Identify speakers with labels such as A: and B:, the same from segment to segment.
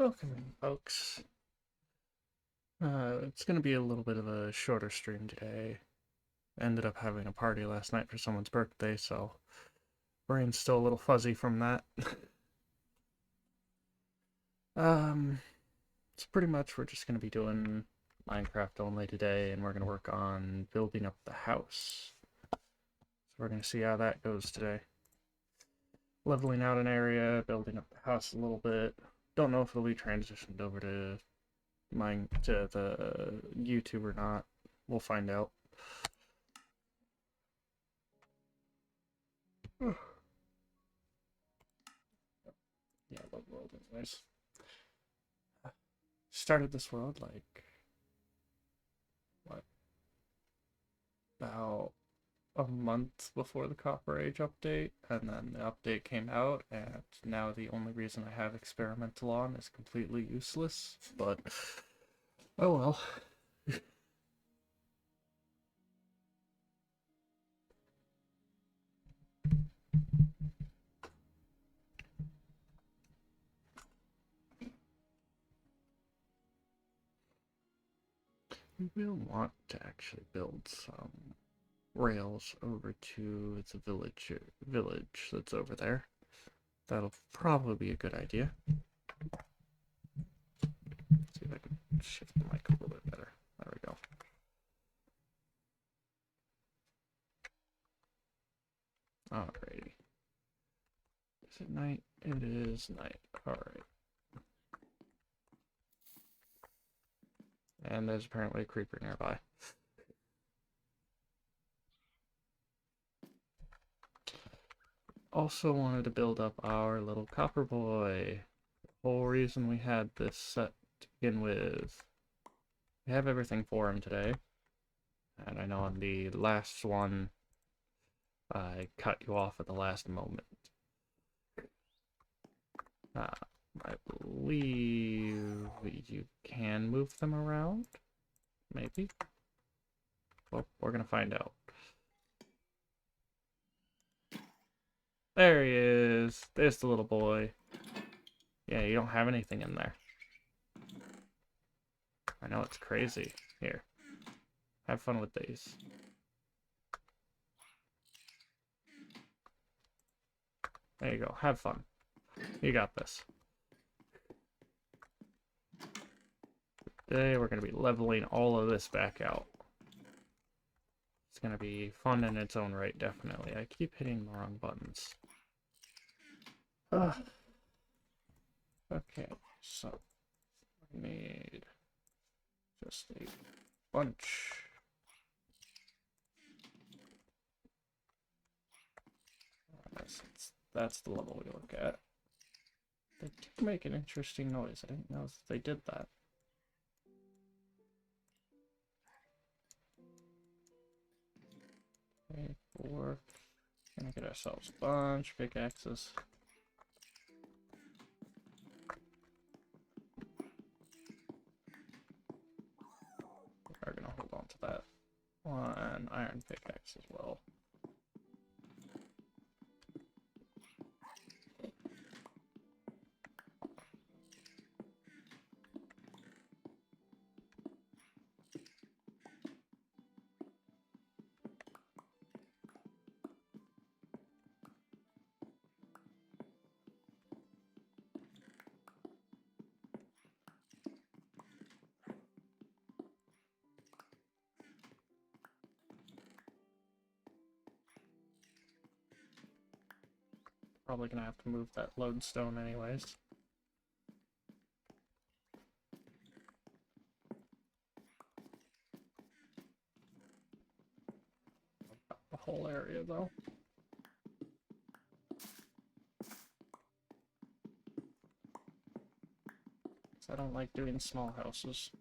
A: Welcome in, folks. It's going to be a little bit of a shorter stream today. Ended up having a party last night for someone's birthday, so brain's still a little fuzzy from that. um, so pretty much we're just going to be doing Minecraft only today, and we're going to work on building up the house. So we're going to see how that goes today. Leveling out an area, building up the house a little bit. Don't know if it'll be transitioned over to the YouTube or not. We'll find out. Yeah, love world anyways. Started this world like what, about a month before the Copper Age update, and then the update came out, and now the only reason I have experimental on is completely useless, but oh well. We will want to actually build some rails over to the village that's over there. That'll probably be a good idea. Let's see if I can shift the mic a little bit better. There we go. Alrighty. Is it night? It is night. Alright. And there's apparently a creeper nearby. Also wanted to build up our little copper boy. The whole reason we had this set to begin with. We have everything for him today. And I know on the last one, I cut you off at the last moment. I believe you can move them around. Maybe. Well, we're gonna find out. There he is. There's the little boy. Yeah, you don't have anything in there. I know, it's crazy. Here. Have fun with these. There you go. Have fun. You got this. Today we're going to be leveling all of this back out. It's going to be fun in its own right, definitely. I keep hitting the wrong buttons. Ugh. Okay, so we need just a bunch. That's the level we look at. They do make an interesting noise. I didn't know that they did that. Okay, 4. Gonna get ourselves a bunch of pickaxes. We're gonna hold on to that one iron pickaxe as well. Probably gonna have to move that lodestone anyways. The whole area though. I don't like doing small houses.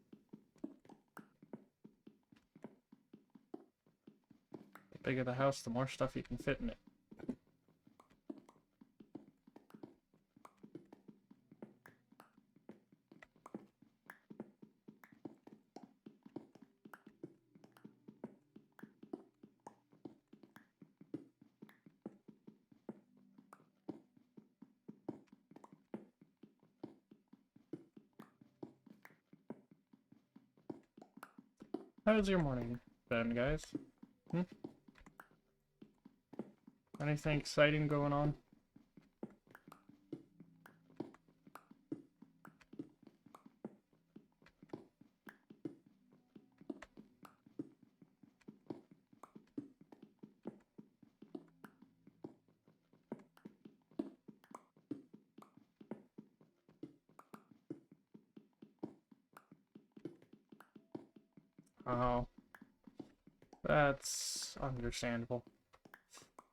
A: The bigger the house, the more stuff you can fit in it. How's your morning been, guys? Hmm? Anything exciting going on? Oh, that's understandable.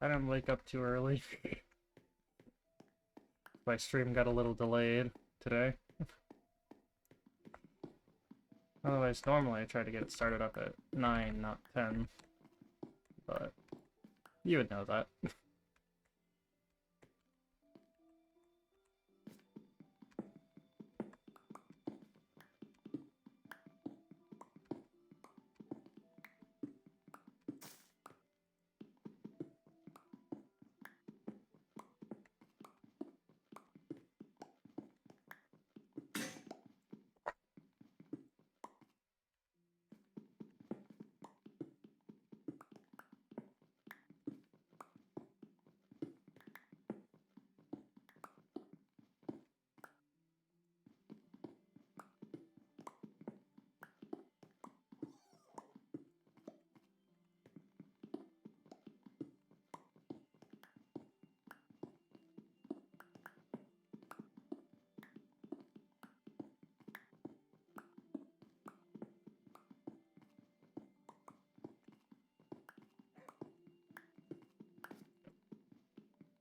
A: I didn't wake up too early. My stream got a little delayed today. Otherwise, normally I try to get it started up at 9, not 10. But you would know that.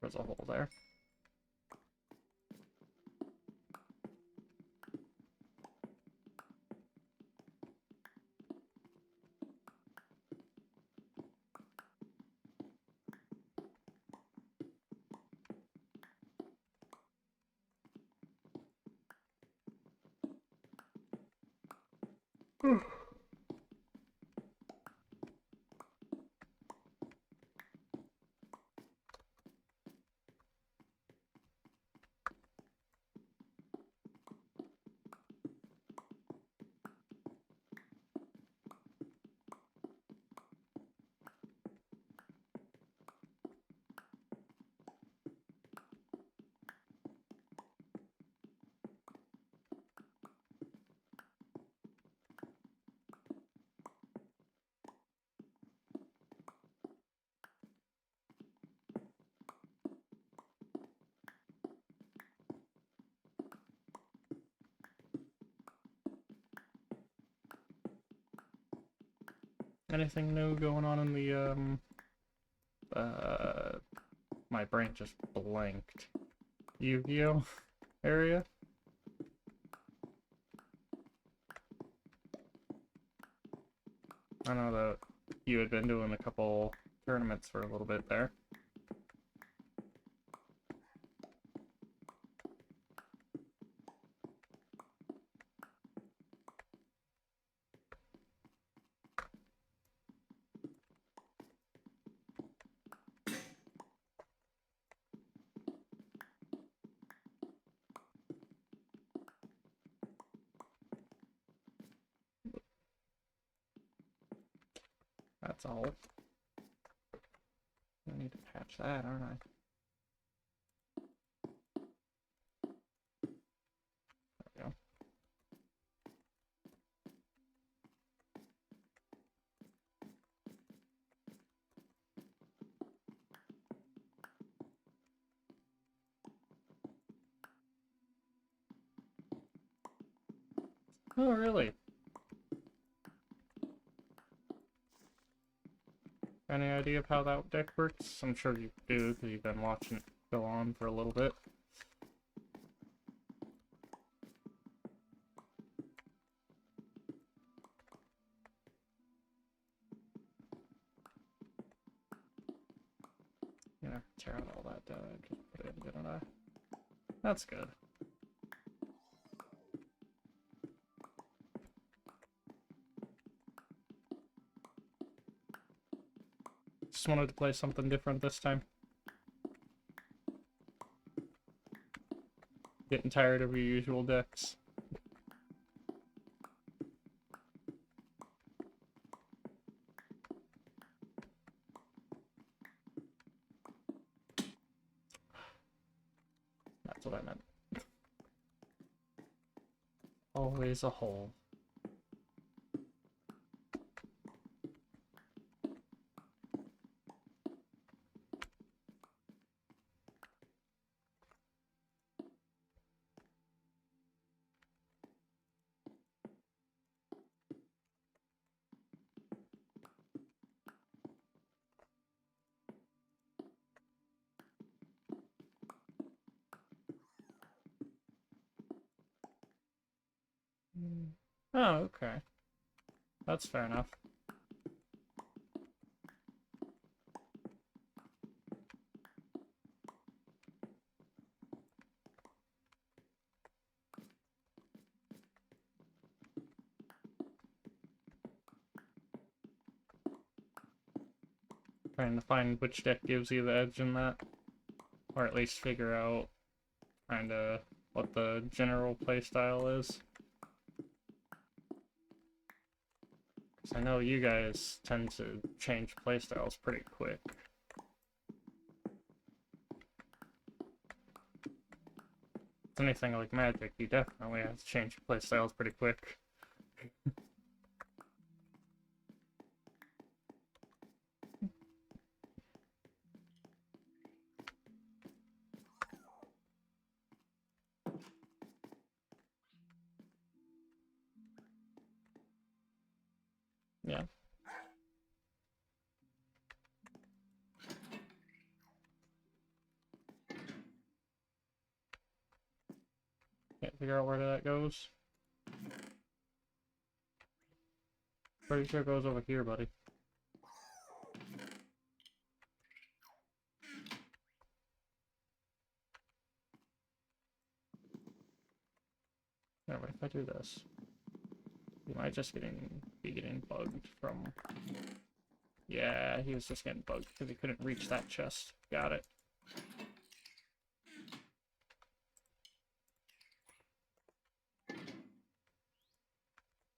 A: There's a hole there. Anything new going on in the, my brain just blanked. Yu-Gi-Oh! Area? I know that you had been doing a couple tournaments for a little bit there. That's all. I need to patch that, aren't I? There we go. Oh, really? Any idea of how that deck works? I'm sure you do, because you've been watching it go on for a little bit. You know, tear out all that data, just put it in, didn't I? That's good. Just wanted to play something different this time. Getting tired of your usual decks. what I meant. Always a hole. Oh, okay. That's fair enough. Trying to find which deck gives you the edge in that. Or at least figure out kinda what the general playstyle is. I know you guys tend to change playstyles pretty quick. It's anything like Magic, you definitely have to change playstyles pretty quick. Yeah. Can't figure out where that goes. Pretty sure it goes over here, buddy. Anyway, if I do this, he might just be getting bugged from... Yeah, he was just getting bugged because he couldn't reach that chest. Got it.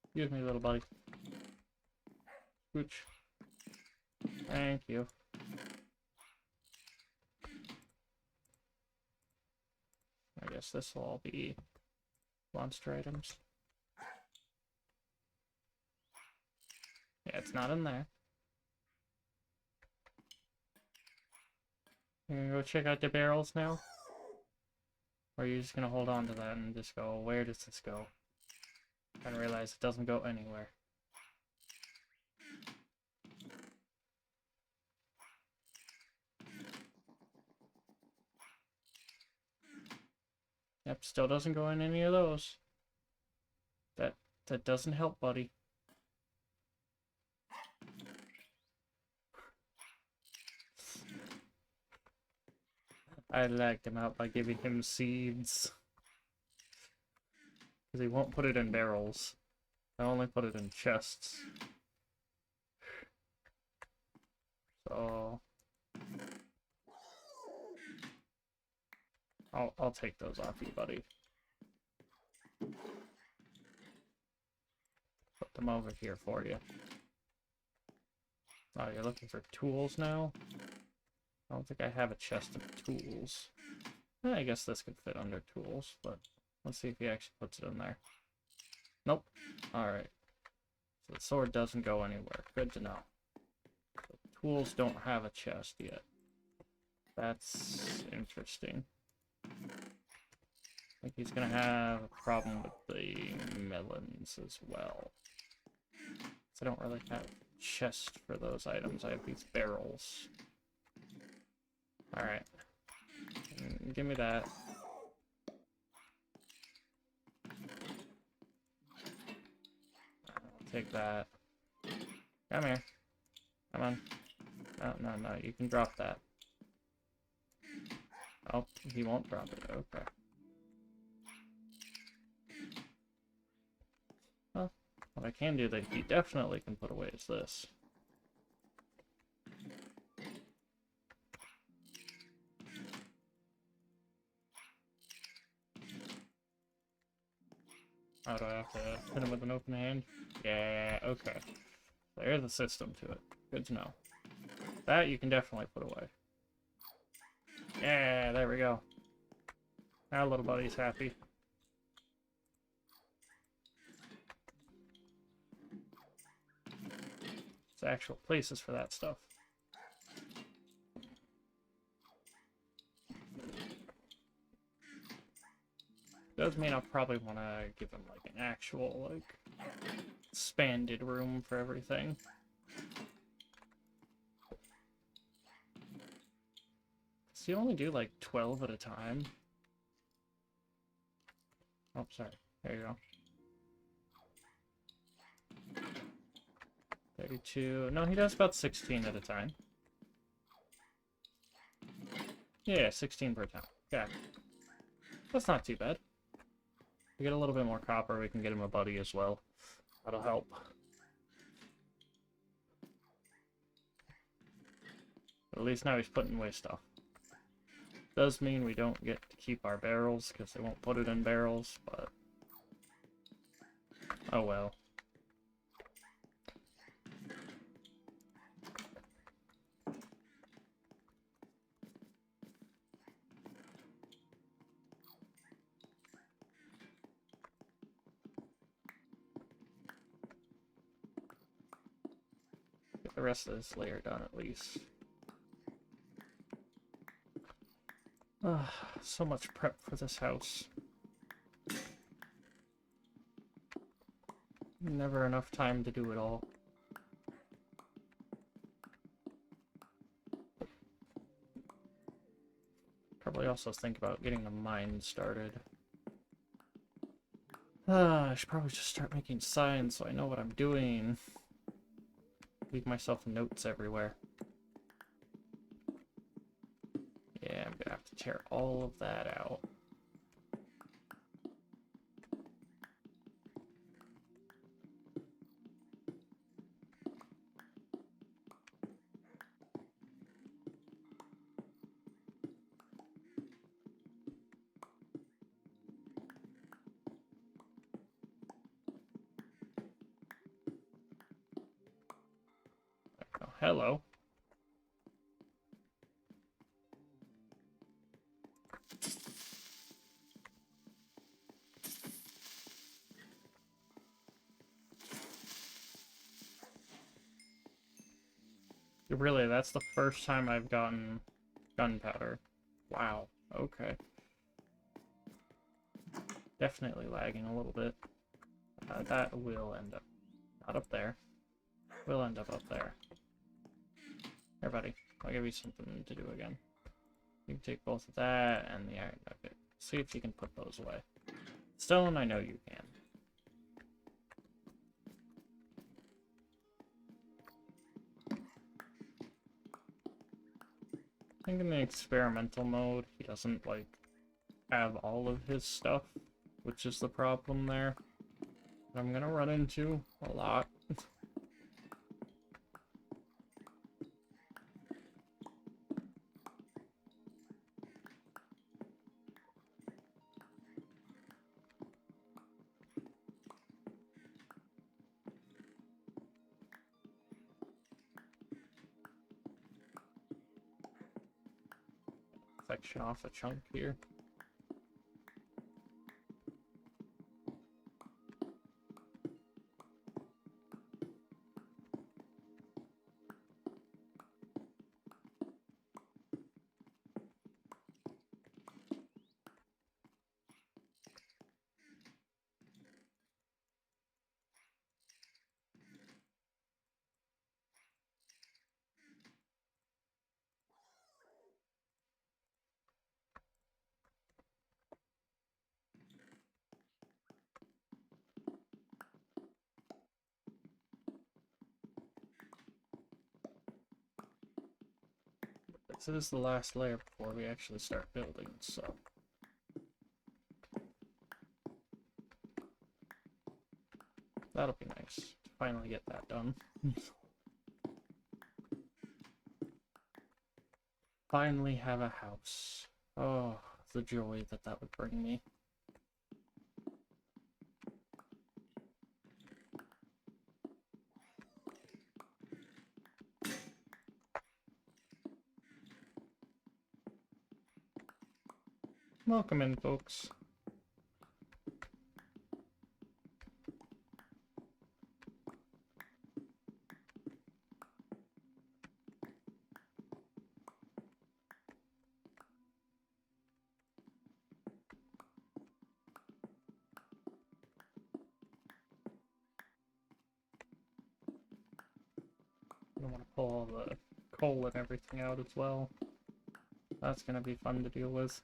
A: Excuse me, little buddy. Scooch. Thank you. I guess this will all be monster items. Yeah, it's not in there. You're gonna go check out the barrels now? Or are you just gonna hold on to that and just go, where does this go? And realize it doesn't go anywhere. Yep, still doesn't go in any of those. That doesn't help, buddy. I lagged him out by giving him seeds. Because he won't put it in barrels. I only put it in chests. So... I'll take those off you, buddy. Put them over here for you. Oh, you're looking for tools now? I don't think I have a chest of tools. I guess this could fit under tools, but let's see if he actually puts it in there. Nope. Alright. So the sword doesn't go anywhere. Good to know. So tools don't have a chest yet. That's interesting. I think he's gonna have a problem with the melons as well. So I don't really have a chest for those items. I have these barrels. Alright. Give me that. I'll take that. Come here. Come on. No, you can drop that. Oh, he won't drop it. Okay. Well, what I can do that he definitely can put away is this. Oh, do I have to hit him with an open hand? Yeah, okay. There's a system to it. Good to know. That you can definitely put away. Yeah, there we go. Our little buddy's happy. There's actual places for that stuff. Does mean I'll probably want to give him like an actual like expanded room for everything. Does he only do like 12 at a time? Oh, sorry. There you go. 32. No, he does about 16 at a time. Yeah, 16 per time. Yeah. That's not too bad. We get a little bit more copper, we can get him a buddy as well. That'll help. But at least now he's putting away stuff. Does mean we don't get to keep our barrels, because they won't put it in barrels, but... oh well. Get the rest of this layer done at least. So much prep for this house. Never enough time to do it all. Probably also think about getting the mine started. I should probably just start making signs so I know what I'm doing. Leave myself notes everywhere. Yeah, I'm gonna have to tear all of that out. Oh, hello. Really, that's the first time I've gotten gunpowder. Wow, okay. Definitely lagging a little bit. That will end up not up there. Will end up there. Here, buddy. I'll give you something to do again. You can take both of that and the iron nugget. See if you can put those away. Stone, I know you can. I think in the experimental mode, he doesn't, like, have all of his stuff, which is the problem there. I'm gonna run into a lot. Section off a chunk here. This is the last layer before we actually start building, so... that'll be nice to finally get that done. Finally have a house. Oh, the joy that that would bring me. Welcome in, folks. I want to pull all the coal and everything out as well. That's gonna be fun to deal with.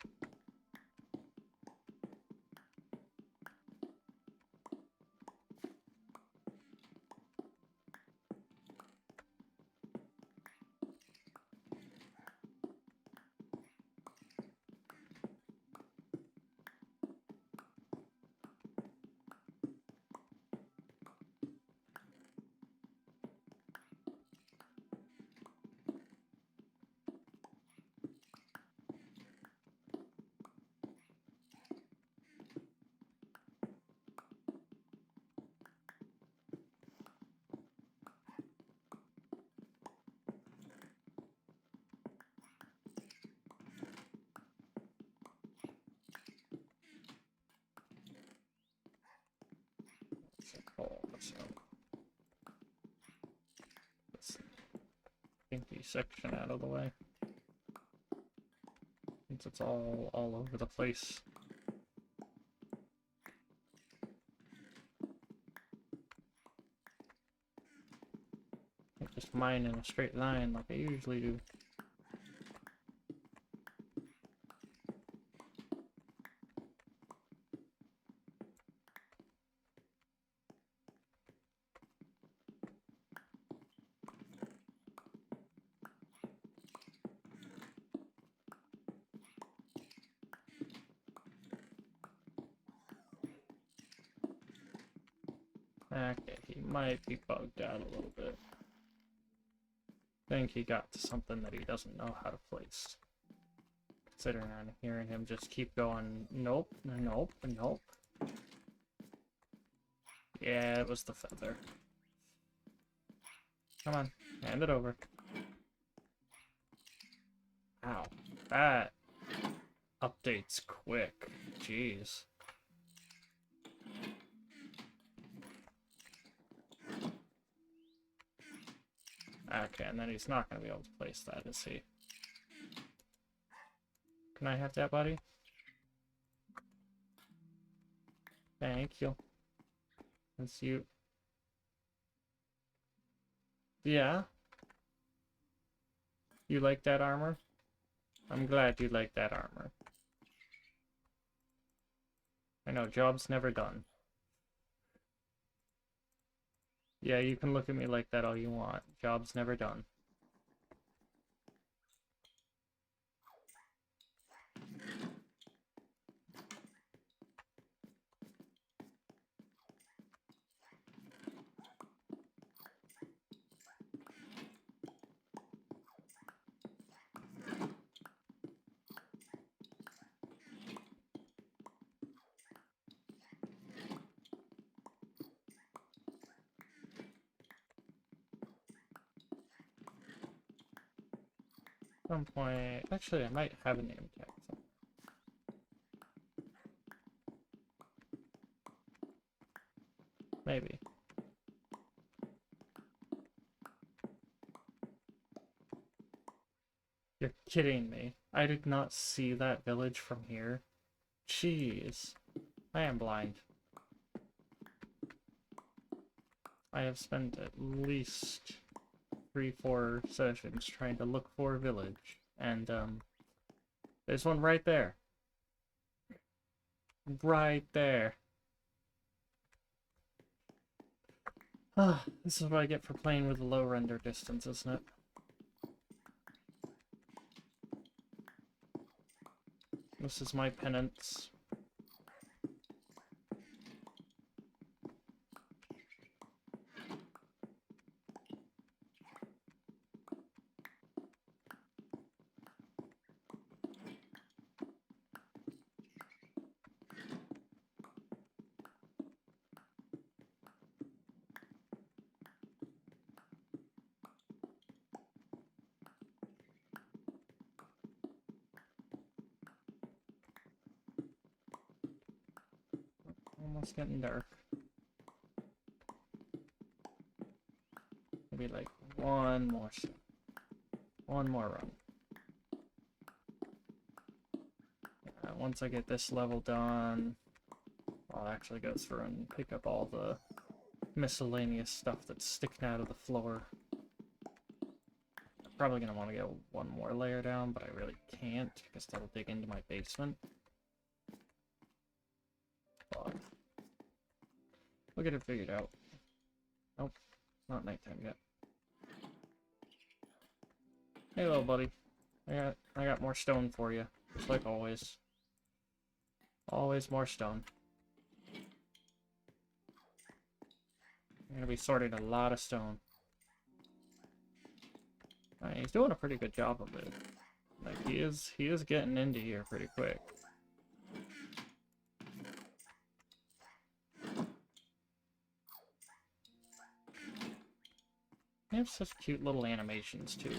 A: Pull this out. This pinky section out of the way. Since it's all over the place. I just mine in a straight line like I usually do. Okay, he might be bugged out a little bit. I think he got to something that he doesn't know how to place. Considering I'm hearing him just keep going, nope, nope, nope. Yeah, it was the feather. Come on, hand it over. Ow, that updates quick. Jeez. Okay, and then he's not going to be able to place that, is he? Can I have that, buddy? Thank you. That's you. Yeah? You like that armor? I'm glad you like that armor. I know, job's never done. Yeah, you can look at me like that all you want. Job's never done. At some point, actually, I might have a name tag. Maybe. You're kidding me. I did not see that village from here. Jeez. I am blind. I have spent at least 3-4 sessions trying to look for a village. And, there's one right there. Right there. Ah, this is what I get for playing with a low render distance, isn't it? This is my penance. almost getting dark. Maybe like one more run. Once I get this level done, I'll actually go through and pick up all the miscellaneous stuff that's sticking out of the floor. I'm probably going to want to get one more layer down, but I really can't because that'll dig into my basement. But we'll get it figured out. Nope, not nighttime yet. Hey, little buddy. I got more stone for you, just like always. Always more stone. I'm gonna be sorting a lot of stone. Right, he's doing a pretty good job of it. Like he is getting into here pretty quick. They have such cute little animations too.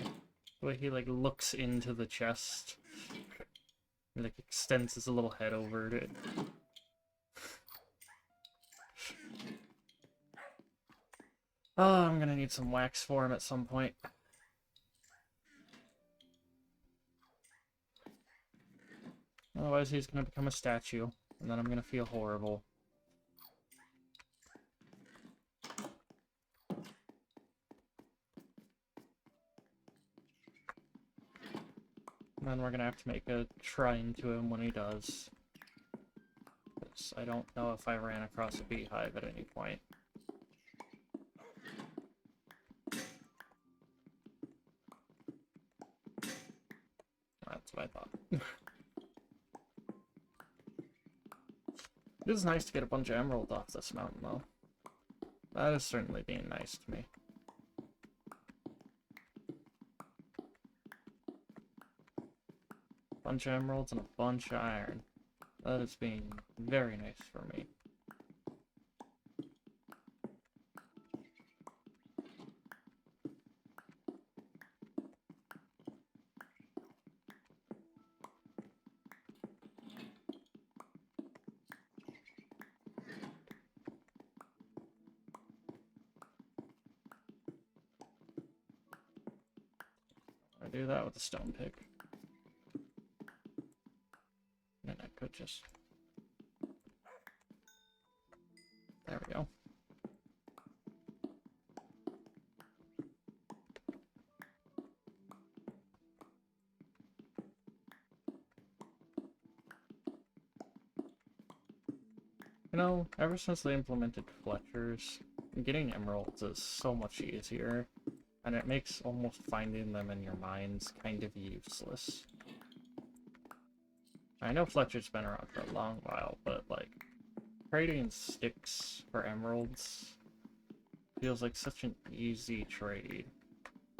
A: The way he like looks into the chest. He, like extends his little head over it. Oh, I'm gonna need some wax for him at some point. Otherwise he's gonna become a statue, and then I'm gonna feel horrible. And then we're gonna have to make a shrine to him when he does. Because I don't know if I ran across a beehive at any point. That's what I thought. It is nice to get a bunch of emerald off this mountain, though. That is certainly being nice to me. Bunch of emeralds and a bunch of iron. That is being very nice for me. I do that with a stone pick. And I could just... There we go. You know, ever since they implemented Fletchers, getting emeralds is so much easier, and it makes almost finding them in your mines kind of useless. I know Fletcher's been around for a long while, but like, trading sticks for emeralds feels like such an easy trade.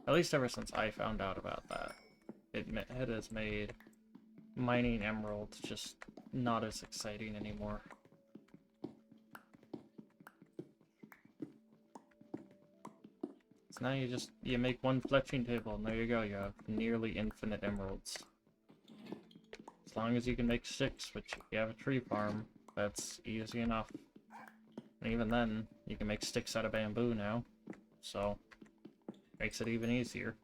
A: At least ever since I found out about that. It has made mining emeralds just not as exciting anymore. So now you make one fletching table and there you go, you have nearly infinite emeralds. As long as you can make sticks, which if you have a tree farm, that's easy enough. And even then, you can make sticks out of bamboo now, so makes it even easier.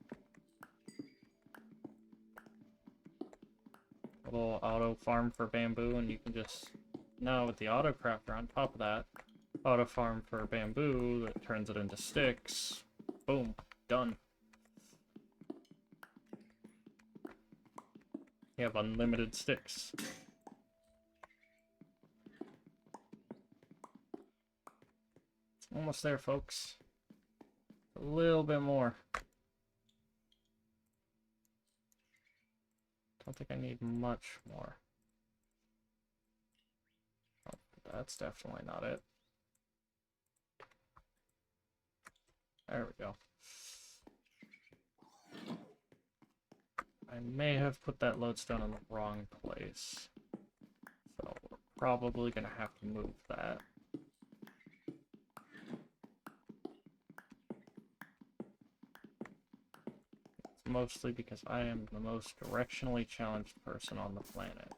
A: A little auto farm for bamboo, and you can just, now with the auto crafter on top of that, auto farm for bamboo that turns it into sticks. Boom, done. You have unlimited sticks. Almost there, folks. A little bit more. Don't think I need much more. Oh, that's definitely not it. There we go. I may have put that lodestone in the wrong place. So we're probably going to have to move that. It's mostly because I am the most directionally challenged person on the planet.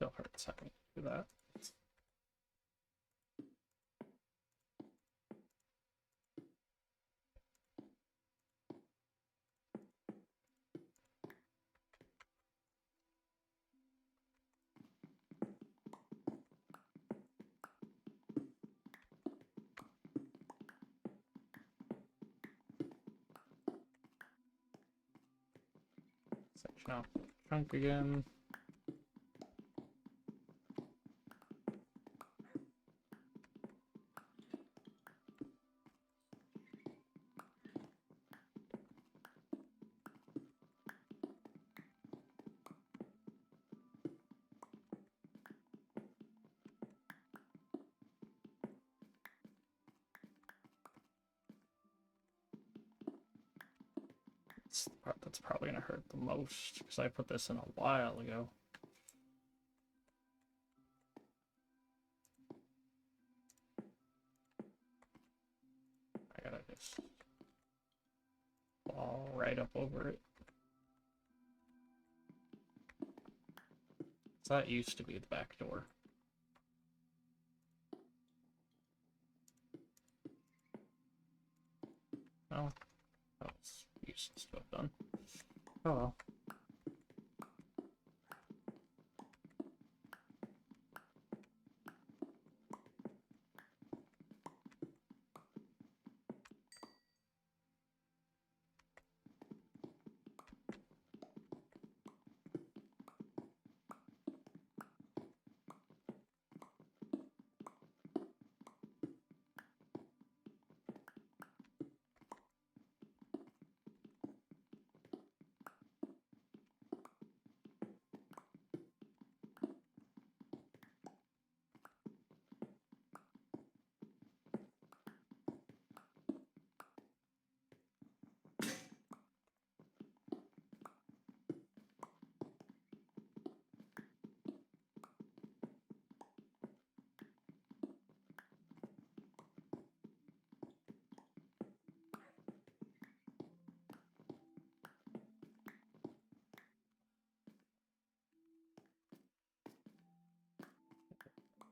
A: Still hurts having to do that. Section off the trunk again. It's the part that's probably going to hurt the most because I put this in a while ago. I gotta just fall right up over it. So that used to be the back door. Oh, that was useless to have done. Oh well.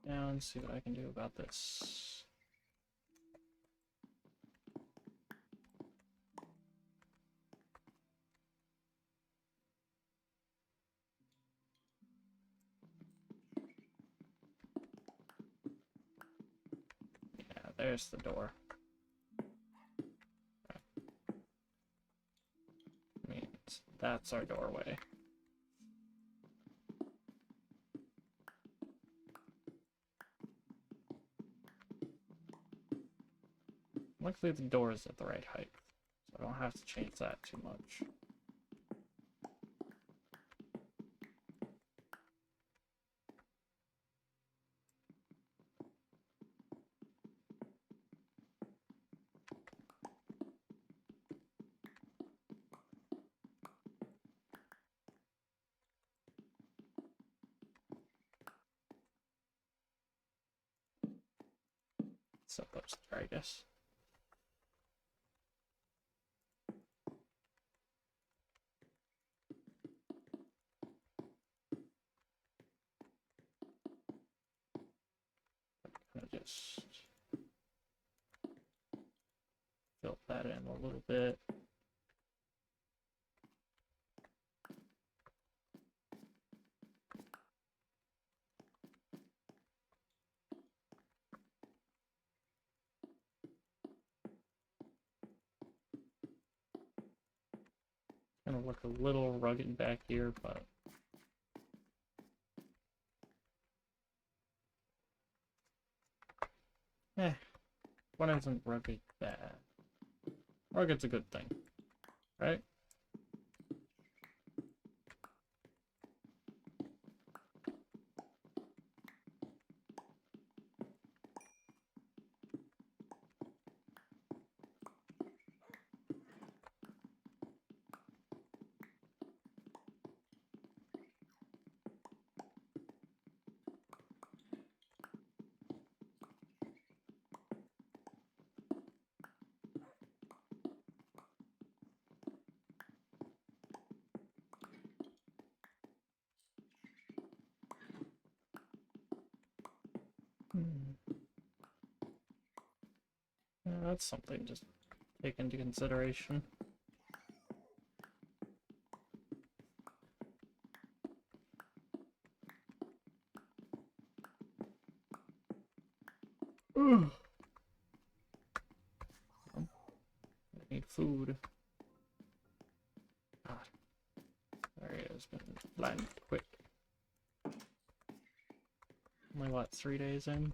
A: Now and see what I can do about this. Yeah, there's the door. Means that's our doorway. Luckily the door is at the right height, so I don't have to change that too much. So close there, I guess. I'm gonna just fill that in a little bit. Gonna look a little rugged back here, but one isn't rugged bad. Rugged's a good thing, right? Yeah, that's something to take into consideration. I need food. Ah, there he is. Been flattened quick. Only what, 3 days in?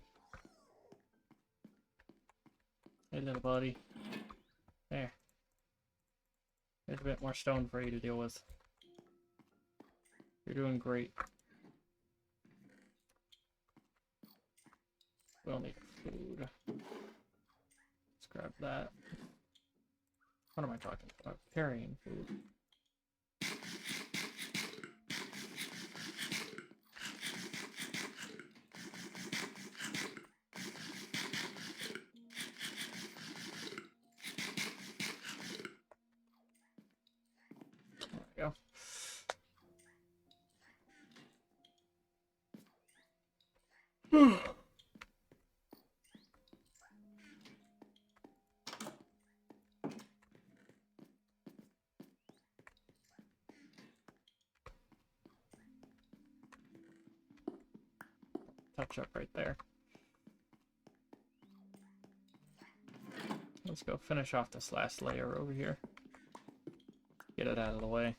A: Hey, little buddy. There. There's a bit more stone for you to deal with. You're doing great. We'll need food. Let's grab that. What am I talking about? Carrying food. There we go. Touch up right there. Let's go finish off this last layer over here. Get it out of the way.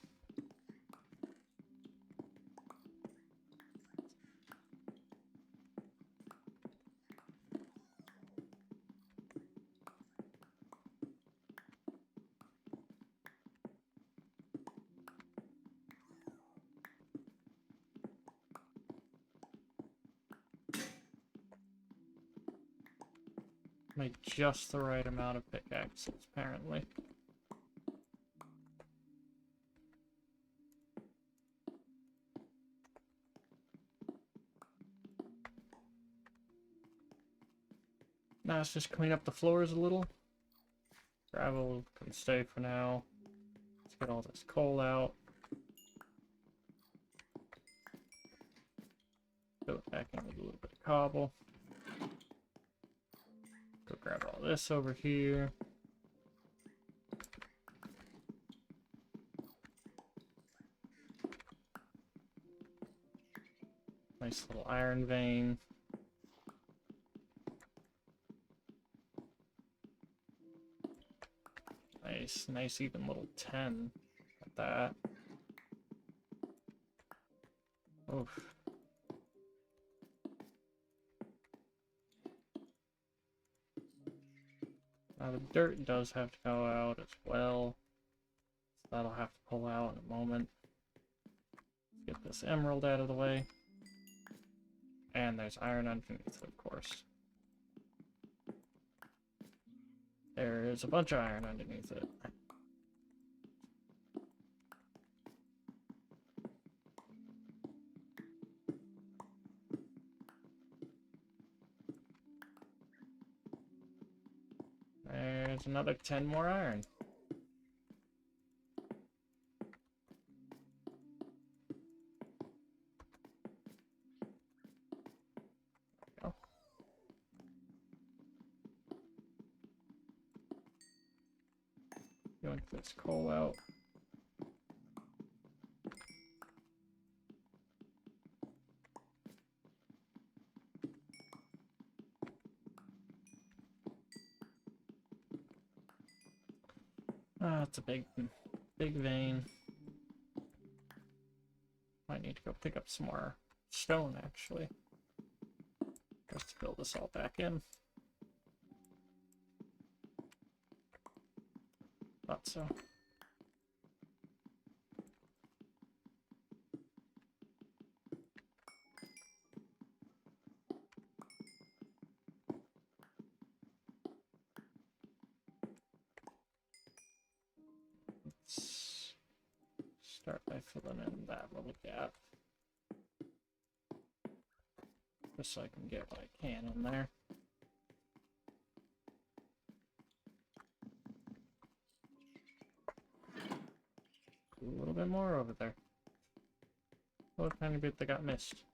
A: Made just the right amount of pickaxes, apparently. Now let's just clean up the floors a little. Gravel can stay for now. Let's get all this coal out. Fill it back in with a little bit of cobble. Go grab all this over here. Nice little iron vein. Nice even little 10 at that. Oof. Now the dirt does have to go out as well. So that'll have to pull out in a moment. Let's get this emerald out of the way. And there's iron underneath it, of course. There is a bunch of iron underneath it. There's another 10 more iron. There we go. Yoink this coal out. Ah, it's a big vein. Might need to go pick up some more stone, actually. Just to fill this all back in. Thought so. Let's start by filling in that little gap. Just so I can get what I can in there. A little bit more over there. A little tiny bit that got missed.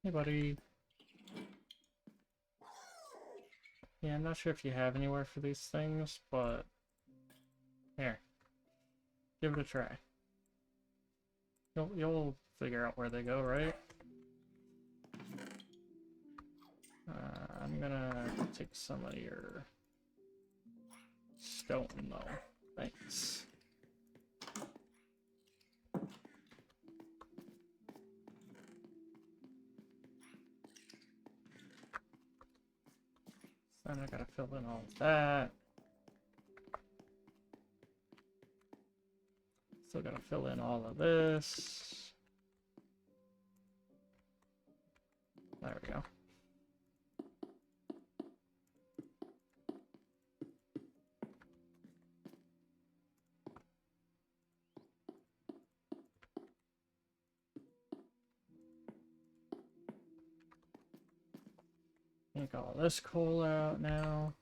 A: Hey, buddy. Yeah, I'm not sure if you have anywhere for these things, but here, give it a try. You'll figure out where they go, right? I'm gonna take some of your stone, though. Thanks. Then I gotta fill in all of that. Still gotta fill in all of this. There we go. Take all this coal out now.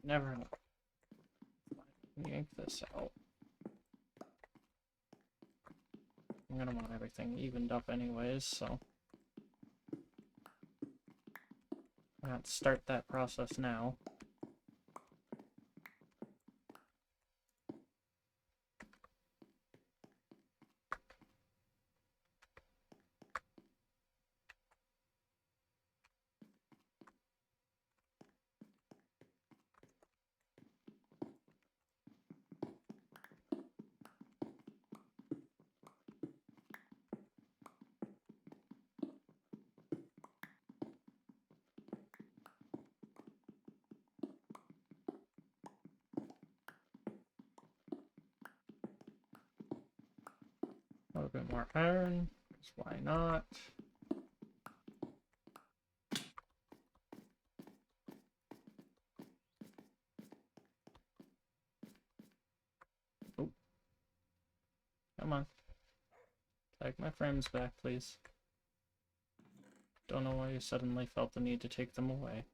A: Never enough. Yank this out. I'm gonna want everything evened up anyways, so I have to start that process now. A little bit more iron, because why not? Oh, come on. Take my frames back, please. Don't know why you suddenly felt the need to take them away.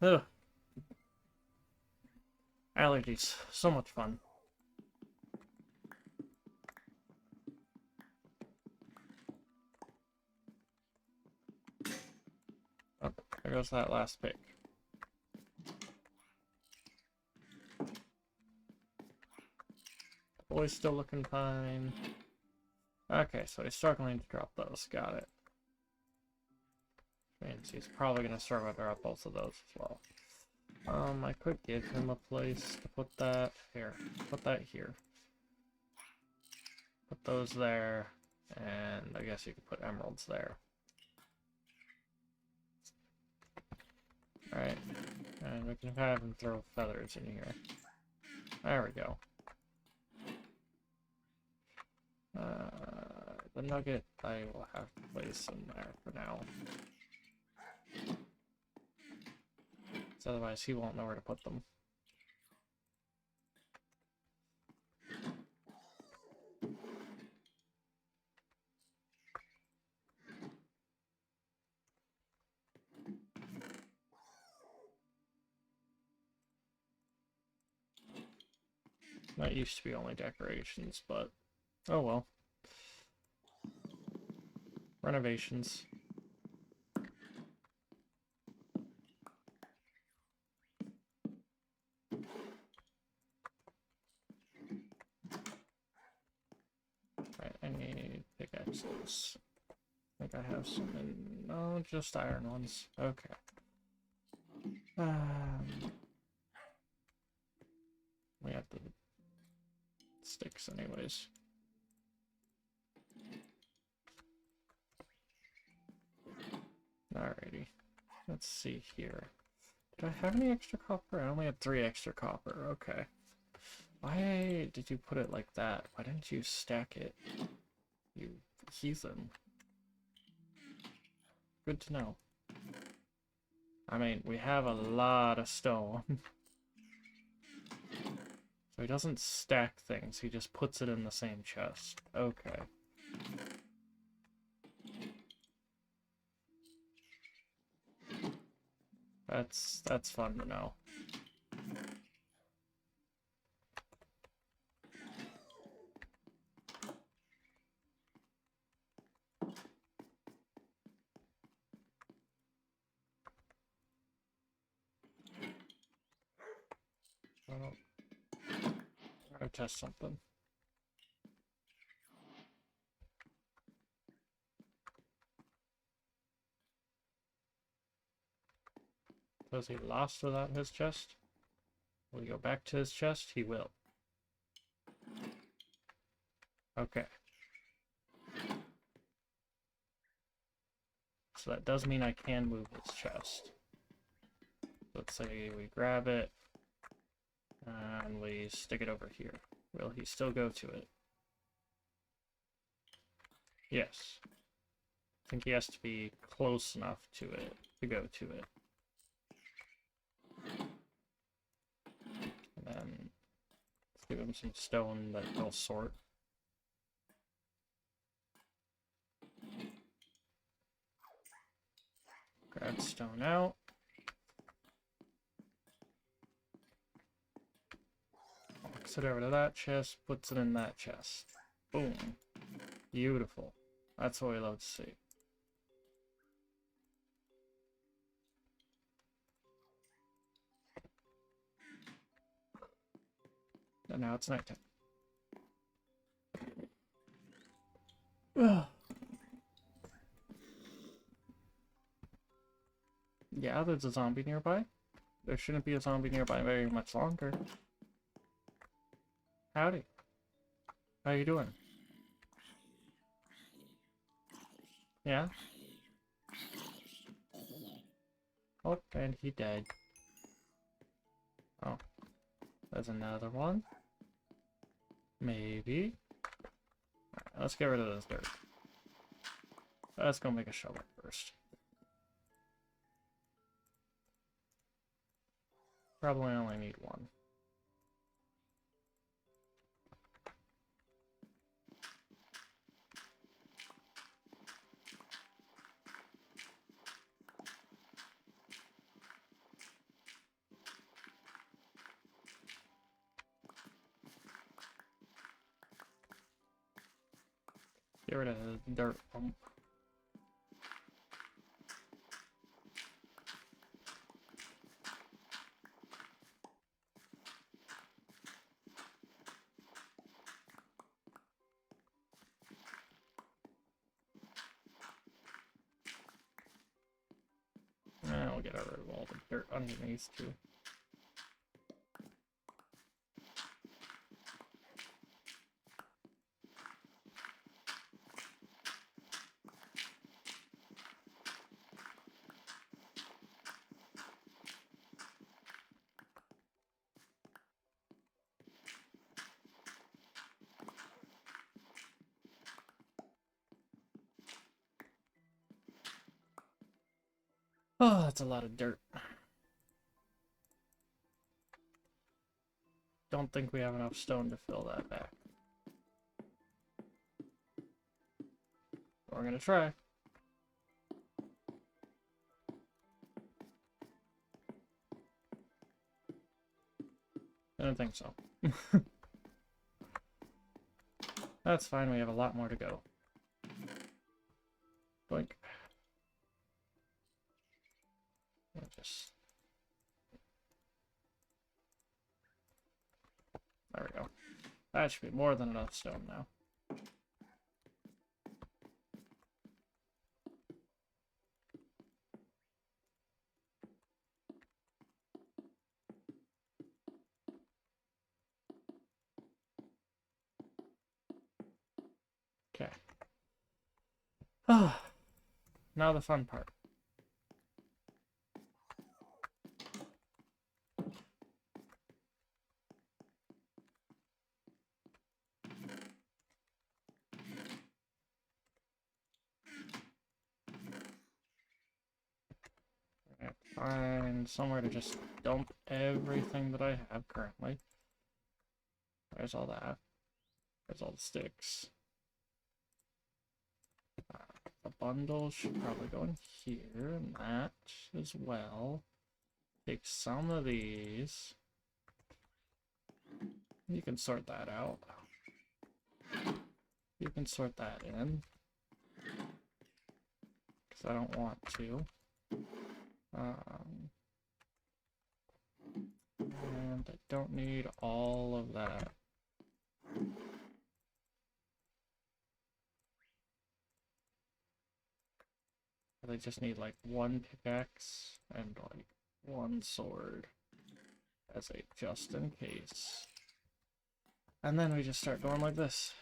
A: Ugh. Allergies. So much fun. Oh, there goes that last pick. The boy's still looking fine. Okay, so he's struggling to drop those. Got it. Means he's probably going to struggle to drop both of those as well. I could give him a place to put that. Here. Put that here. Put those there. And I guess you could put emeralds there. Alright. And we can have him throw feathers in here. There we go. The nugget I will have to place in there for now. So otherwise he won't know where to put them. That used to be only decorations, but oh well. Renovations. Right, I need pickaxes. I think I have some in... No, just iron ones. Okay. We have the sticks anyways. Alrighty. Let's see here. Did I have any extra copper? I only had 3 extra copper. Okay. Why did you put it like that? Why didn't you stack it? You heathen. Good to know. I mean, we have a lot of stone. So he doesn't stack things, he just puts it in the same chest. Okay. That's fun to know. Well, gotta test something. Was he lost without his chest? Will he go back to his chest? He will. Okay. So that does mean I can move his chest. Let's say we grab it, and we stick it over here. Will he still go to it? Yes. I think he has to be close enough to it to go to it. And then let's give him some stone that he'll sort. Grab stone out. Walks it over to that chest, puts it in that chest. Boom. Beautiful. That's what we love to see. And now it's nighttime. Yeah, there's a zombie nearby. There shouldn't be a zombie nearby very much longer. Howdy. How you doing? Yeah? Oh, and he died. Oh. There's another one. Maybe. Alright, let's get rid of this dirt. Let's go make a shovel first. Probably only need one. Get rid of the dirt pump. And we'll get rid of all the dirt underneath too. Oh, that's a lot of dirt. Don't think we have enough stone to fill that back. We're gonna try. I don't think so. That's fine, we have a lot more to go. Boink. Just... There we go. That should be more than enough stone now. Okay. Now the fun part. Find somewhere to just dump everything that I have currently. There's all that. There's all the sticks. The bundle should probably go in here, and that as well. Take some of these. You can sort that out. You can sort that in. Because I don't want to. And I don't need all of that. I just need like one pickaxe and like one sword as a just in case. And then we just start going like this.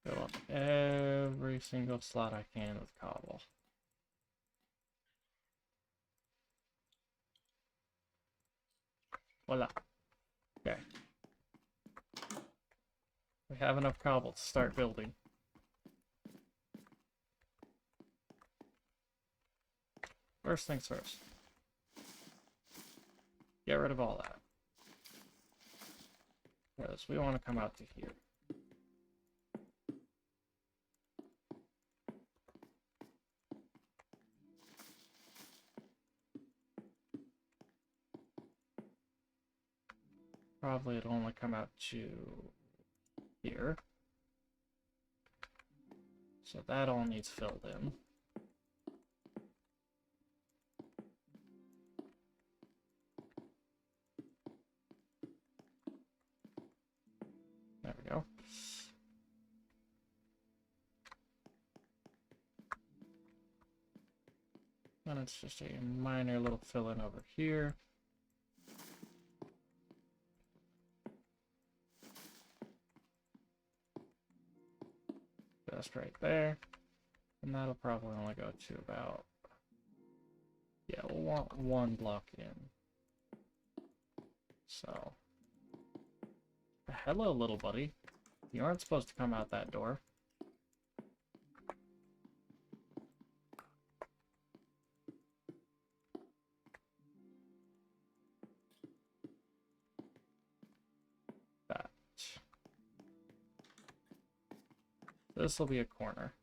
A: Fill up every single slot I can with cobble. Voila. Okay. We have enough cobble to start building. First things first. Get rid of all that. Because we want to come out to here. Probably it'll only come out to here. So that all needs filled in. There we go. And it's just a minor little fill-in over here. Just right there. And that'll probably only go to about... Yeah, we'll want one block in. So... Hello, little buddy. You aren't supposed to come out that door. That. This will be a corner.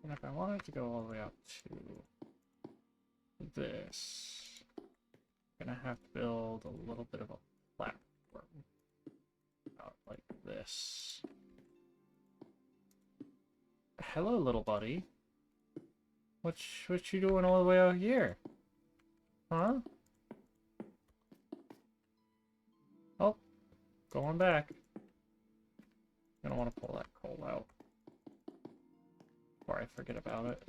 A: And if I wanted to go all the way up to this, I'm gonna have to build a little bit of a platform. About like this. Hello, little buddy. What you doing all the way out here? Huh? Oh, going back. Gonna want to pull that coal out before I forget about it.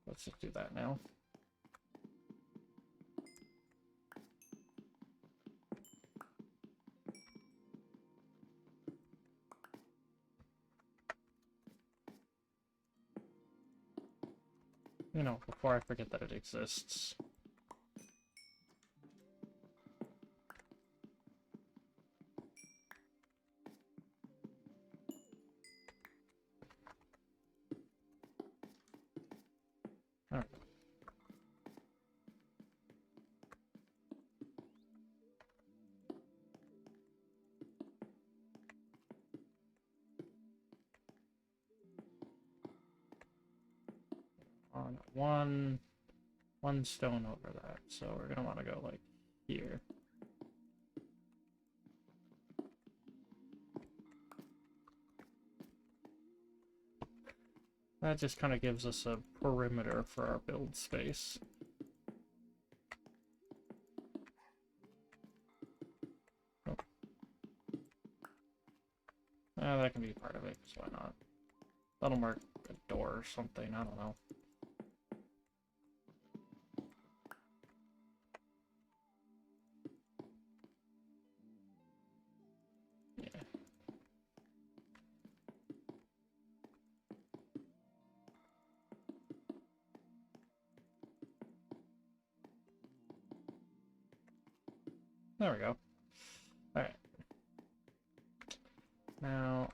A: Let's just do that now. You know, before I forget that it exists. on one stone over that. So we're gonna want to go like here. That just kind of gives us a perimeter for our build space. Oh. That can be part of it, because why not? That'll mark a door or something, I don't know. Yeah. There we go. Alright. Now,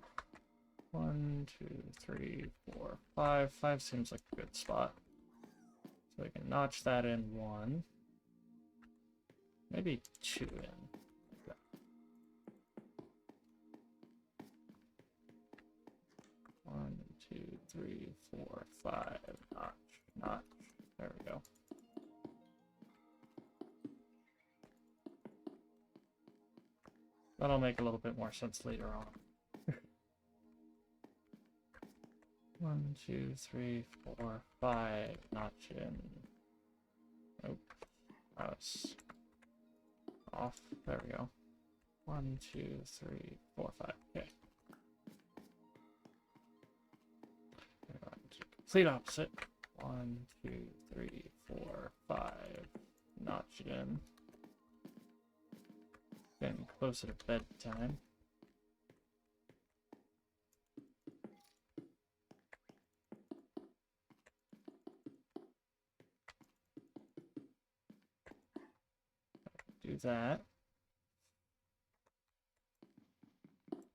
A: 1, 2, 3, 4, 5. 5 seems like a good spot. So we can notch that in 1. Maybe 2 in. Like that. 1, 2, 3, 4, 5. Notch. There we go. That'll make a little bit more sense later on. 1, 2, 3, 4, 5. Notch in. Nope. That was off. There we go. 1, 2, 3, 4, 5. Okay. Complete opposite. 1, 2, 3, 4, 5. Notch it in. Getting closer to bedtime. Do that.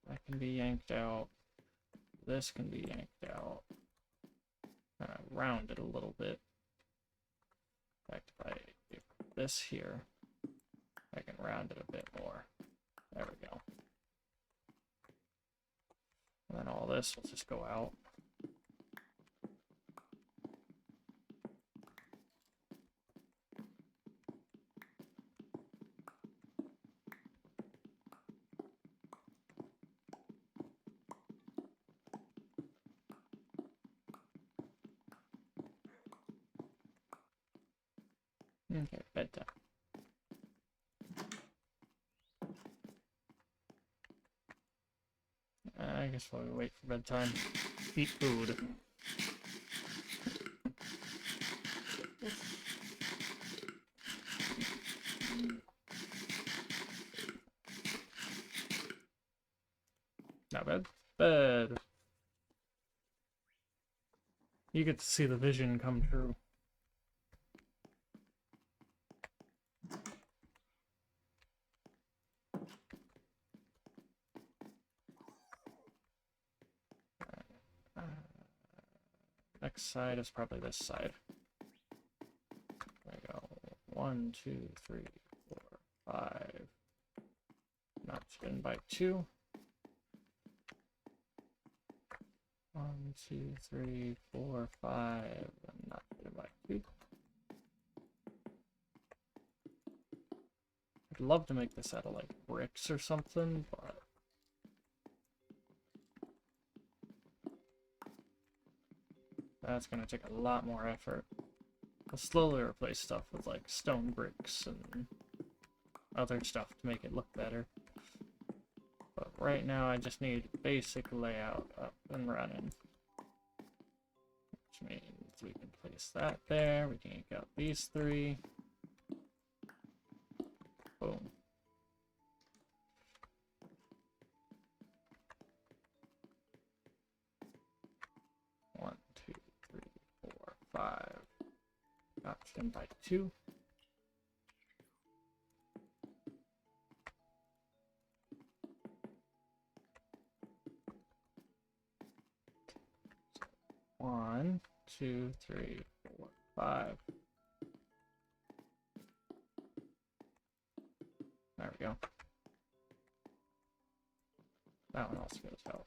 A: That can be yanked out. This can be yanked out. Kind of round it a little bit. In fact, if I do this here, I can round it a bit more. There we go. And then all this will just go out. Okay, bedtime. I guess while we wait for bedtime, eat food. Not bad. Bed. You get to see the vision come true. Next side is probably this side. There we go. 1, 2, 3, 4, 5. Notched in by 2. 1, 2, 3, 4, 5. And notched in by 2. I'd love to make this out of like bricks or something, but that's gonna take a lot more effort. I'll slowly replace stuff with like stone bricks and other stuff to make it look better. But right now I just need basic layout up and running. Which means we can place that there, we can yank out these 3. Boom. One, 2, 3, 4, 5. Notched in by 2. One, 2, 3, 4, 5. There we go. That one also goes out.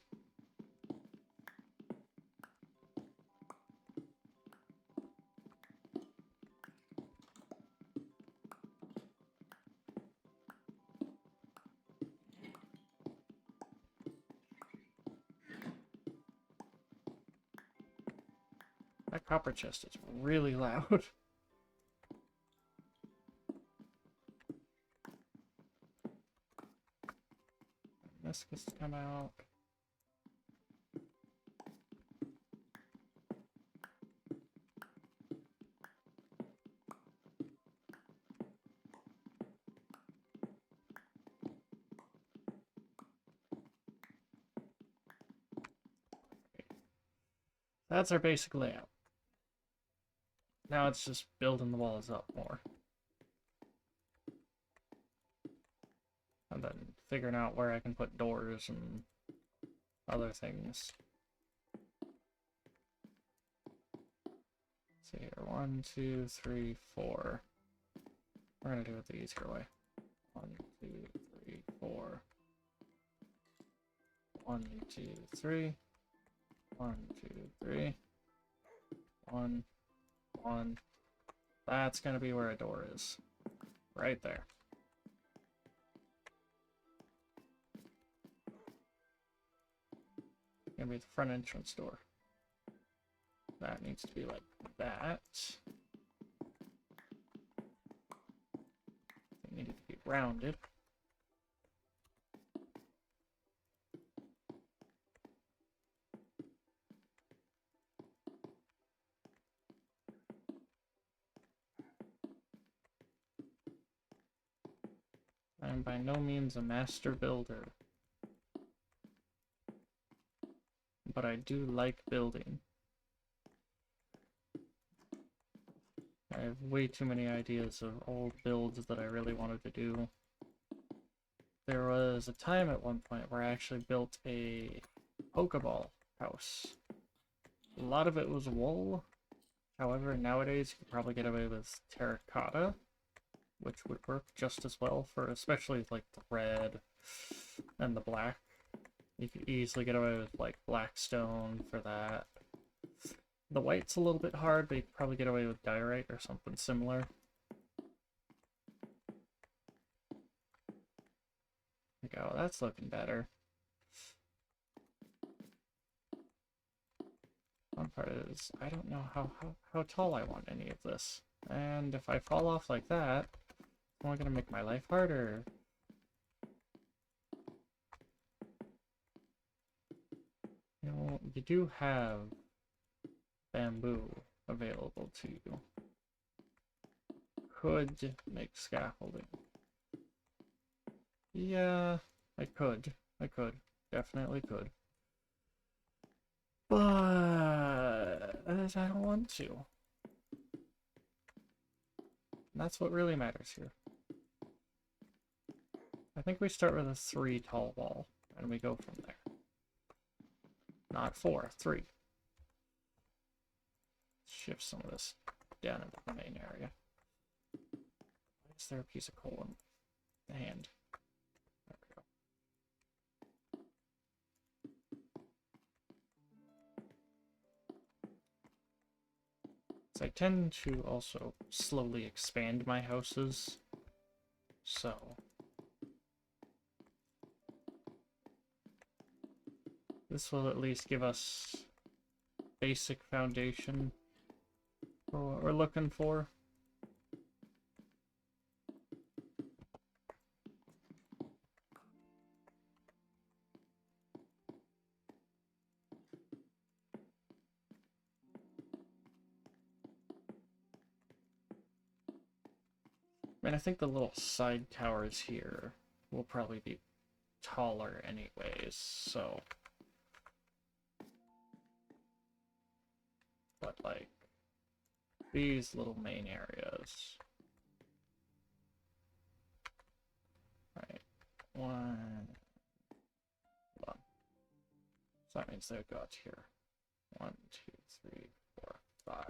A: That copper chest is really loud. This gets to come out. That's our basic layout. Now it's just building the walls up more. And then figuring out where I can put doors and other things. Let's see here. 1, 2, 3, 4. We're gonna do it the easier way. 1, 2, 3, 4. 1, 2, 3. 1, 2, 3. 1, 1. That's gonna be where a door is. Right there. Gonna be the front entrance door. That needs to be like that. It needed to be rounded. I'm by no means a master builder, but I do like building. I have way too many ideas of old builds that I really wanted to do. There was a time at one point where I actually built a Pokeball house. A lot of it was wool. However, nowadays you could probably get away with terracotta, which would work just as well for especially like the red and the black. You could easily get away with like black stone for that. The white's a little bit hard, but you could probably get away with diorite or something similar. Like, oh, that's looking better. One part is, I don't know how tall I want any of this. And if I fall off like that, I'm only gonna make my life harder. You know, you do have bamboo available to you. Could make scaffolding. Yeah, I could. Definitely could. But I don't want to. And that's what really matters here. I think we start with a 3 tall wall, and we go from there. Not 4, 3. Shift some of this down into the main area. Why is there a piece of coal in the hand? There we go. So I tend to also slowly expand my houses, so this will at least give us basic foundation for what we're looking for. And I think the little side towers here will probably be taller anyways, so. But like, these little main areas. Right, 1. Hold on. So that means they would go out to here. 1, 2, 3, 4, 5.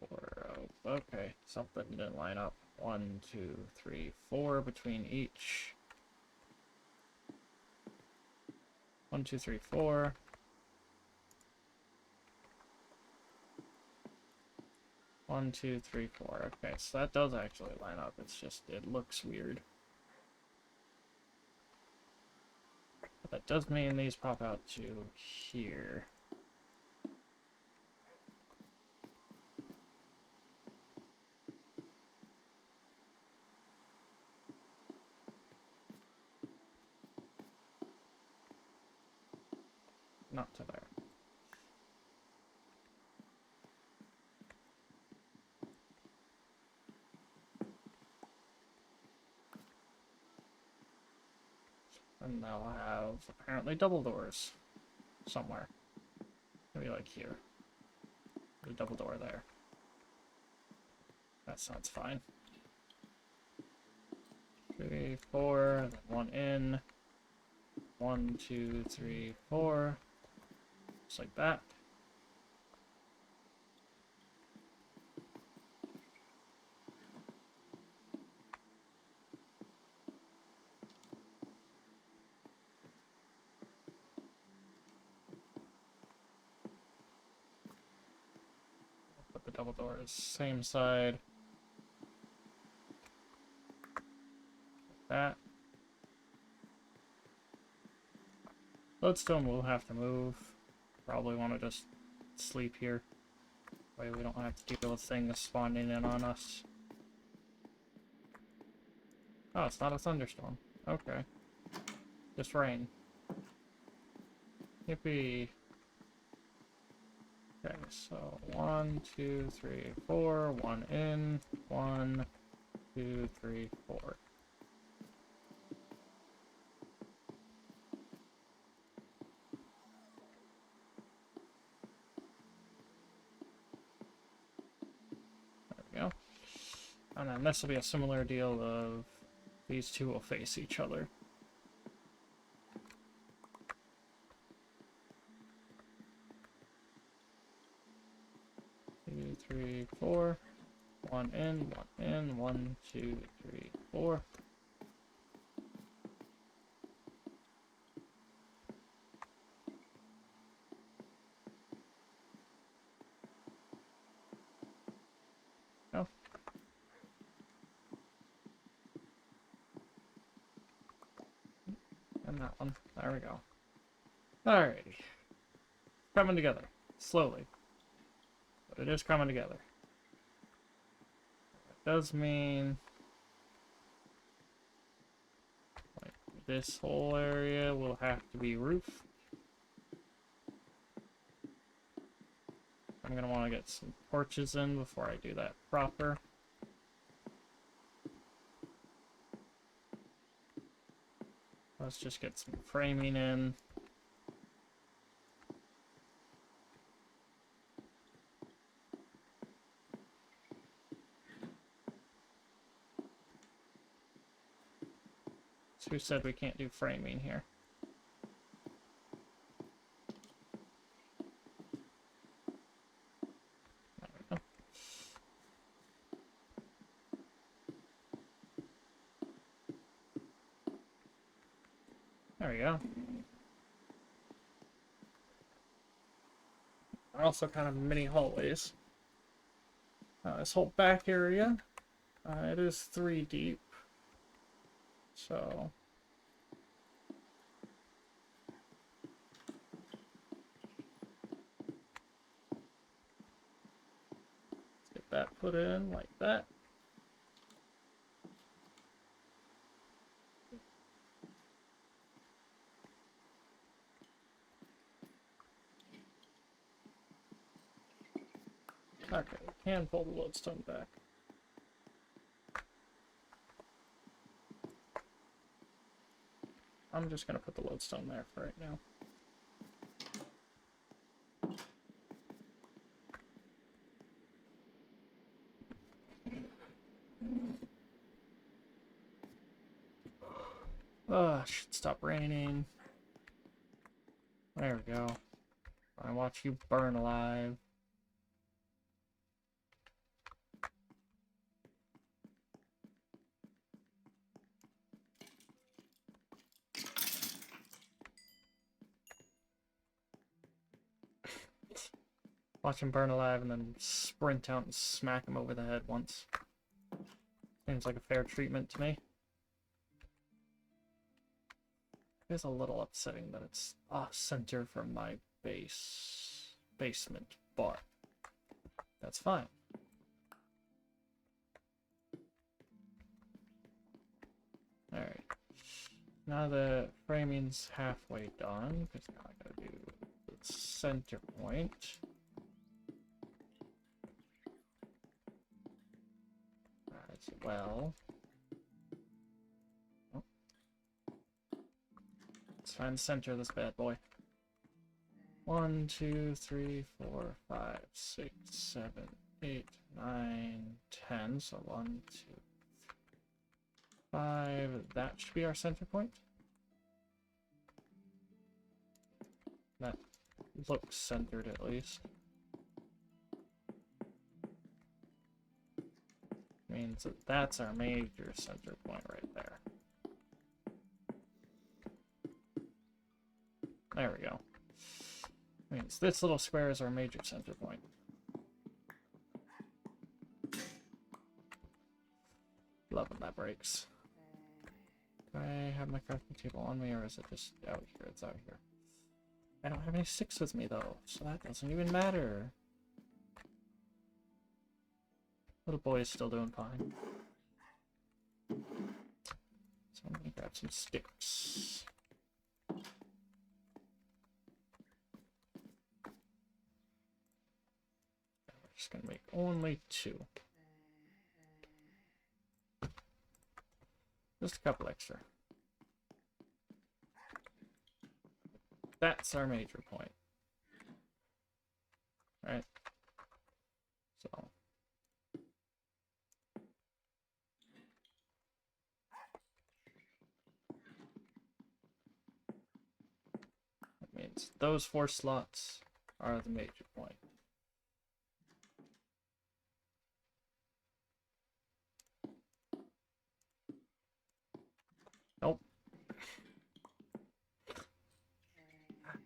A: 4. Oh, okay, something didn't line up. 1, 2, 3, 4 between each. 1, 2, 3, 4. 1, 2, 3, 4. Okay, so that does actually line up. It's just, it looks weird. But that does mean these pop out to here. Not to there. And they'll have apparently double doors somewhere. Maybe like here. There's a double door there. That sounds fine. 3, 4, then one in. 1, 2, 3, 4. Just like that. Put the double doors same side. Like that. Lodestone will have to move. Probably want to just sleep here. That way we don't have to deal with things spawning in on us. Oh, it's not a thunderstorm. Okay. Just rain. Yippee. Okay, so 1, 2, 3, 4. 1 in. 1, 2, 3, 4. Go. And then this will be a similar deal of these two will face each other. 2, 3, 4. 1 in, 1 in, 1, 2, 3, 4. Go. And that one. There we go. Alrighty. Coming together. Slowly. But it is coming together. That does mean like this whole area will have to be roof. I'm gonna want to get some porches in before I do that proper. Let's just get some framing in. So who said we can't do framing here? There we go. There we go. Also kind of mini hallways. This whole back area, it is 3 deep. So let's get that put in like that. Okay, we can pull the lodestone back. I'm just gonna put the lodestone there for right now. Should stop raining. There we go. I watch you burn alive. Watch him burn alive and then sprint out and smack him over the head once. Seems like a fair treatment to me. It's a little upsetting that it's off center from my basement bar. That's fine. Alright. Now the framing's halfway done, because now I gotta do the center point. As well. Oh. Let's find the center of this bad boy. 1, 2, 3, 4, 5, 6, 7, 8, 9, 10. So 1, 2, 5. That should be our center point. That looks centered at least. Means that that's our major center point right there. There we go. Means this little square is our major center point. Love when that breaks. Do I have my crafting table on me, or is it just out here? It's out here. I don't have any sticks with me though, so that doesn't even matter. Little boy is still doing fine. So I'm gonna grab some sticks. We're just gonna make only 2. Just a couple extra. That's our major point. Right? So. That means those 4 slots are the major point. Nope.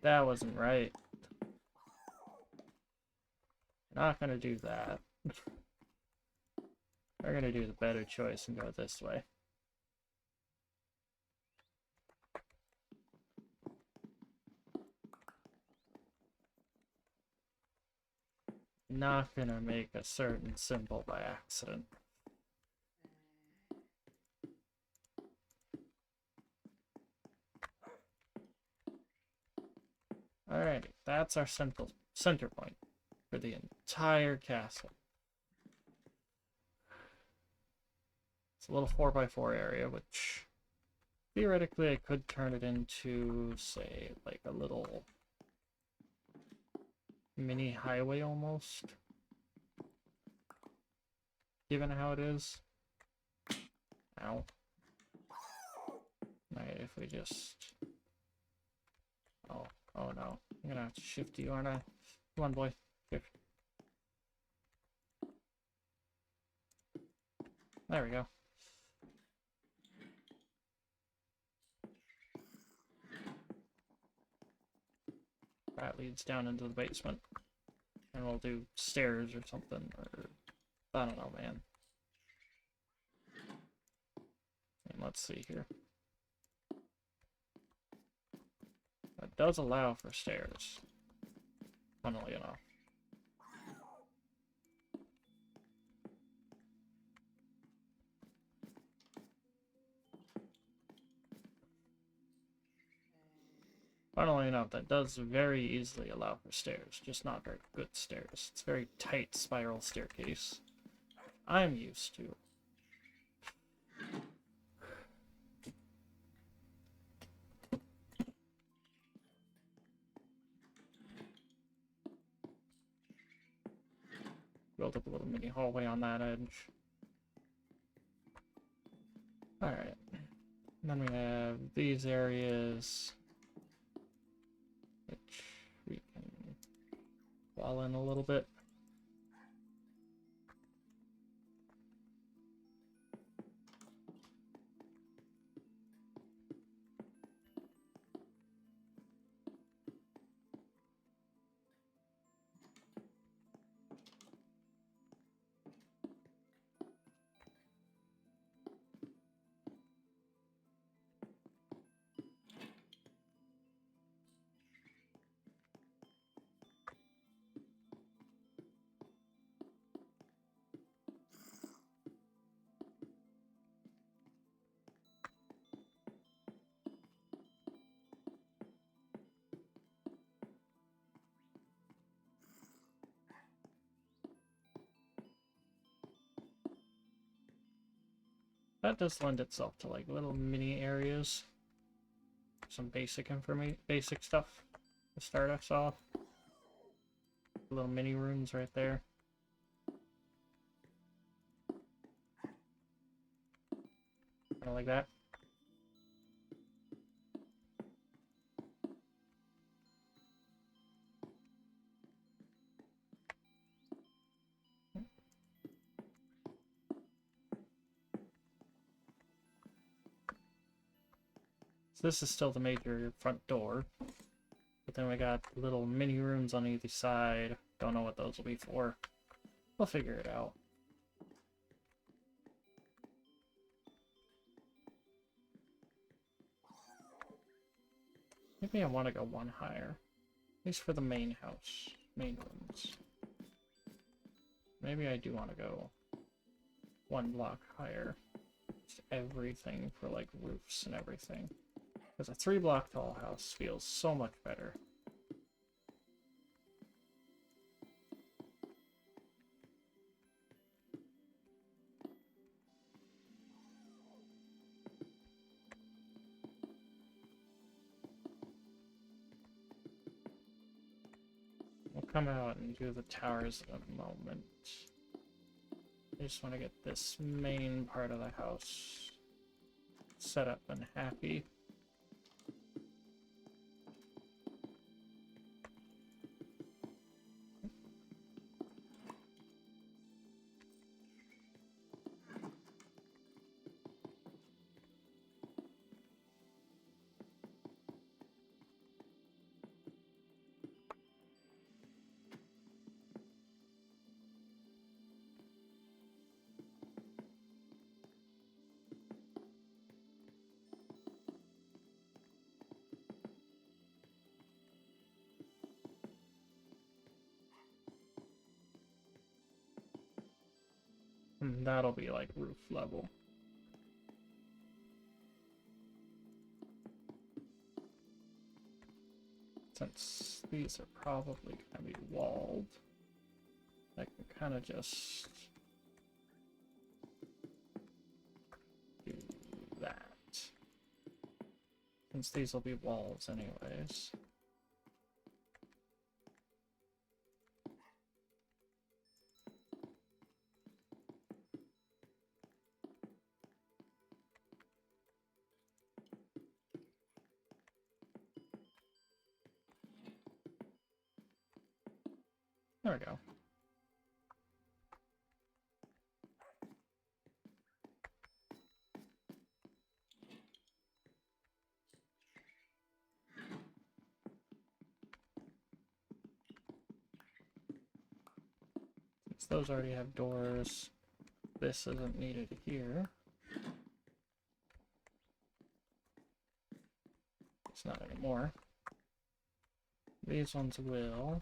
A: That wasn't right. Not gonna do that. We're gonna do the better choice and go this way. Not gonna make a certain symbol by accident. Alrighty, that's our center point for the entire castle. It's a little 4x4 area, which theoretically I could turn it into, say, like a little mini highway almost. Given how it is. Ow. Alright, if we just... Oh no. I'm gonna have to shift you, aren't I? Come on, boy. Shift. There we go. That leads down into the basement. And we'll do stairs or something, or... I don't know, man. And let's see here. That does allow for stairs. Funnily enough. Funnily enough, that does very easily allow for stairs, just not very good stairs. It's a very tight spiral staircase. I'm used to. Build up a little mini hallway on that edge. Alright. Then we have these areas, which we can wall in a little bit. That does lend itself to like little mini areas. Some basic basic stuff to start us off. Little mini rooms right there. Kind of like that. So this is still the major front door. But then we got little mini rooms on either side. Don't know what those will be for. We'll figure it out. Maybe I want to go one higher. At least for the main house. Main rooms. Maybe I do want to go one block higher. Just everything for like roofs and everything. Because a 3-block tall house feels so much better. We'll come out and do the towers in a moment. I just want to get this main part of the house set up and happy. And that'll be like roof level. Since these are probably gonna be walled, I can kind of just do that. Since these will be walls anyways. There we go. Since those already have doors, this isn't needed here. It's not anymore. These ones will.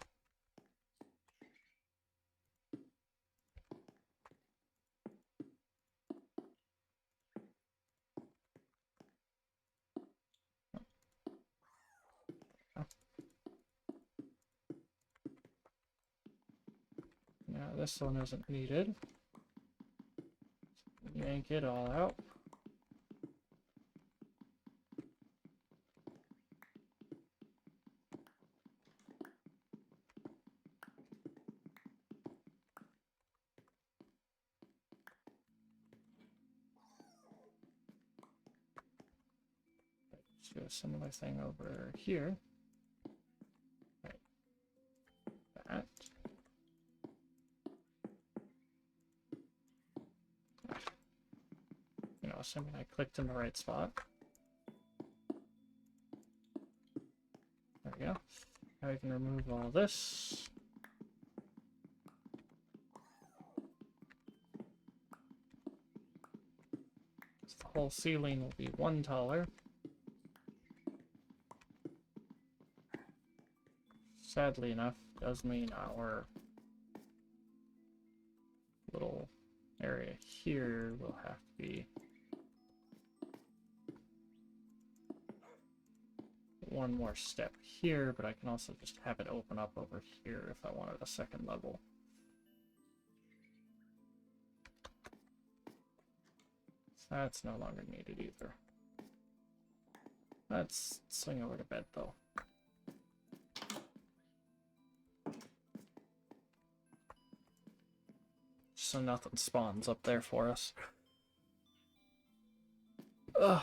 A: Now this one isn't needed. Yank it all out. Let's do a similar thing over here. Right. That. You know, assuming I clicked in the right spot. There we go. Now we can remove all this. So the whole ceiling will be one taller. Sadly enough, does mean our little area here will have to be one more step here, but I can also just have it open up over here if I wanted a second level. That's no longer needed either. Let's swing over to bed, though. So nothing spawns up there for us. Ugh.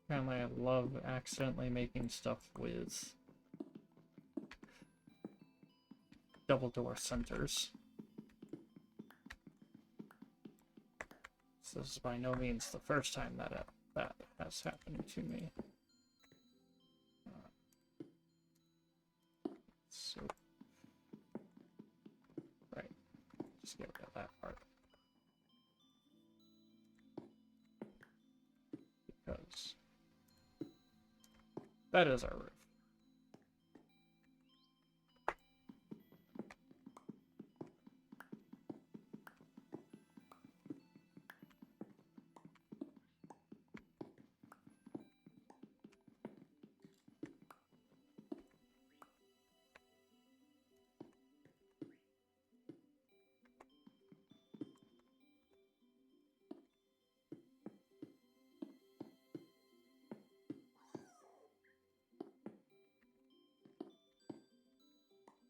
A: Apparently I love accidentally making stuff with double door centers. So this is by no means the first time that that has happened to me. So, right, just get rid of that part. Because that is our roof.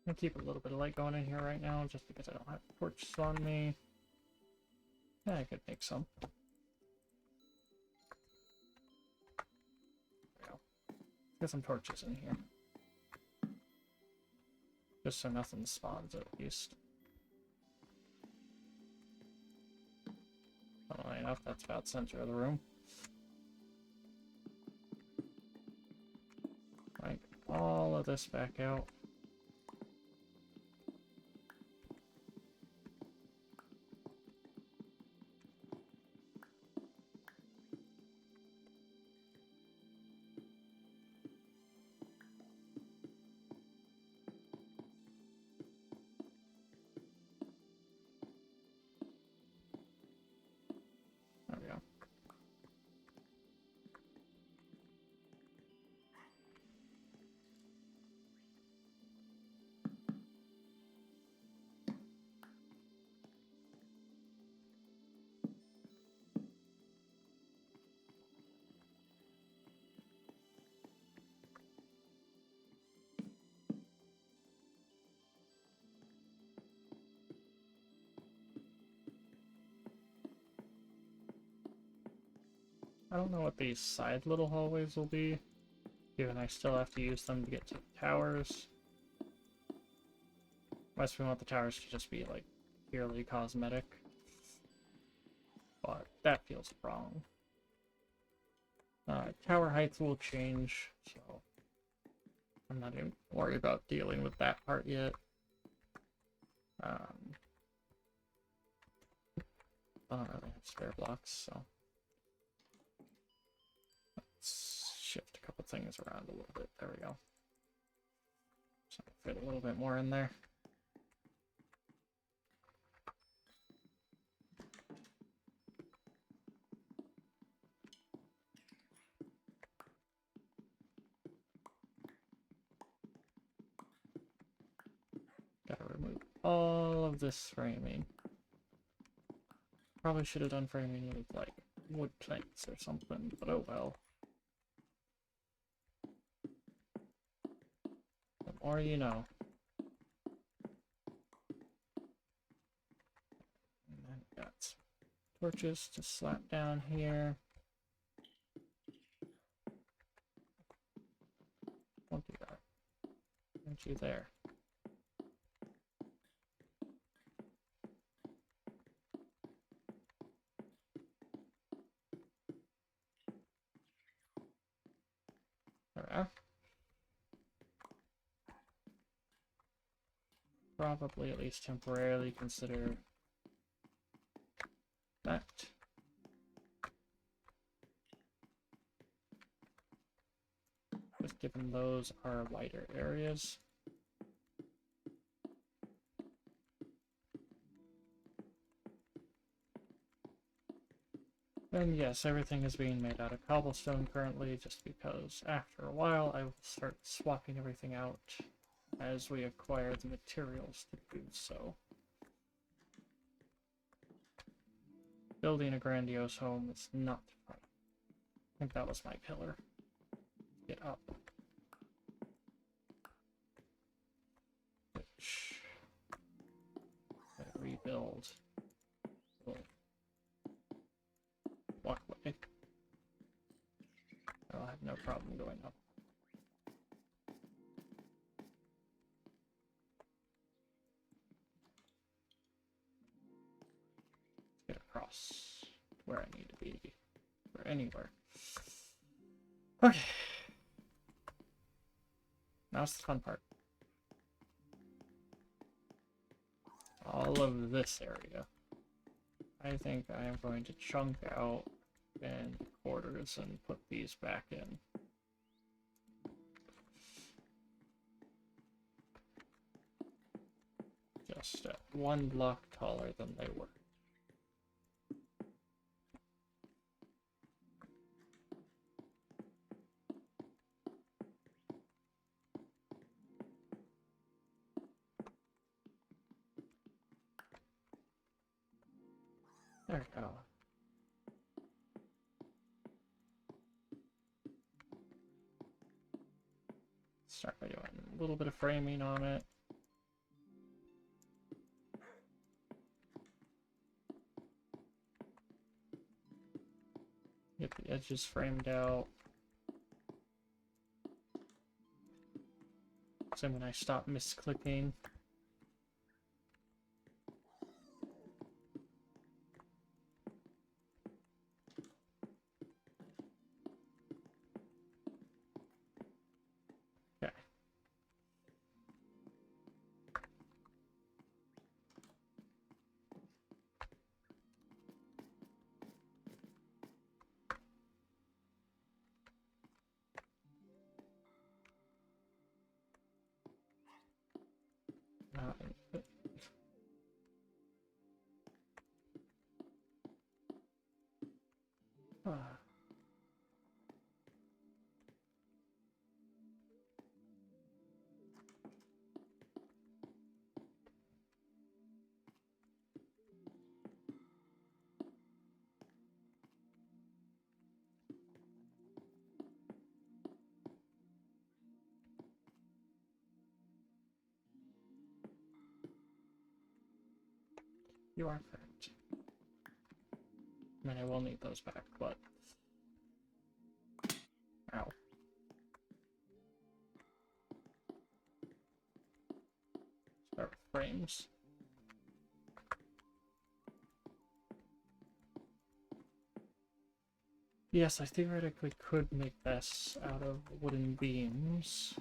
A: I'm gonna keep a little bit of light going in here right now, just because I don't have torches on me. Yeah, I could make some. There we go. Get some torches in here. Just so nothing spawns, at least. Funnily enough, that's about center of the room. Right, all of this back out. There we go. I don't know what these side little hallways will be, given I still have to use them to get to the towers. Unless we want the towers to just be, like, purely cosmetic. But that feels wrong. Tower heights will change, so I'm not even worried about dealing with that part yet. I don't really have spare blocks, so let's shift a couple things around a little bit. There we go. So I can fit a little bit more in there. Gotta remove all of this framing. Probably should have done framing with, like, wood planks or something, but oh well. The more you know. And then got some torches to slap down here. Don't do that. Aren't you there? There we are. Probably at least temporarily consider that. Just given those are wider areas. And yes, everything is being made out of cobblestone currently, just because after a while I will start swapping everything out as we acquire the materials to do so. Building a grandiose home is not fun. I think that was my pillar. Get up. Which... rebuild. Walkway. I'll have no problem going up. Get across where I need to be. Or anywhere. Okay. Now's the fun part. All of this area. I think I am going to chunk out in quarters and put these back in. Just one block taller than they were. There we go. Start by doing a little bit of framing on it. Get the edges framed out. So when I stop misclicking. Okay. You are correct. I mean, I will need those back, but... Ow. Start with frames. Yes, I theoretically could make this out of wooden beams.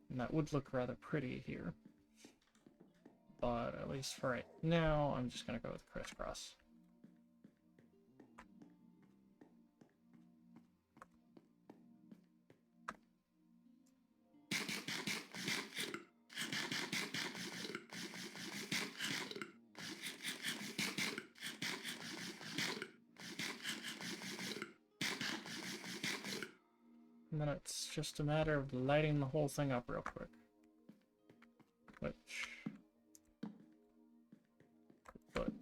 A: And that would look rather pretty here. But at least for right now, I'm just going to go with crisscross. And then it's just a matter of lighting the whole thing up real quick. Which... put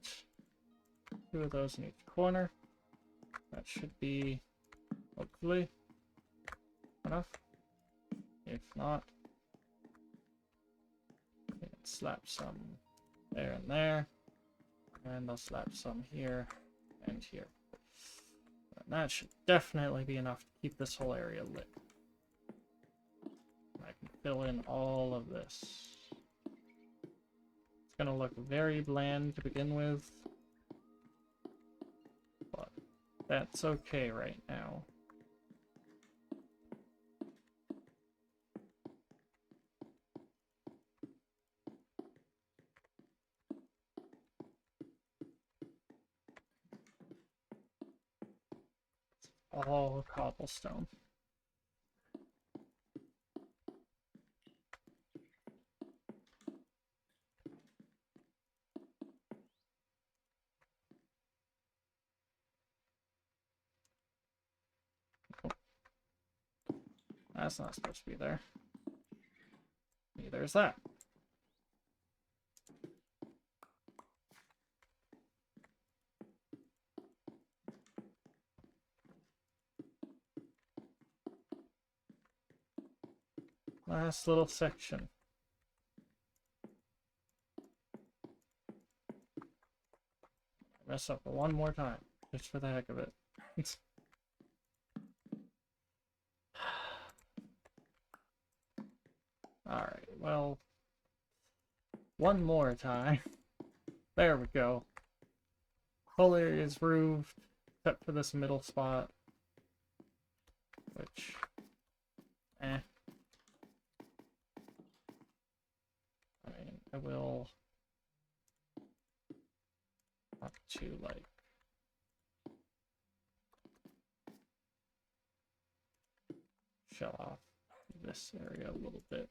A: 2 of those in each corner. That should be, hopefully, enough. If not, I can slap some there and there. And I'll slap some here and here. And that should definitely be enough to keep this whole area lit. I can fill in all of this. It's gonna look very bland to begin with, but that's okay right now. All cobblestone. That's not supposed to be there. Neither is that. Last little section. Mess up one more time, just for the heck of it. Alright, well, one more time. There we go. Whole area is roofed, except for this middle spot. Which, I mean, I will have to, like, shell off this area a little bit.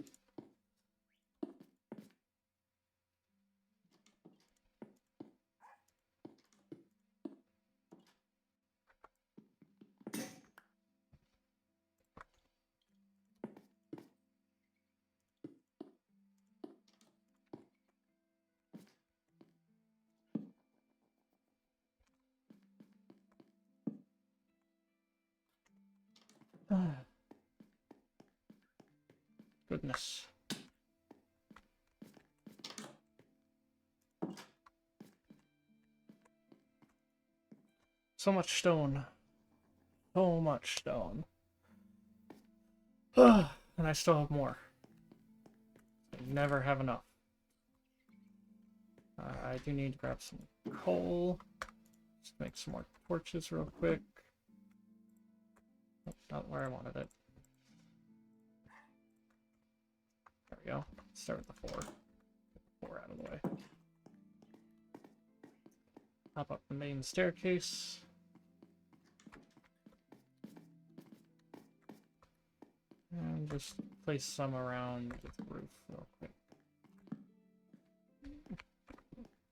A: Goodness. So much stone. So much stone. And I still have more. I never have enough. I do need to grab some coal. Just make some more torches real quick. Oh, not where I wanted it. There we go. Let's start with the 4. Get the 4 out of the way. Hop up the main staircase. And just place some around the roof real quick.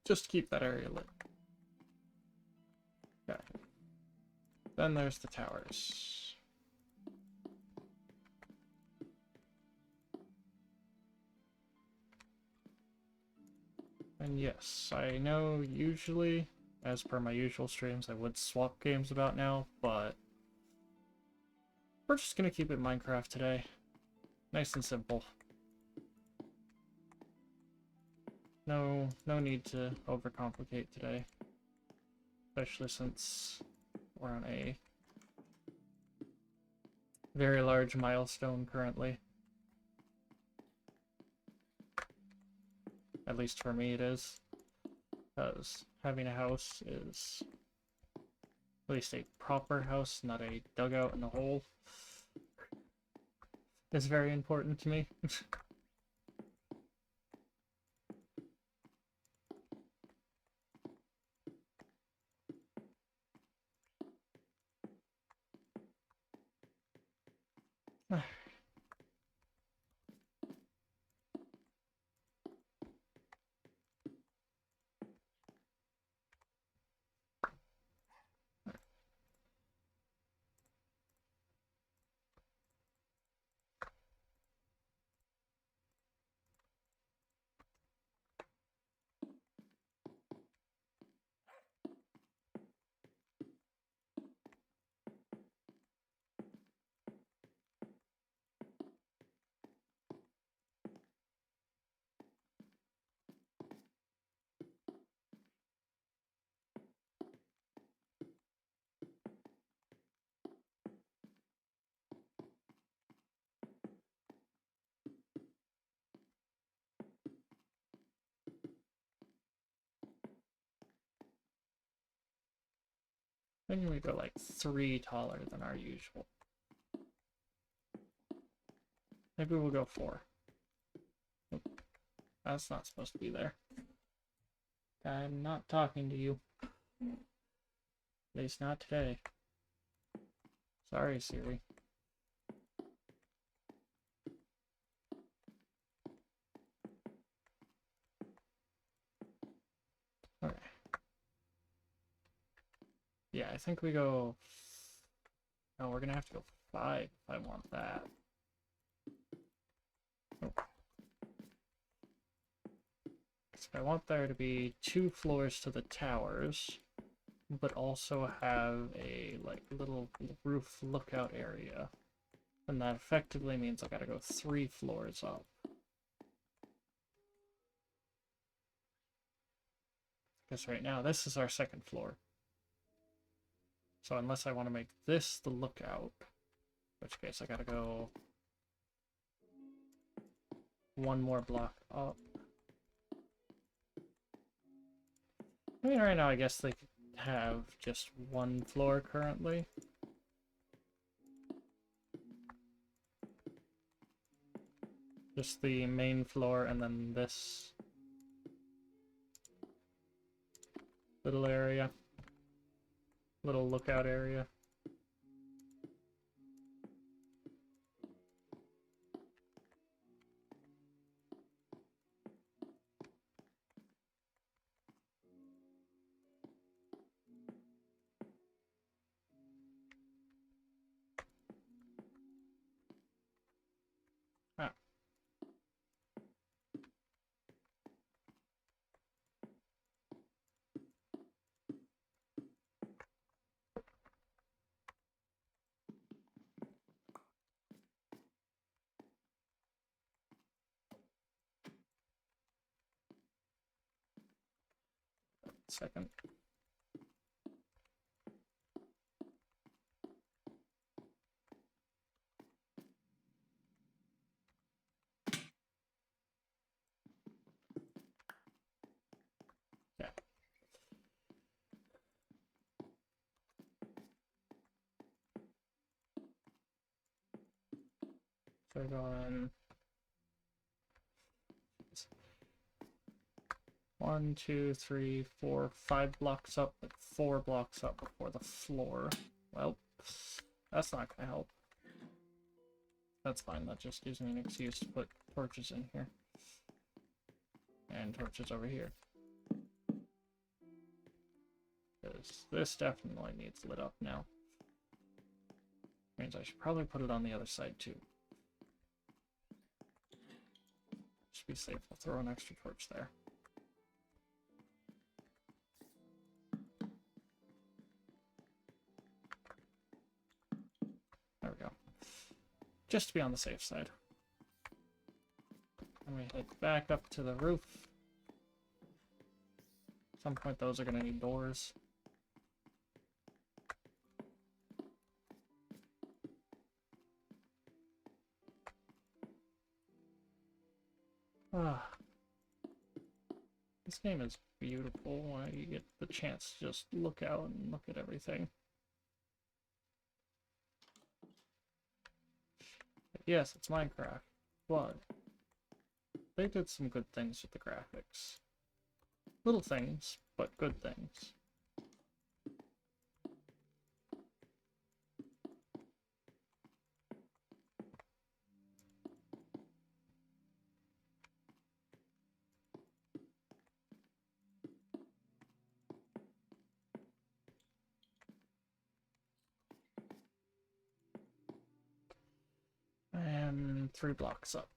A: Just to keep that area lit. Okay. Then there's the towers. And yes, I know usually, as per my usual streams, I would swap games about now, but we're just gonna keep it Minecraft today. Nice and simple. No need to overcomplicate today. Especially since we're on a very large milestone currently. At least for me it is. Because having a house is at least a proper house, not a dugout in a hole, is very important to me. Then we go like 3 taller than our usual. Maybe we'll go 4. Nope. That's not supposed to be there. I'm not talking to you. At least not today. Sorry, Siri. Okay. Yeah, I think we go... Oh, we're gonna have to go 5 if I want that. So I want there to be 2 floors to the towers, but also have a like little roof lookout area. And that effectively means I gotta go 3 floors up. Because right now this is our 2nd floor. So unless I want to make this the lookout, in which case I gotta go 1 more block up. I mean, right now I guess they could have just 1 floor currently. Just the main floor and then this little area. Little lookout area. Ah. Second. Yeah. So we're going 1, 2, 3, 4, 5 blocks up, but 4 blocks up before the floor. Well, that's not gonna help. That's fine, that just gives me an excuse to put torches in here. And torches over here. Because this definitely needs lit up now. Means I should probably put it on the other side too. Just be safe, I'll throw an extra torch there. There we go. Just to be on the safe side. And we head back up to the roof. At some point those are going to need doors. Ah. This game is beautiful when you get the chance to just look out and look at everything. But yes, it's Minecraft, but they did some good things with the graphics. Little things, but good things. And 3 blocks up.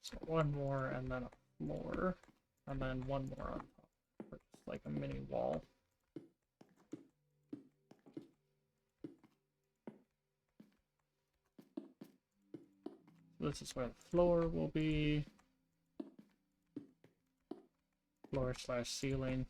A: So 1 more and then a floor. And then 1 more on top. It's like a mini wall. So this is where the floor will be. Floor / ceiling.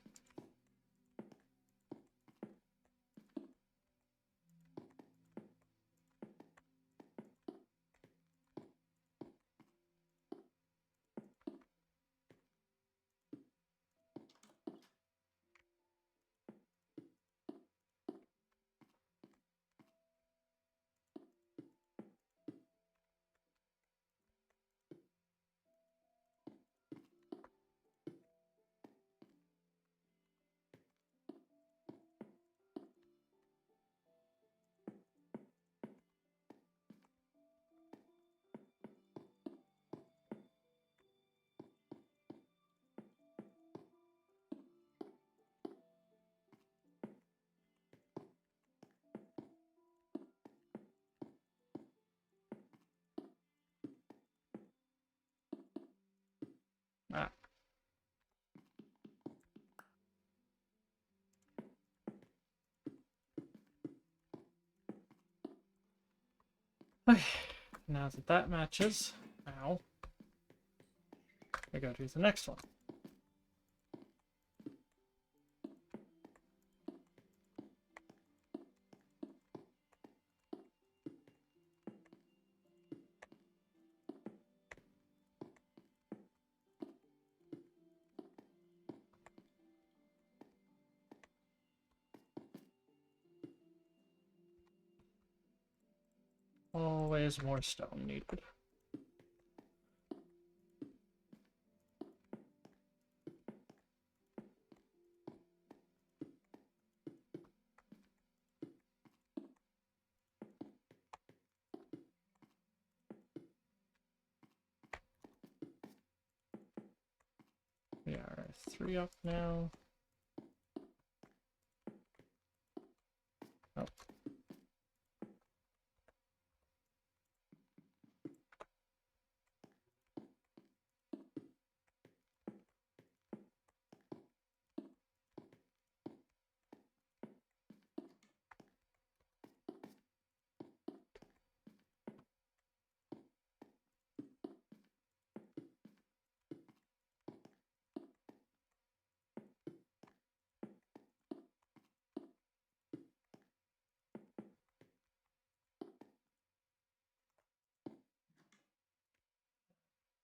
A: Okay, now that that matches, now we go to the next one. Always more stone needed. We are 3 up now. Oh.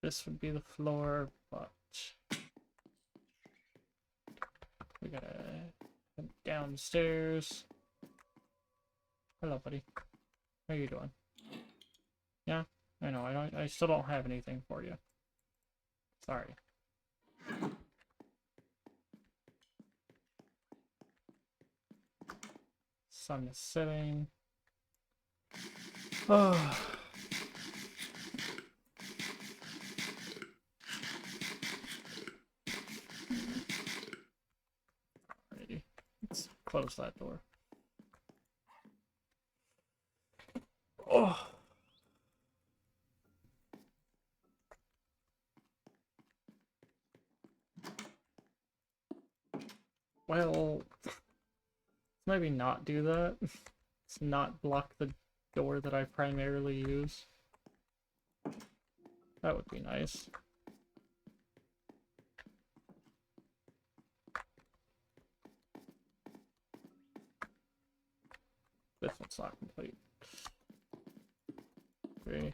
A: This would be the floor, but we gotta head downstairs. Hello, buddy. How you doing? Yeah, I know. I still don't have anything for you. Sorry. Sun is setting. Oh. Alrighty. Let's close that door. Oh. Well, maybe not do that. Let's not block the door that I primarily use. That would be nice. This one's not complete. Okay.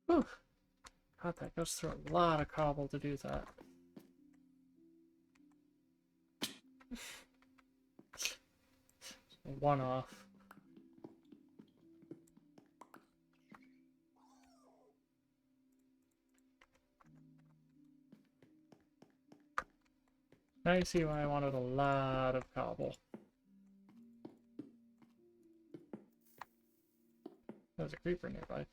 A: Whew. God, that goes through a lot of cobble to do that. One off. Now you see why I wanted a lot of cobble. There's a creeper nearby.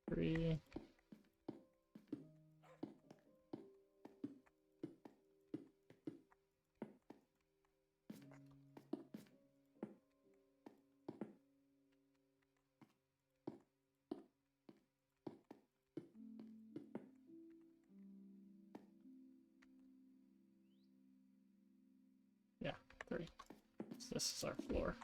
A: Three. 3. So this is our floor.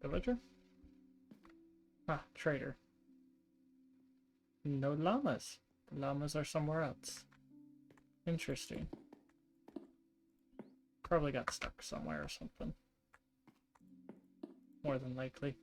A: Villager? Ah, trader. No llamas. The llamas are somewhere else. Interesting. Probably got stuck somewhere or something. More than likely.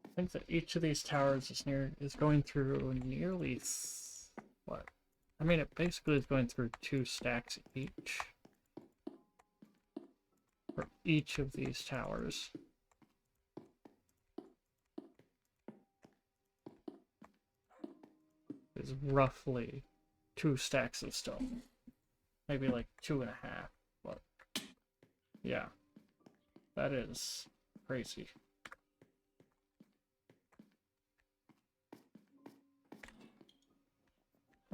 A: I think that each of these towers is going through nearly what? I mean, it basically is going through 2 stacks each for each of these towers. Is roughly 2 stacks of stone, maybe like 2.5. But yeah, that is crazy.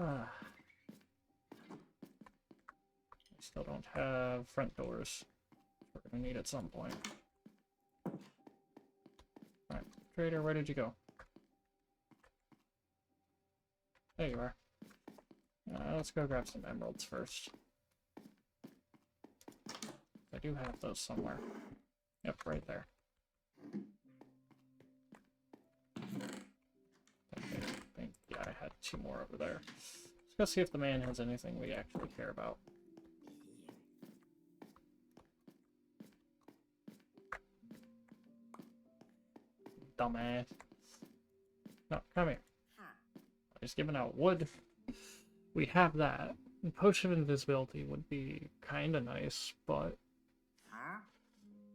A: Ah. I still don't have front doors. We're gonna need at some point. Alright, trader, where did you go? There you are. Let's go grab some emeralds first. I do have those somewhere. Yep, right there. Okay, I think, yeah, I had 2 more over there. Let's go see if the man has anything we actually care about. Dumbass. No, come here. Just giving out wood. We have that. And potion of invisibility would be kind of nice, but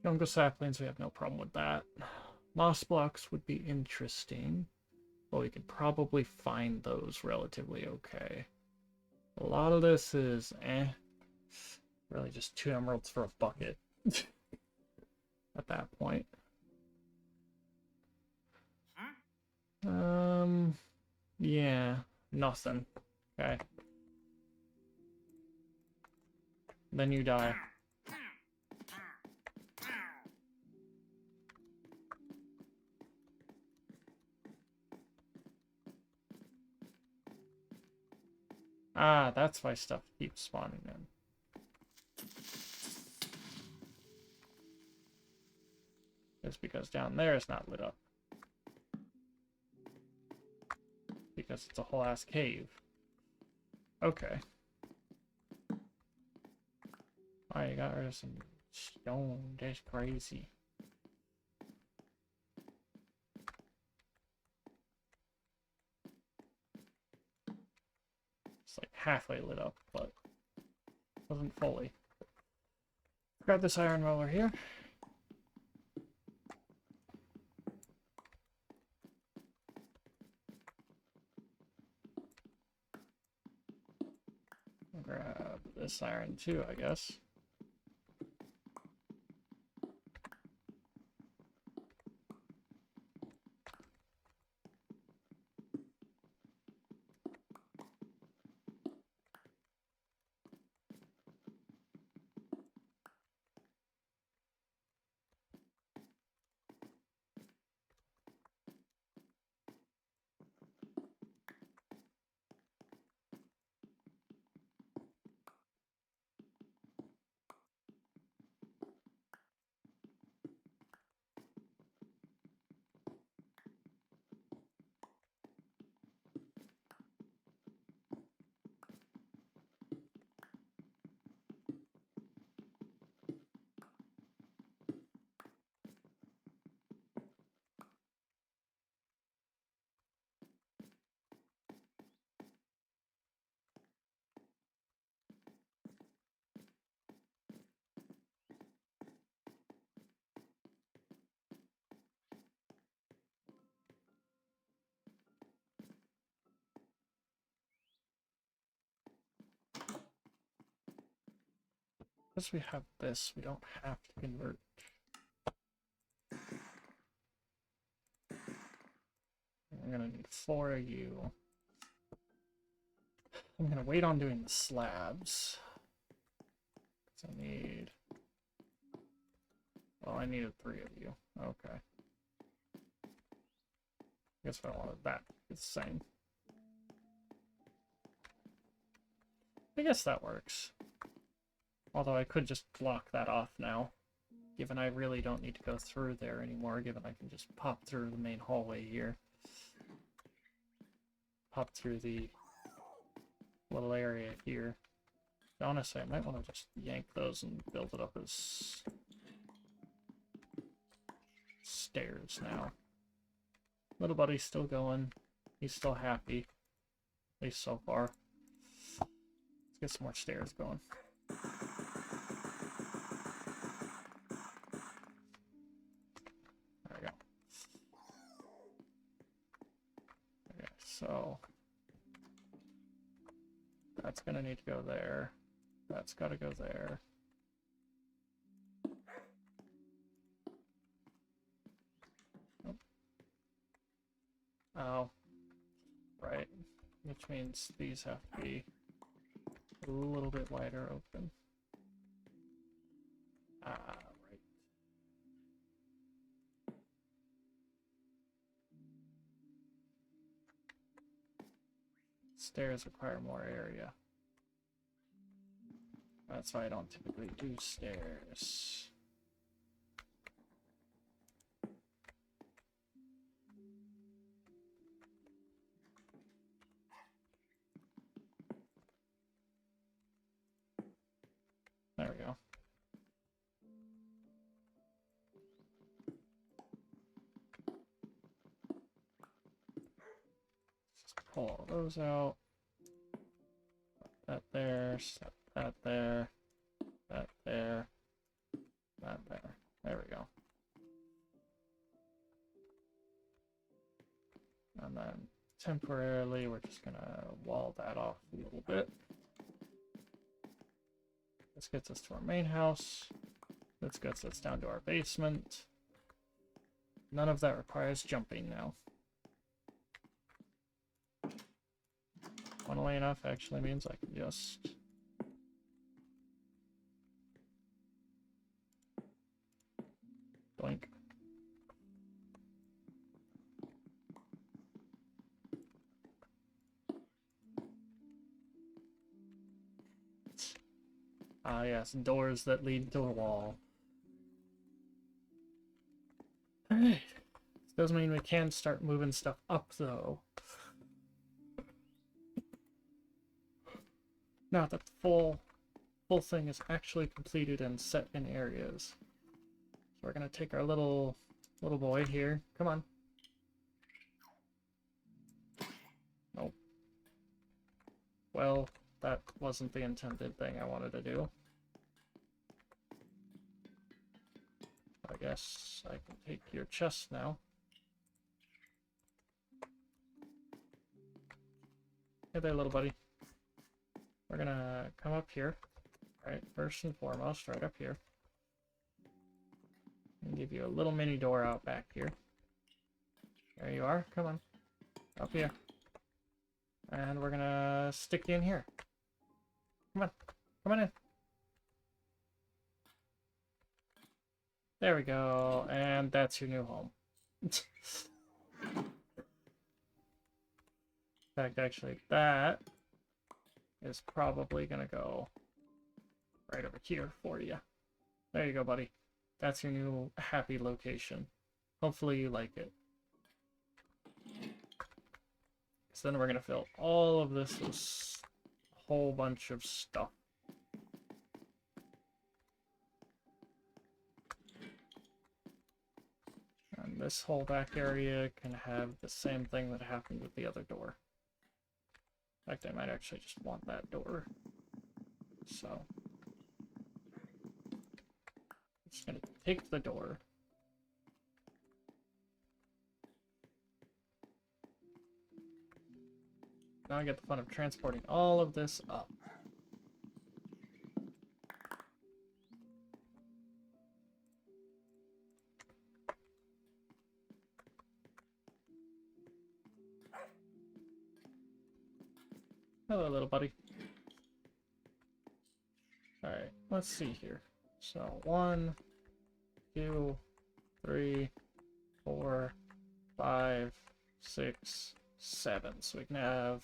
A: jungle saplings, we have no problem with that. Moss blocks would be interesting, but we could probably find those relatively okay. A lot of this is really just 2 emeralds for a bucket at that point. Yeah, nothing. Okay. Then you die. Ah, that's why stuff keeps spawning in. It's because down there it's not lit up. Because it's a whole ass cave. Okay. Oh, you got rid of some stone. That's crazy. It's like halfway lit up, but wasn't fully. Grab this iron roller here. Grab this iron too, I guess. Because we have this, we don't have to convert. I'm gonna need 4 of you. I'm gonna wait on doing the slabs. I need... Well, I needed 3 of you. Okay. Guess I wanted that. It's the same. I guess that works. Although I could just block that off now. Given I really don't need to go through there anymore, given I can just pop through the main hallway here. Pop through the little area here. Honestly, I might want to just yank those and build it up as stairs now. Little buddy's still going. He's still happy. At least so far. Let's get some more stairs going. There we go. Okay, so that's gonna need to go there. That's gotta go there. Oh, right. Which means these have to be a little bit wider open. Ah, right. Stairs require more area. That's why I don't typically do stairs. There we go. Just pull all those out. Put that there, set that there, that there, that there. There we go. And then temporarily we're just gonna wall that off a little bit. This gets us to our main house. This gets us down to our basement. None of that requires jumping now. Funnily enough, actually means I can just... Blink. Ah, yes, doors that lead to a wall. Alright. This does mean we can start moving stuff up, though. Now that the full thing is actually completed and set in areas. So we're gonna take our little boy here. Come on. Nope. Well, that wasn't the intended thing I wanted to do. I guess I can take your chest now. Hey there, little buddy. We're gonna come up here, right? First and foremost, right up here. And give you a little mini door out back here. There you are. Come on. Up here. And we're gonna stick you in here. Come on. Come on in. There we go. And that's your new home. In fact, actually, that is probably gonna go right over here for you. There you go, buddy. That's your new happy location. Hopefully you like it. So then we're gonna fill all of this with a whole bunch of stuff. And this whole back area can have the same thing that happened with the other door. In fact, I might actually just want that door. So, I'm just gonna take the door. Now I get the fun of transporting all of this up. Hello, little buddy. Alright, let's see here. So, 1, 2, 3, 4, 5, 6, 7. So we can have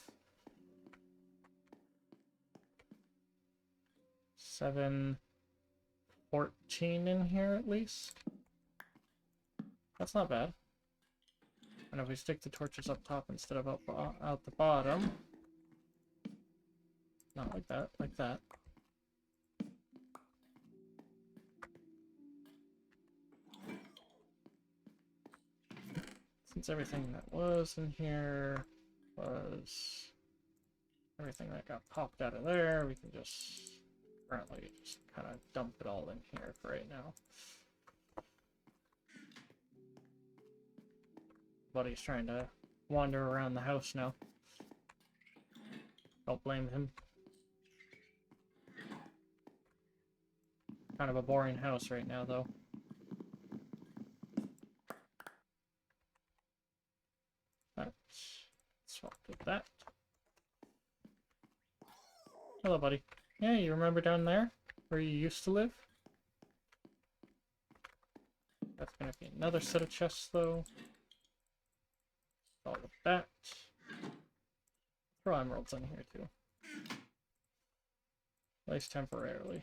A: 7, 14 in here at least. That's not bad. And if we stick the torches up top instead of up out the bottom. Not like that, like that. Since everything that was in here was everything that got popped out of there, we can just currently just kind of dump it all in here for right now. Buddy's trying to wander around the house now. Don't blame him. Kind of a boring house right now, though. Let's swap with that. Hello, buddy. Yeah, you remember down there where you used to live? That's gonna be another set of chests, though. All of that. Throw emeralds in here, too. At least temporarily.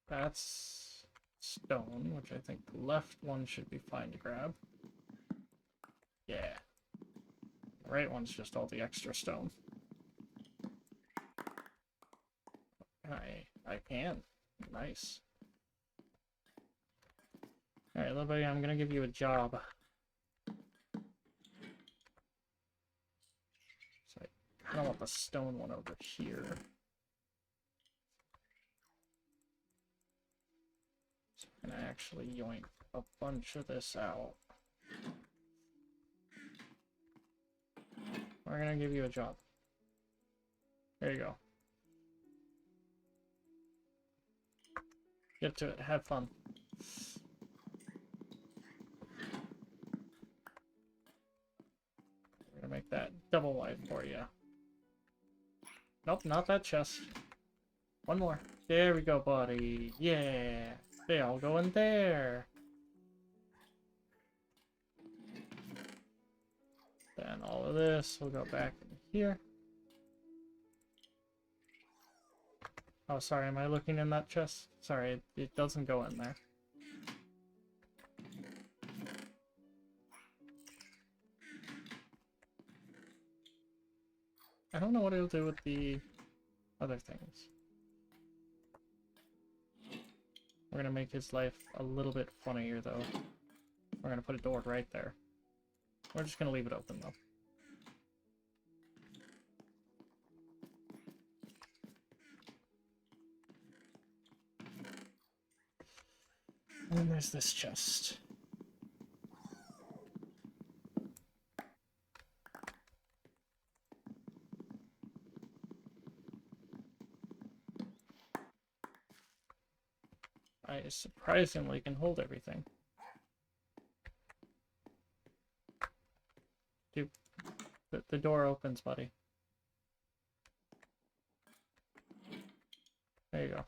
A: That's stone, which I think the left one should be fine to grab. Yeah. The right one's just all the extra stone. I can. Nice. Alright, little buddy, I'm gonna give you a job. So I kinda want the stone one over here. So I'm gonna actually yoink a bunch of this out. We're gonna give you a job. There you go. Get to it. Have fun. We're gonna make that double wide for you. Nope, not that chest. One more. There we go, buddy. Yeah. They all go in there. Then all of this will go back in here. Oh, sorry, am I looking in that chest? Sorry, it doesn't go in there. I don't know what it'll do with the other things. We're gonna make his life a little bit funnier, though. We're gonna put a door right there. We're just gonna leave it open, though. And then there's this chest. I surprisingly can hold everything. Dude, the door opens, buddy. There you go.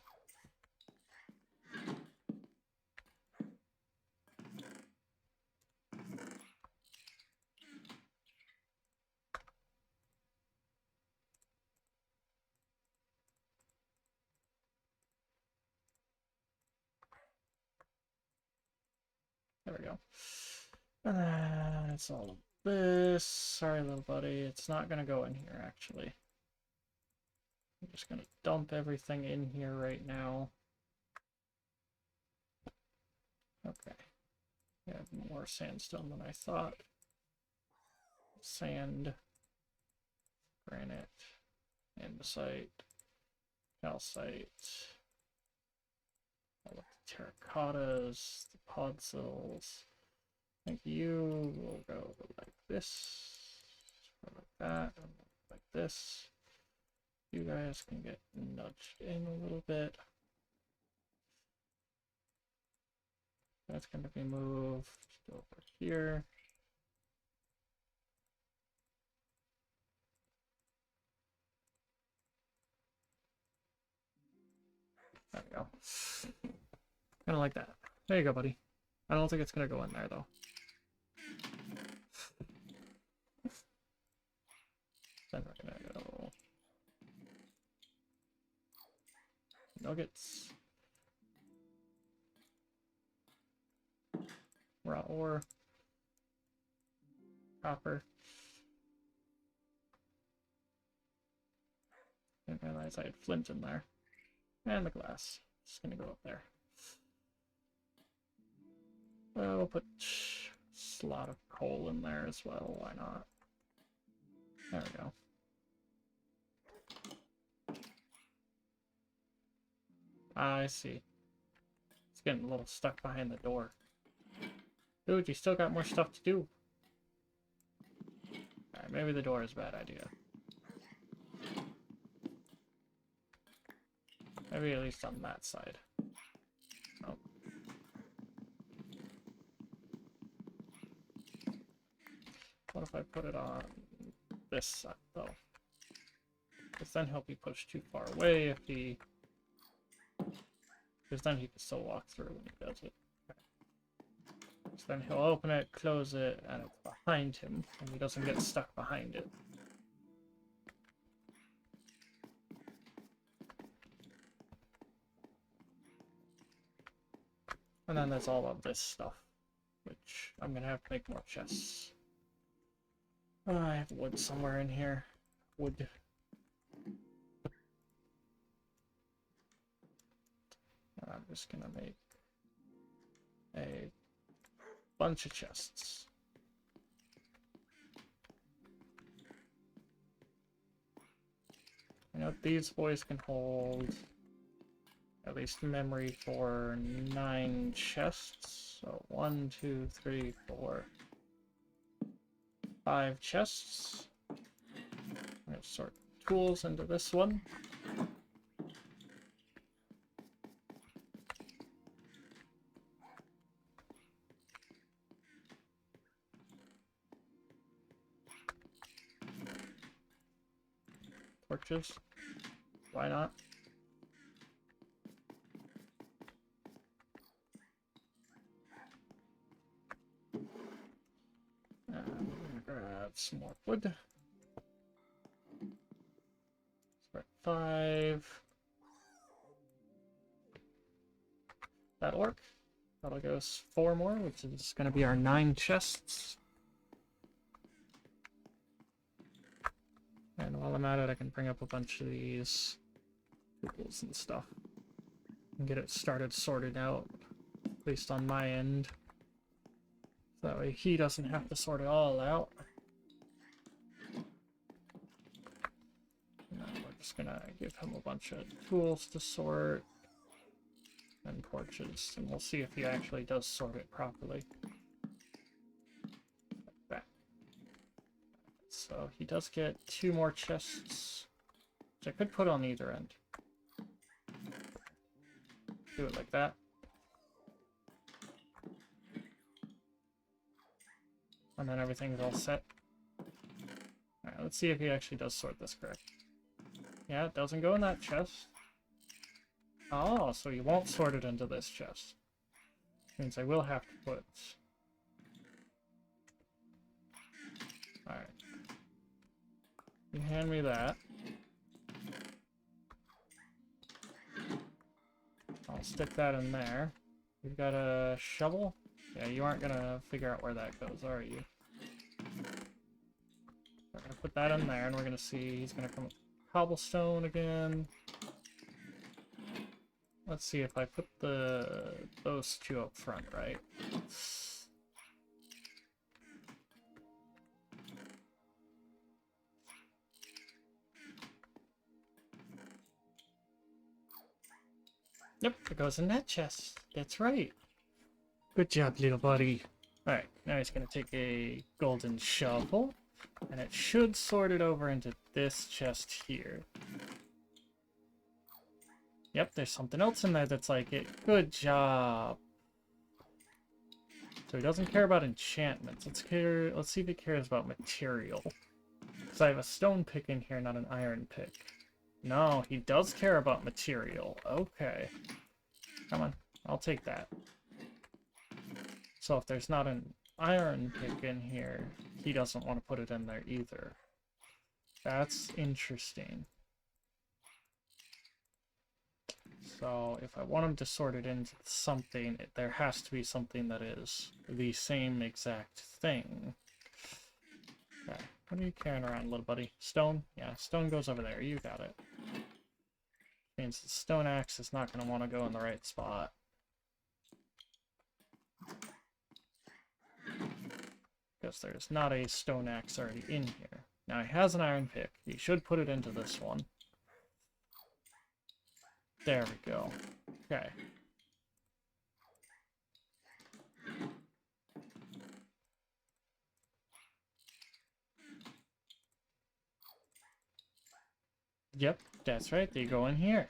A: There we go. And then it's all of this. Sorry, little buddy. It's not going to go in here, actually. I'm just going to dump everything in here right now. Okay. We have more sandstone than I thought. Sand, granite, andesite, calcite, all of the terracottas, the podzils. I think you will go like this, like that, and like this. You guys can get nudged in a little bit. That's going to be moved over here. There we go. Kind of like that. There you go, buddy. I don't think it's going to go in there, though. Then we're going to go... Nuggets. Raw ore. Copper. Didn't realize I had flint in there. And the glass. Just gonna go up there. Well, we'll put a slot of coal in there as well. Why not? There we go. I see. It's getting a little stuck behind the door. Dude, you still got more stuff to do. Alright, maybe the door is a bad idea. Maybe at least on that side. Oh. What if I put it on this side, though? Because then he'll be pushed too far away if he... Because then he can still walk through when he does it. Okay. So then he'll open it, close it, and it's behind him, and he doesn't get stuck behind it. And then there's all of this stuff, which I'm going to have to make more chests. I have wood somewhere in here. Wood. I'm just going to make a bunch of chests. You know, these boys can hold at least memory for 9 chests. So 1, 2, 3, 4, 5 chests. I'm going to sort tools into this one. Torches. Why not? I'm gonna grab some more wood. Start 5. That'll work. That'll give us 4 more, which is gonna be our 9 chests. And while I'm at it, I can bring up a bunch of these tools and stuff and get it started sorted out, at least on my end. So that way he doesn't have to sort it all out. And we're just gonna give him a bunch of tools to sort and torches, and we'll see if he actually does sort it properly. So he does get 2 more chests, which I could put on either end. Do it like that. And then everything's all set. Alright, let's see if he actually does sort this correct. Yeah, it doesn't go in that chest. Oh, so you won't sort it into this chest. Means I will have to put... Alright. You hand me that. I'll stick that in there. You've got a shovel? Yeah, you aren't gonna figure out where that goes, are you? We're gonna put that in there, and we're gonna see he's gonna come with cobblestone again. Let's see if I put those 2 up front, right? Yep, it goes in that chest. That's right. Good job, little buddy. Alright, now he's going to take a golden shovel, and it should sort it over into this chest here. Yep, there's something else in there that's like it. Good job. So he doesn't care about enchantments. Let's see if he cares about material. Because I have a stone pick in here, not an iron pick. No, he does care about material. Okay. Come on, I'll take that. So if there's not an iron pick in here, he doesn't want to put it in there either. That's interesting. So if I want him to sort it into something, there has to be something that is the same exact thing. Okay. What are you carrying around, little buddy? Stone? Yeah, stone goes over there. You got it. Means the stone axe is not going to want to go in the right spot. Because there's not a stone axe already in here. Now he has an iron pick. He should put it into this one. There we go. Okay. Yep, that's right. They go in here.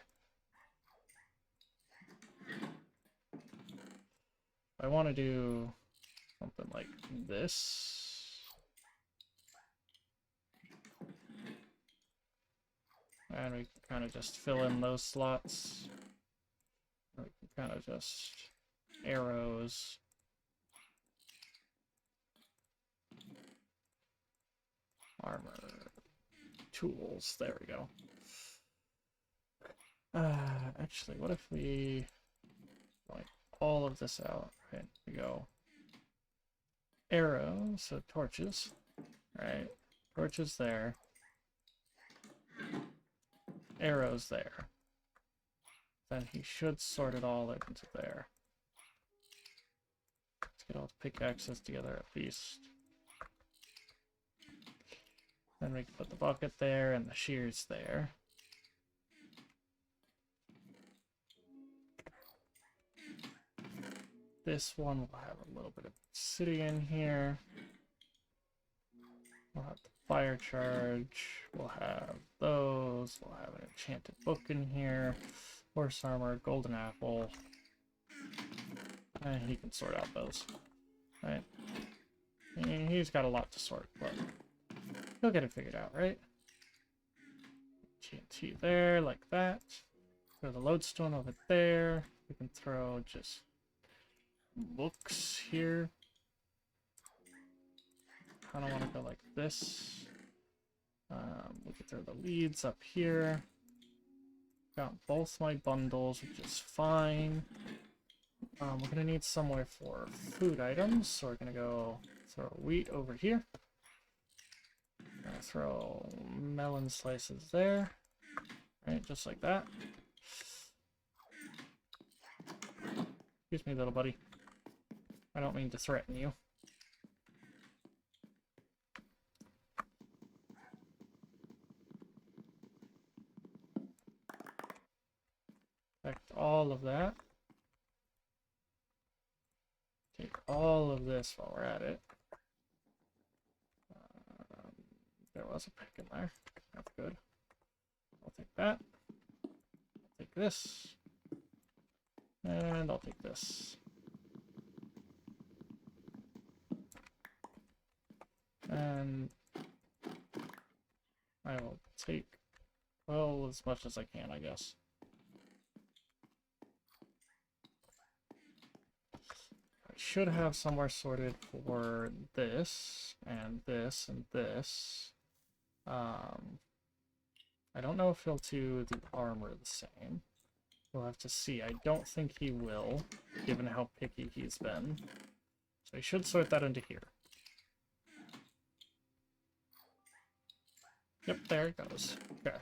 A: I want to do something like this. And we can kind of just fill in those slots. We can kind of just arrows. Armor. Tools. There we go. Actually, what if we like all of this out? Right, we go arrows, so torches. Right, torches there. Arrows there. Then he should sort it all into there. Let's get all the pickaxes together at least. Then we can put the bucket there and the shears there. This one will have a little bit of obsidian here. We'll have the fire charge. We'll have those. We'll have an enchanted book in here. Horse armor, golden apple. And he can sort out those. Right? He's got a lot to sort, but he'll get it figured out, right? TNT there, like that. Throw the lodestone over there. We can throw just books here. I don't want to go like this. We can throw the leads up here. Got both my bundles, which is fine. We're gonna need somewhere for food items, so we're gonna go throw wheat over here. Gonna throw melon slices there. Right, just like that. Excuse me, little buddy. I don't mean to threaten you. Collect all of that. Take all of this while we're at it. There was a pick in there. That's good. I'll take that. I'll take this. And I'll take this. And I will take, well, as much as I can, I guess. I should have somewhere sorted for this, and this, and this. I don't know if he'll do the armor the same. We'll have to see. I don't think he will, given how picky he's been. So he should sort that into here. Yep, there it goes. Okay.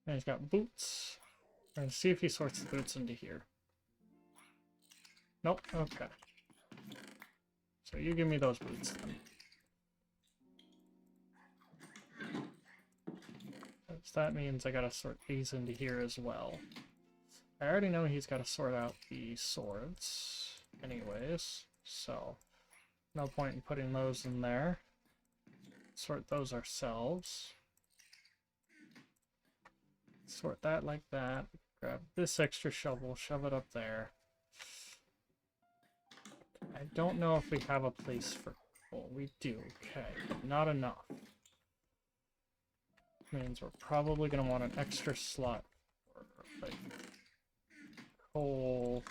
A: And he's got boots. We're gonna see if he sorts the boots into here. Nope, okay. So you give me those boots then. So that means I gotta sort these into here as well. I already know he's gotta sort out the swords anyways, so no point in putting those in there. Sort those ourselves. Sort that like that. Grab this extra shovel, shove it up there. I don't know if we have a place for coal. We do, okay, but not enough. Means we're probably going to want an extra slot for like coal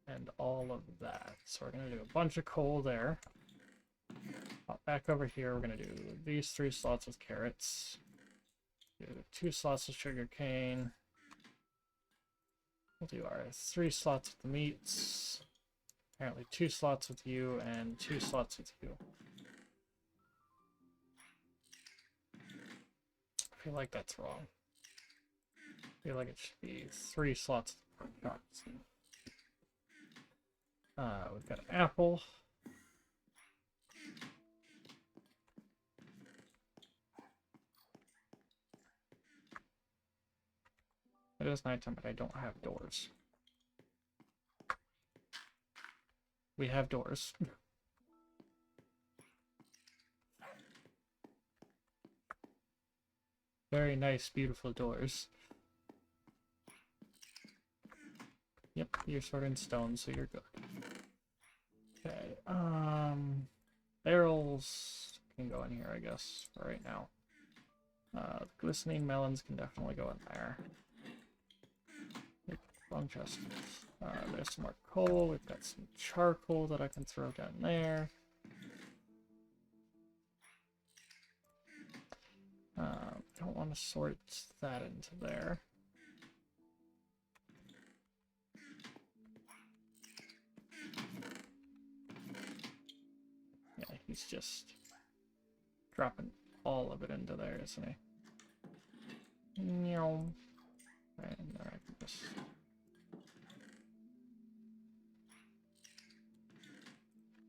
A: and all of that. So we're going to do a bunch of coal there. Hop back over here, we're going to do these 3 slots with carrots. Do 2 slots of sugar cane. We'll do our 3 slots with the meats. Apparently 2 slots with you and 2 slots with you. I feel like that's wrong. I feel like it should be 3 slots of shots. We've got an apple. It is nighttime, but I don't have doors. We have doors. Very nice, beautiful doors. Yep, you're sort of in stone, so you're good. Okay, barrels can go in here, I guess, for right now. The glistening melons can definitely go in there. Long chest. There's some more coal. We've got some charcoal that I can throw down there. Don't want to sort that into there. Yeah, he's just dropping all of it into there, isn't he? Meow. And there I can just...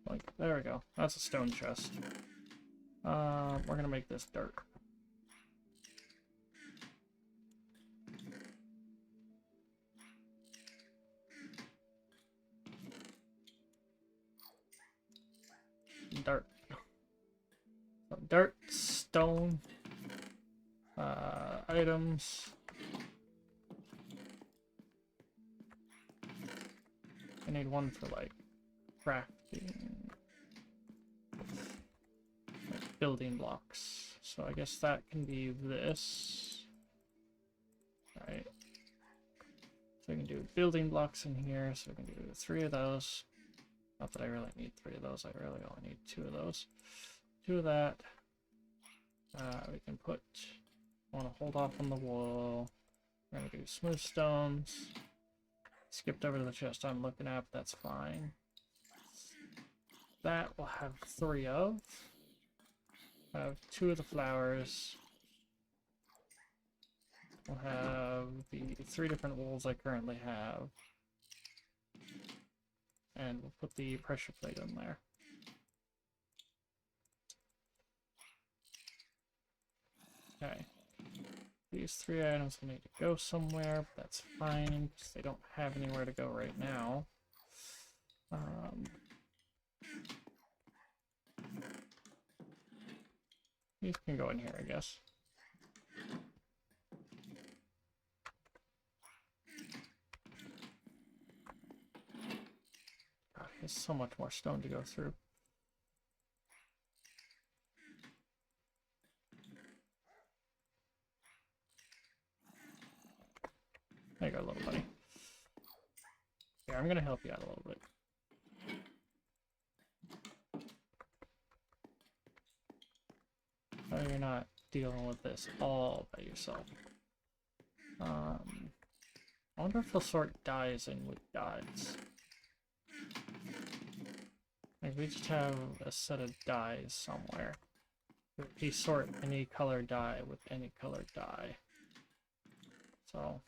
A: like, there we go. That's a stone chest. We're gonna make this dirt. Dirt. So dirt, stone, items. I need one for like crafting, like building blocks. So I guess that can be this. Right. So we can do building blocks in here. So we can do 3 of those. Not that I really need 3 of those. I really only need 2 of those. 2 of that. We can put. I want to hold off on the wall. We're gonna do smooth stones. Skipped over to the chest I'm looking at, but that's fine. That we'll have 3 of. I have 2 of the flowers. We'll have the 3 different wools I currently have. And we'll put the pressure plate in there. Okay. These 3 items will need to go somewhere, but that's fine, because they don't have anywhere to go right now. These can go in here, I guess. God, there's so much more stone to go through. There you go, little buddy. Here, I'm gonna help you out a little bit. So you're not dealing with this all by yourself. I wonder if he'll sort dyes in with dyes. Like, we just have a set of dyes somewhere. If you sort any color dye with any color dye. So,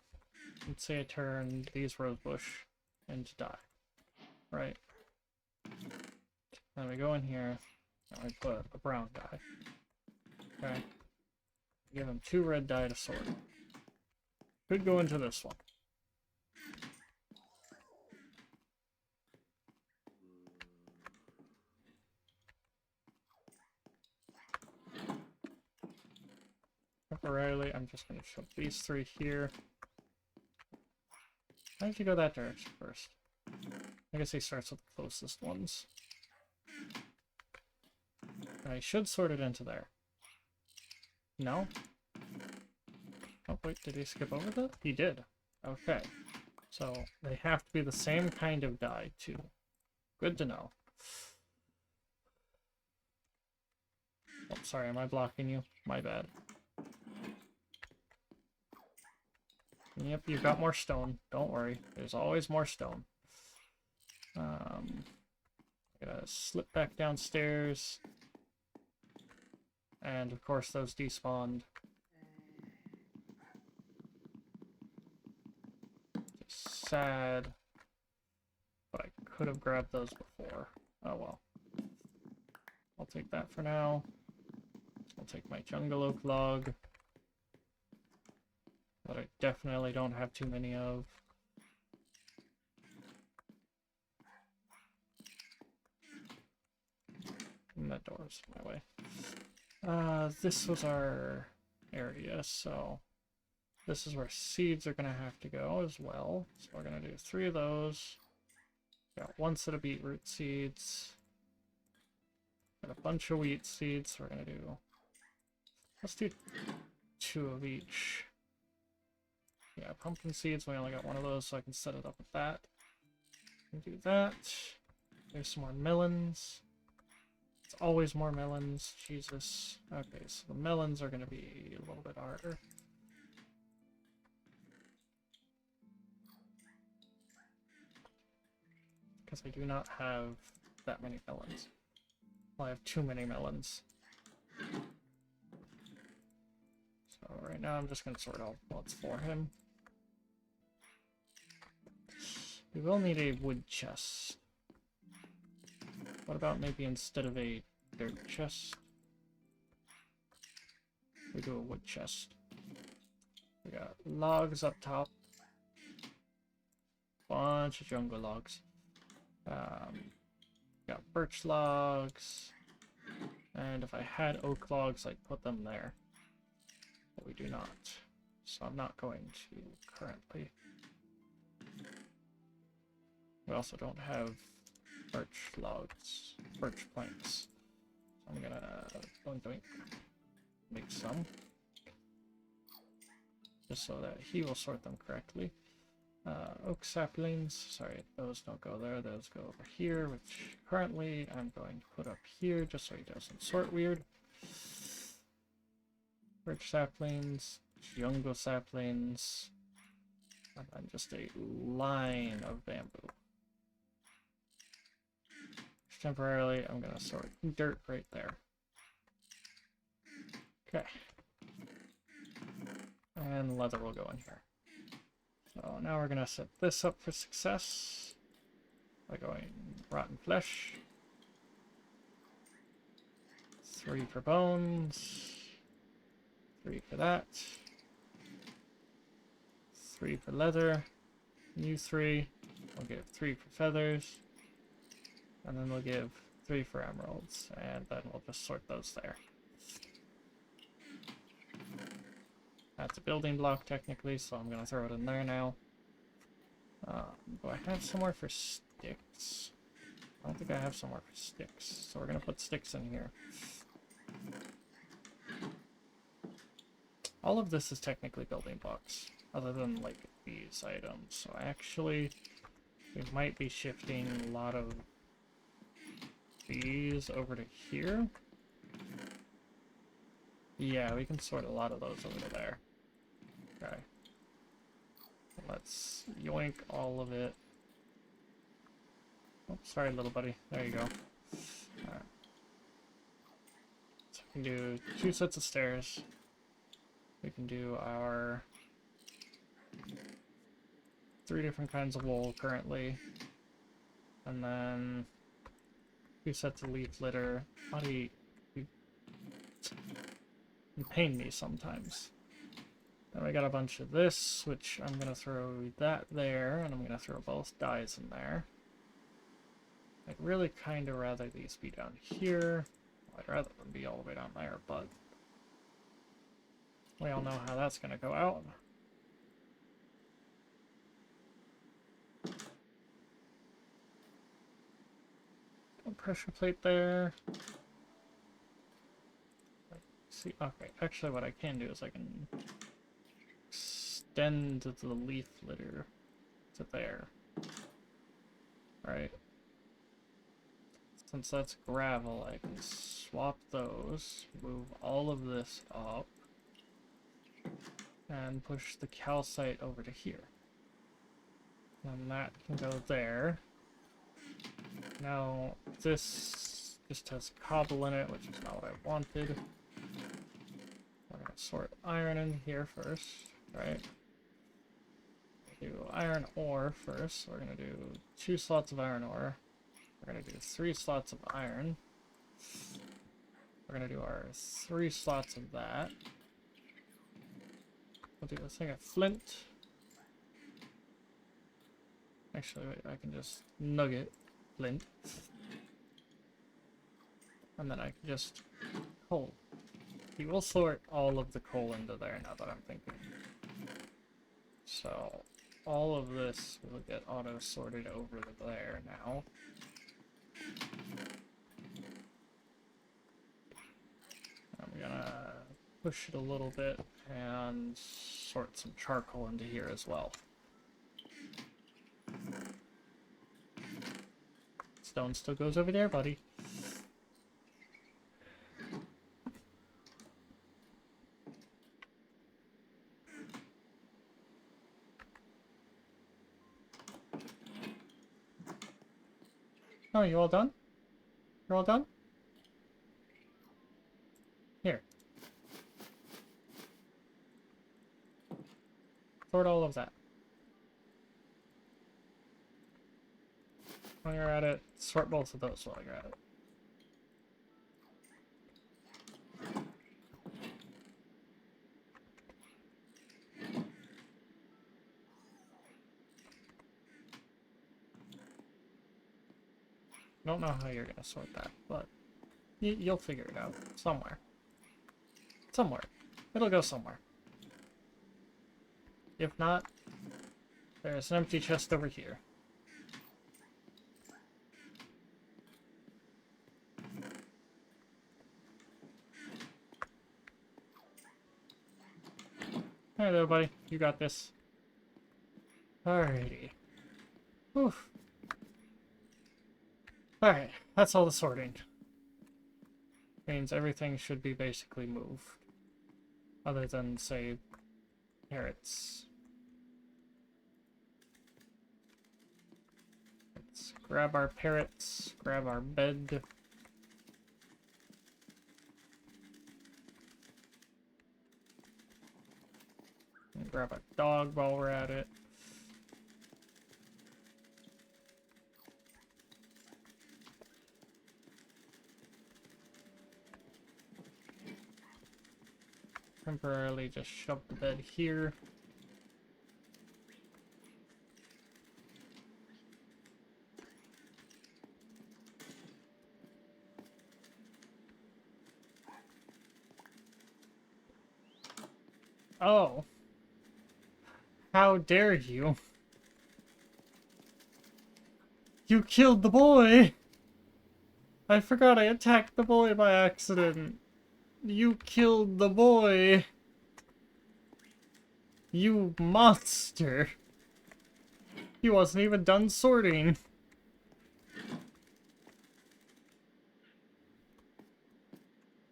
A: let's say I turn these rosebush into dye, right? Then we go in here, and we put a brown dye. Okay. Give him 2 red dye to sort. Could go into this one. Temporarily, I'm just going to shove these 3 here. Why don't you go that direction first? I guess he starts with the closest ones. And I should sort it into there. No? Oh, wait, did he skip over that? He did. Okay. So, they have to be the same kind of dye, too. Good to know. Oh, sorry, am I blocking you? My bad. Yep, you've got more stone. Don't worry. There's always more stone. I gotta slip back downstairs. And, of course, those despawned. Just sad. But I could have grabbed those before. Oh well. I'll take that for now. I'll take my jungle oak log. That I definitely don't have too many of. And that door's in my way. This was our area, so this is where seeds are going to have to go as well. So we're going to do 3 of those. Got 1 set of beetroot seeds. Got a bunch of wheat seeds, so we're going to do... Let's do 2 of each. Yeah, pumpkin seeds, we only got 1 of those, so I can set it up with that. Do that. There's some more melons. It's always more melons, Jesus. Okay, so the melons are going to be a little bit harder. Because I do not have that many melons. Well, I have too many melons. So right now I'm just going to sort out what's for him. We will need a wood chest. What about maybe instead of a dirt chest, we do a wood chest. We got logs up top. Bunch of jungle logs. Got birch logs. And if I had oak logs, I'd put them there. But we do not. So I'm not going to currently. We also don't have birch logs, birch planks. So I'm gonna make some. Just so that he will sort them correctly. Oak saplings, sorry, those don't go there, those go over here, which currently I'm going to put up here just so he doesn't sort weird. Birch saplings, jungle saplings, and then just a line of bamboo. Temporarily, I'm going to sort dirt right there. Okay. And leather will go in here. So now we're going to set this up for success by going rotten flesh. 3 for bones. 3 for that. 3 for leather. New 3. We'll give 3 for feathers. And then we'll give 3 for emeralds. And then we'll just sort those there. That's a building block technically, so I'm going to throw it in there now. Do I have somewhere for sticks? I don't think I have somewhere for sticks, so we're going to put sticks in here. All of this is technically building blocks, other than like these items. So actually, we might be shifting a lot of these over to here. Yeah, we can sort a lot of those over to there. Okay. Let's yoink all of it. Oh, sorry, little buddy. There you go. Alright. So we can do 2 sets of stairs. We can do our 3 different kinds of wool currently. And then 2 sets of leaf litter. Buddy, you pain me sometimes. Then we got a bunch of this, which I'm gonna throw that there, and I'm gonna throw both dyes in there. I'd really kind of rather these be down here. Well, I'd rather them be all the way down there, but we all know how that's gonna go out. Pressure plate there. See, okay, actually what I can do is I can extend the leaf litter to there. Right. Since that's gravel, I can swap those, move all of this up, and push the calcite over to here. And that can go there. Now, this just has cobble in it, which is not what I wanted. We're going to sort iron in here first, right? Do iron ore first. We're going to do 2 slots of iron ore. We're going to do 3 slots of iron. We're going to do our 3 slots of that. We'll do a thing of flint. Actually, wait, I can just nugget flint. And then I can just coal. We will sort all of the coal into there now that I'm thinking. So, all of this will get auto-sorted over to there now. I'm gonna push it a little bit and sort some charcoal into here as well. Stone still goes over there, buddy. Oh, you all done? You're all done? Here. Sort all of that. While you're at it, sort both of those while you're at it. I don't know how you're gonna sort that, but you'll figure it out somewhere. Somewhere. It'll go somewhere. If not, there's an empty chest over here. Hey there, buddy. You got this. Alrighty. Whew. Alright, that's all the sorting. Means everything should be basically moved. Other than, say, parrots. Let's grab our parrots, grab our bed. And grab a dog while we're at it. Temporarily just shove the bed here. Oh. How dare you? You killed the boy! I forgot I attacked the boy by accident. You killed the boy! You monster! He wasn't even done sorting.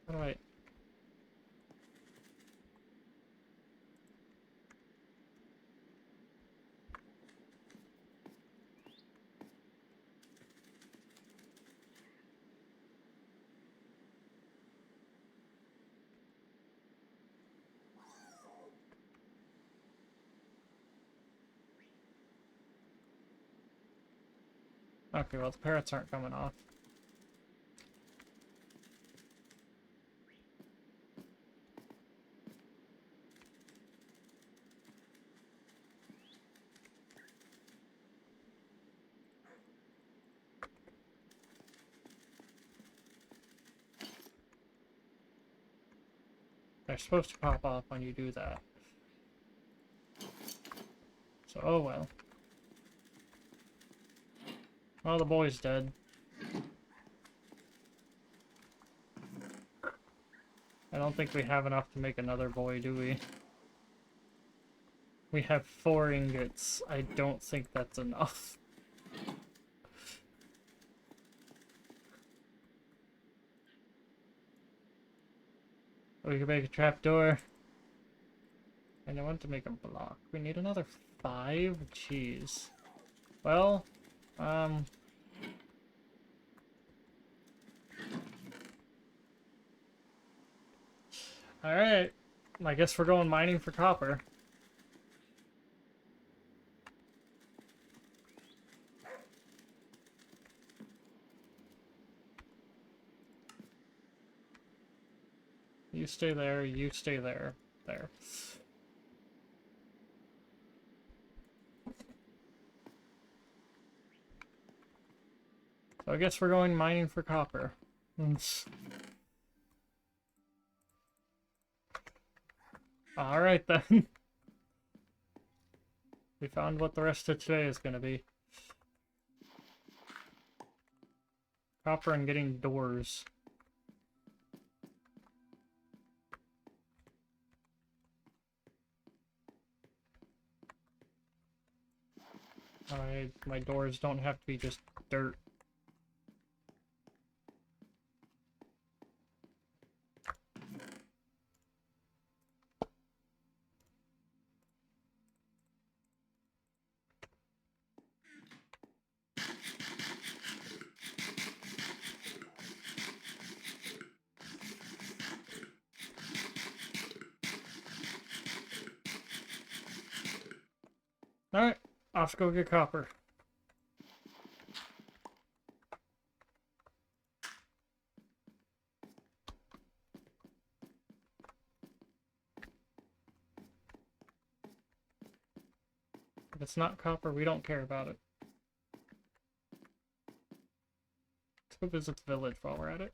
A: Alright. Okay, well the parrots aren't coming off. They're supposed to pop off when you do that. So, oh well. Well, the boy's dead. I don't think we have enough to make another boy, do we? We have 4 ingots. I don't think that's enough. We can make a trapdoor. And I want to make a block. We need another 5? Jeez. Well, alright. I guess we're going mining for copper. You stay there, you stay there. There. So I guess we're going mining for copper. Alright then. We found what the rest of today is gonna be. Copper and getting doors. Alright, my doors don't have to be just dirt. Alright, off to go get copper. If it's not copper, we don't care about it. Let's go visit the village while we're at it.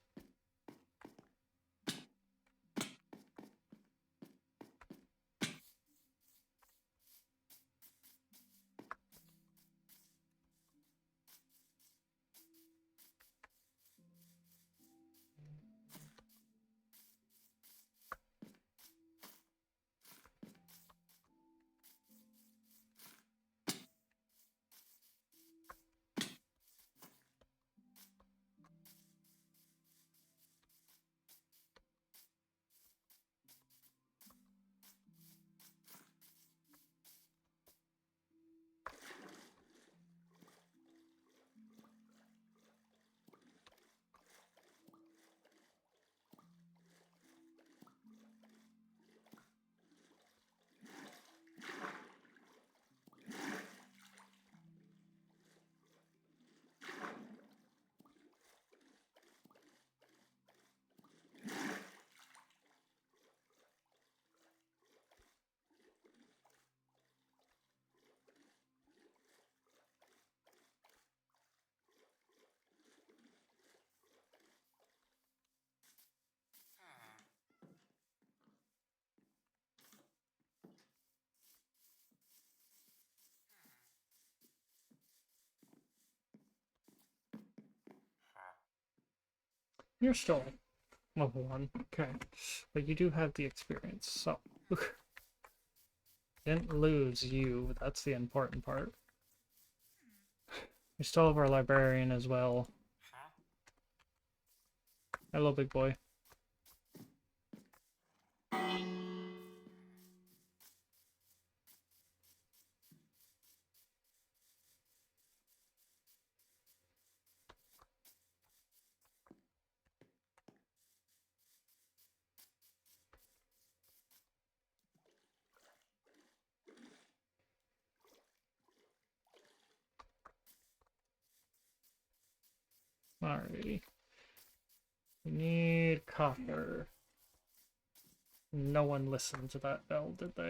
A: You're still level 1, okay. But you do have the experience, so... Didn't lose you, that's the important part. We still have our librarian as well. Hello, big boy. Alrighty. We need copper. No one listened to that bell, did they?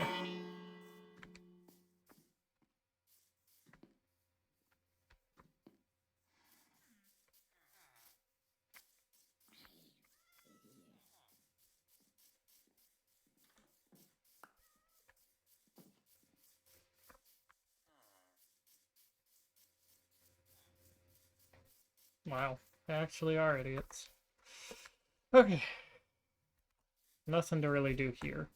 A: Wow, they actually are idiots. Okay. Nothing to really do here.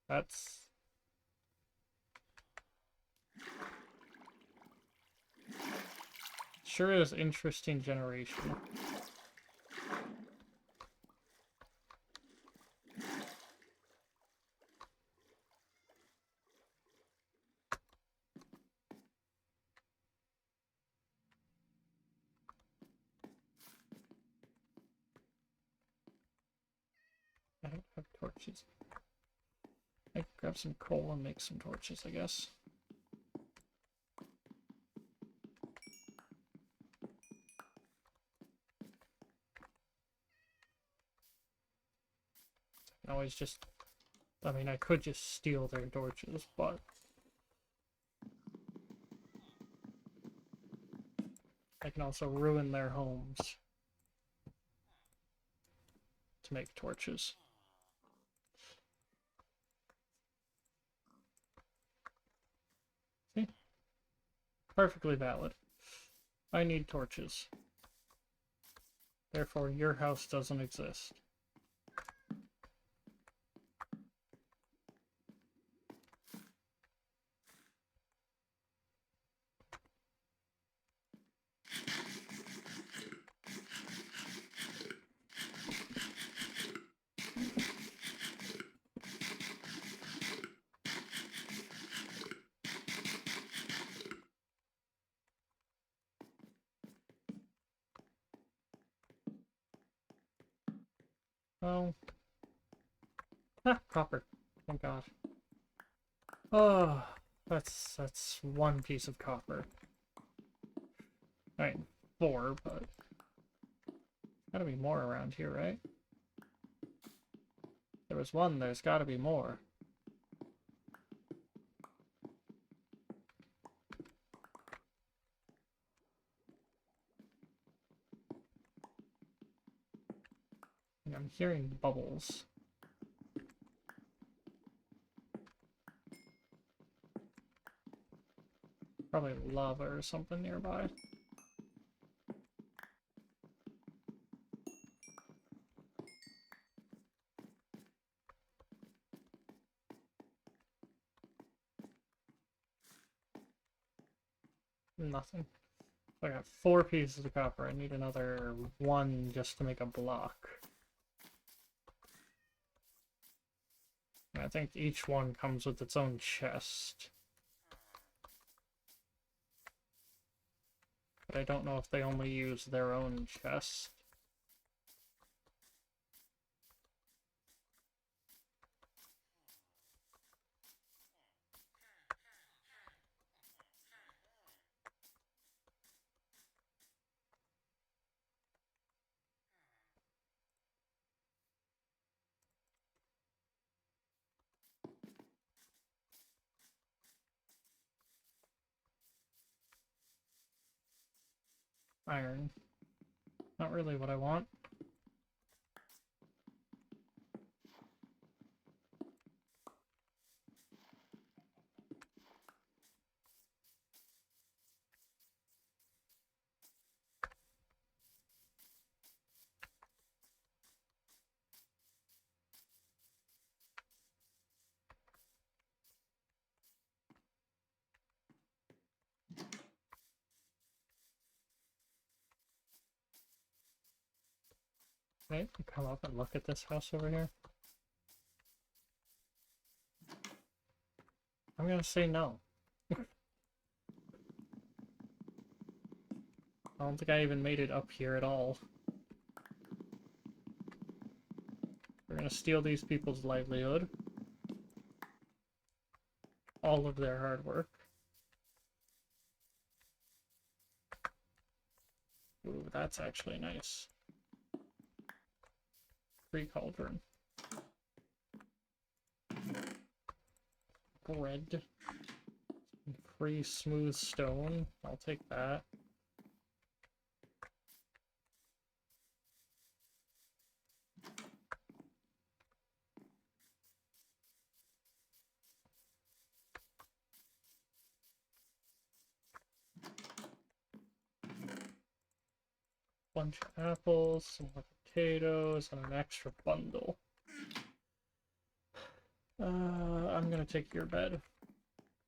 A: That's... Sure is interesting generation. I don't have torches. I can grab some coal and make some torches, I guess. I can always just... I mean, I could just steal their torches, but... I can also ruin their homes to make torches. See? Perfectly valid. I need torches. Therefore, your house doesn't exist. Oh. Ah, copper. Thank God. Oh, that's one piece of copper. Alright, 4, but... Gotta be more around here, right? There was 1, there's gotta be more. I'm hearing bubbles. Probably lava or something nearby. Nothing. I got 4 pieces of copper. I need another 1 just to make a block. I think each one comes with its own chest. But I don't know if they only use their own chest. Iron. Not really what I want. Right? Come up and look at this house over here. I'm gonna say no. I don't think I even made it up here at all. We're gonna steal these people's livelihood. All of their hard work. Ooh, that's actually nice. Free cauldron. Bread. Free smooth stone. I'll take that. bunch of apples, some more potatoes, and an extra bundle. I'm gonna take your bed.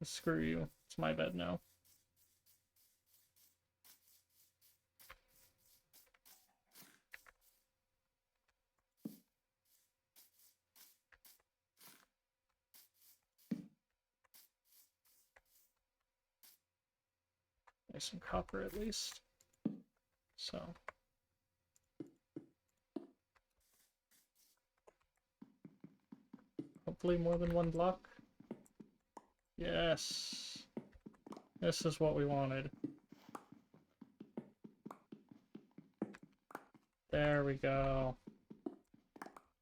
A: Screw you. It's my bed now. There's some copper at least. So. Hopefully more than one block. Yes. This is what we wanted. There we go.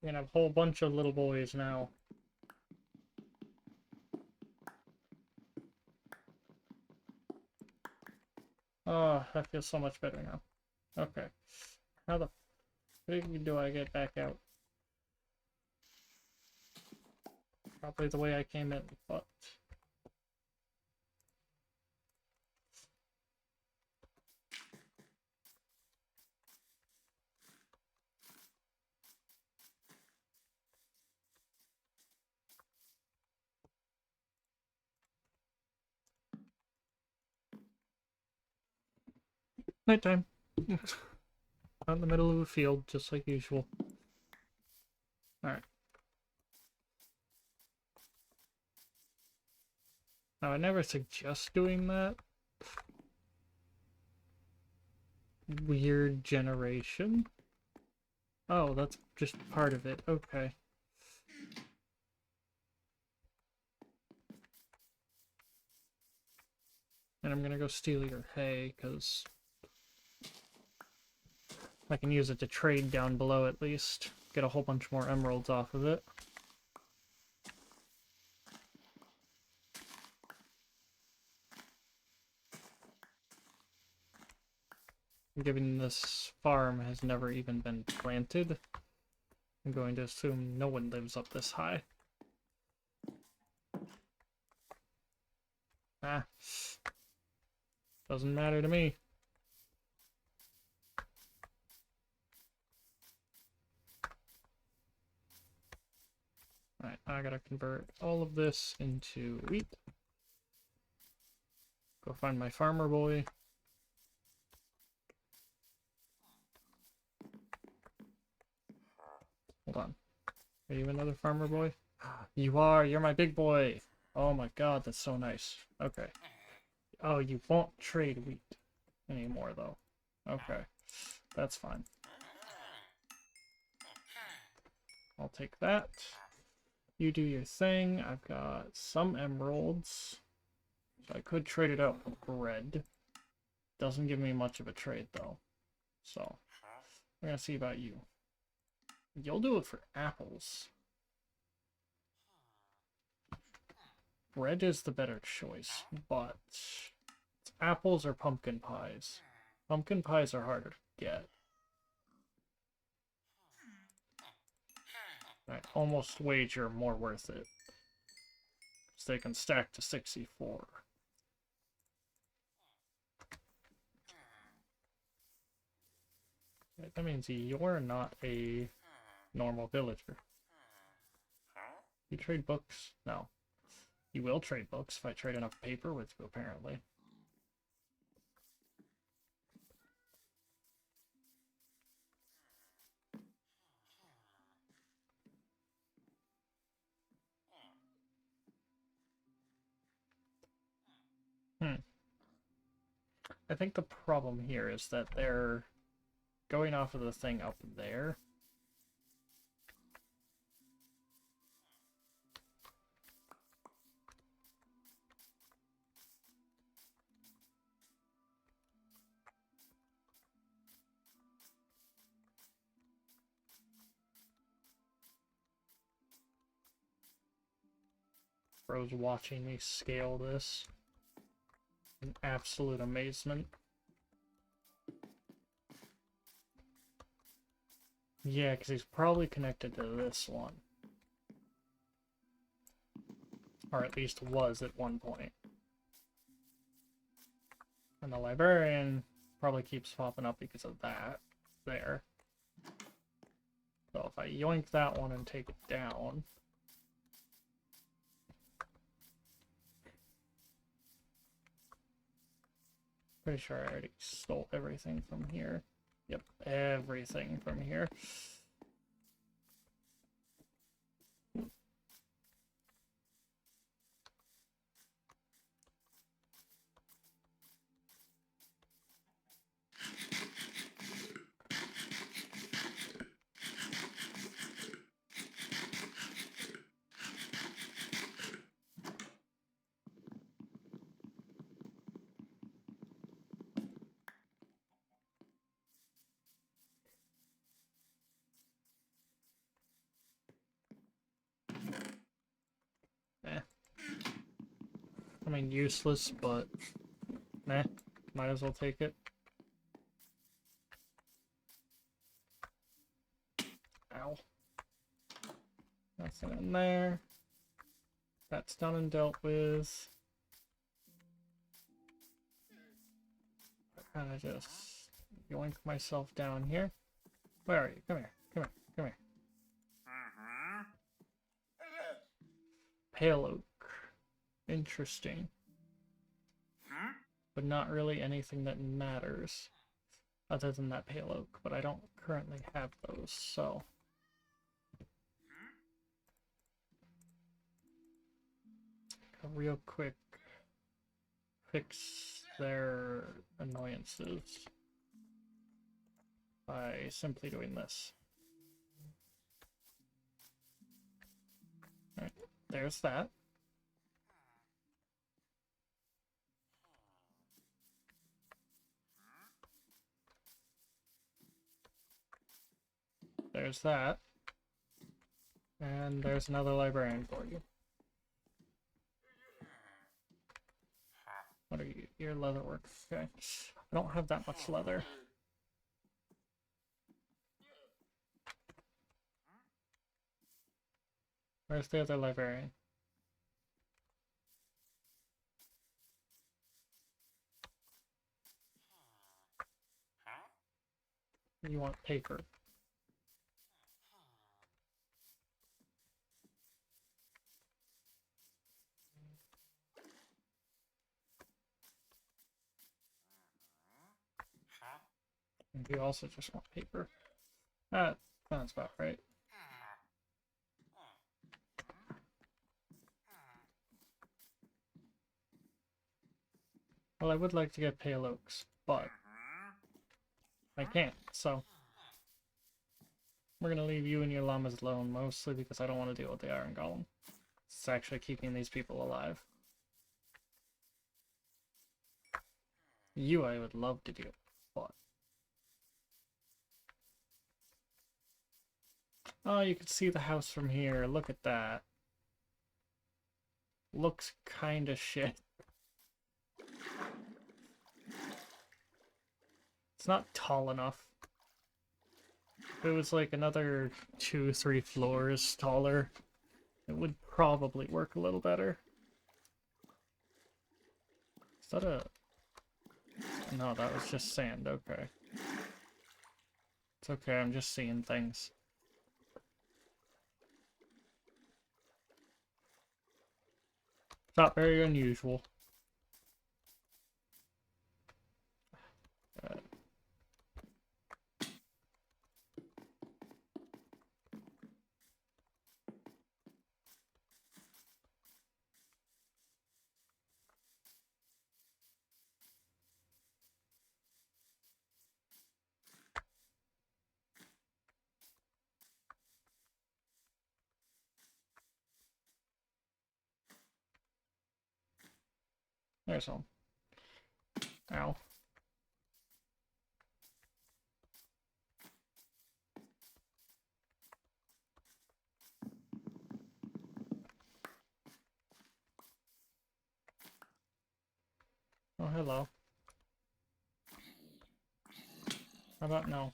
A: We're gonna have a whole bunch of little boys now. Oh, that feels so much better now. Okay. How the frig do I get back out? Probably the way I came in, but... Nighttime. Out in the middle of a field, just like usual. Alright. Now, I never suggest doing that. Weird generation. Oh, that's just part of it. Okay. And I'm gonna go steal your hay, because I can use it to trade down below at least. Get a whole bunch more emeralds off of it. Given this farm has never even been planted, I'm going to assume no one lives up this high. Ah. Doesn't matter to me. Alright, I gotta convert all of this into wheat. Go find my farmer boy. Hold on. Are you another farmer boy? You are! You're my big boy! Oh my god, that's so nice. Okay. Oh, you won't trade wheat anymore, though. Okay. That's fine. I'll take that. You do your thing. I've got some emeralds. So I could trade it out for bread. Doesn't give me much of a trade, though. So, we're gonna see about you. You'll do it for apples. Bread is the better choice, but it's apples or pumpkin pies. Pumpkin pies are harder to get. I almost wager more worth it. Because they can stack to 64. That means you're not a normal villager. You trade books? No. You will trade books if I trade enough paper with you, apparently. I think the problem here is that they're going off of the thing up there. Bro's watching me scale this in absolute amazement. Yeah, because he's probably connected to this one. Or at least was at one point. And the librarian probably keeps popping up because of that. there. So if I yoink that one and take it down... Pretty sure I already stole everything from here. Yep, everything from here. I mean, useless, but nah, might as well take it. Ow. That's in there. That's done and dealt with. I kind of just yoink myself down here. Where are you? Come here. Come here. Come here. Pale oak. Interesting. But not really anything that matters other than that pale oak, but I don't currently have those, so a real quick fix their annoyances by simply doing this. Alright, there's that. There's that. And there's another librarian for you. What are you? Your leather work. Okay. I don't have that much leather. Where's the other librarian? You want paper. And you also just want paper. That sounds about right. Well, I would like to get pale oaks, but I can't, so we're gonna leave you and your llamas alone, mostly because I don't want to deal with the iron golem. It's actually keeping these people alive. You I would love to deal with, but... Oh, you can see the house from here. Look at that. Looks kinda shit. It's not tall enough. If it was like another 2-3 floors taller, it would probably work a little better. Is that a... No, that was just sand, okay. It's okay, I'm just seeing things. It's not very unusual. There's one. Ow. Oh, hello. How about no?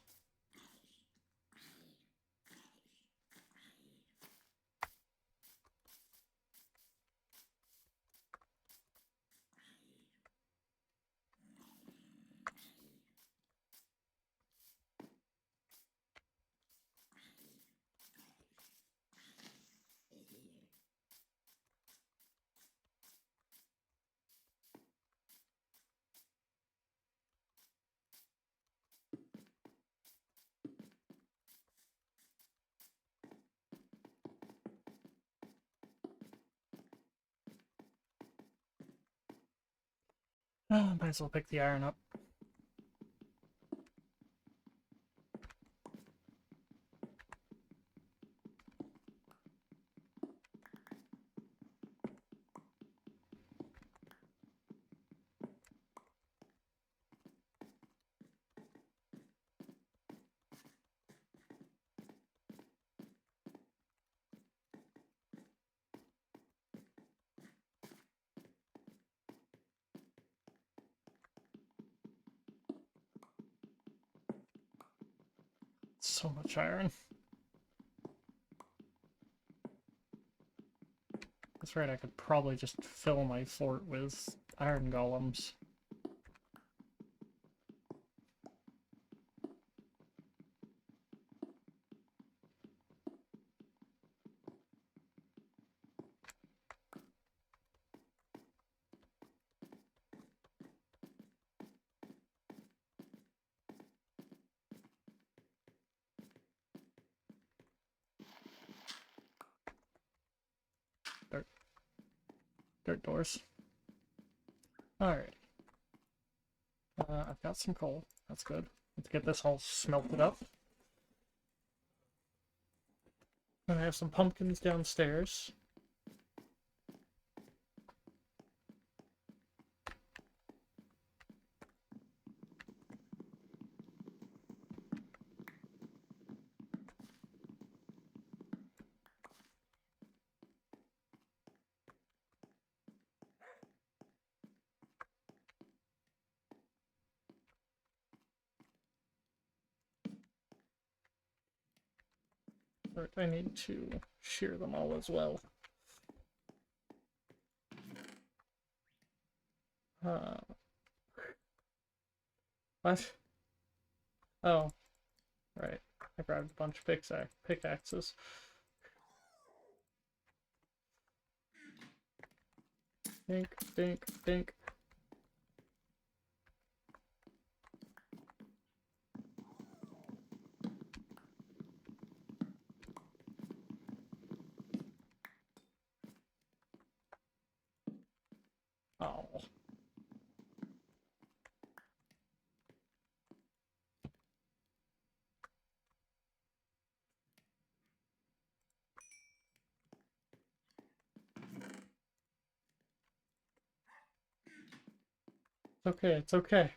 A: Might as well pick the iron up. So much iron. That's right, I could probably just fill my fort with iron golems. Dirt doors. Alright. I've got some coal. That's good. Let's get this all smelted up. And I have some pumpkins downstairs. I need to shear them all as well. What? Oh, right. I grabbed a bunch of pickaxes. Dink, dink, dink. Oh. It's okay, it's okay.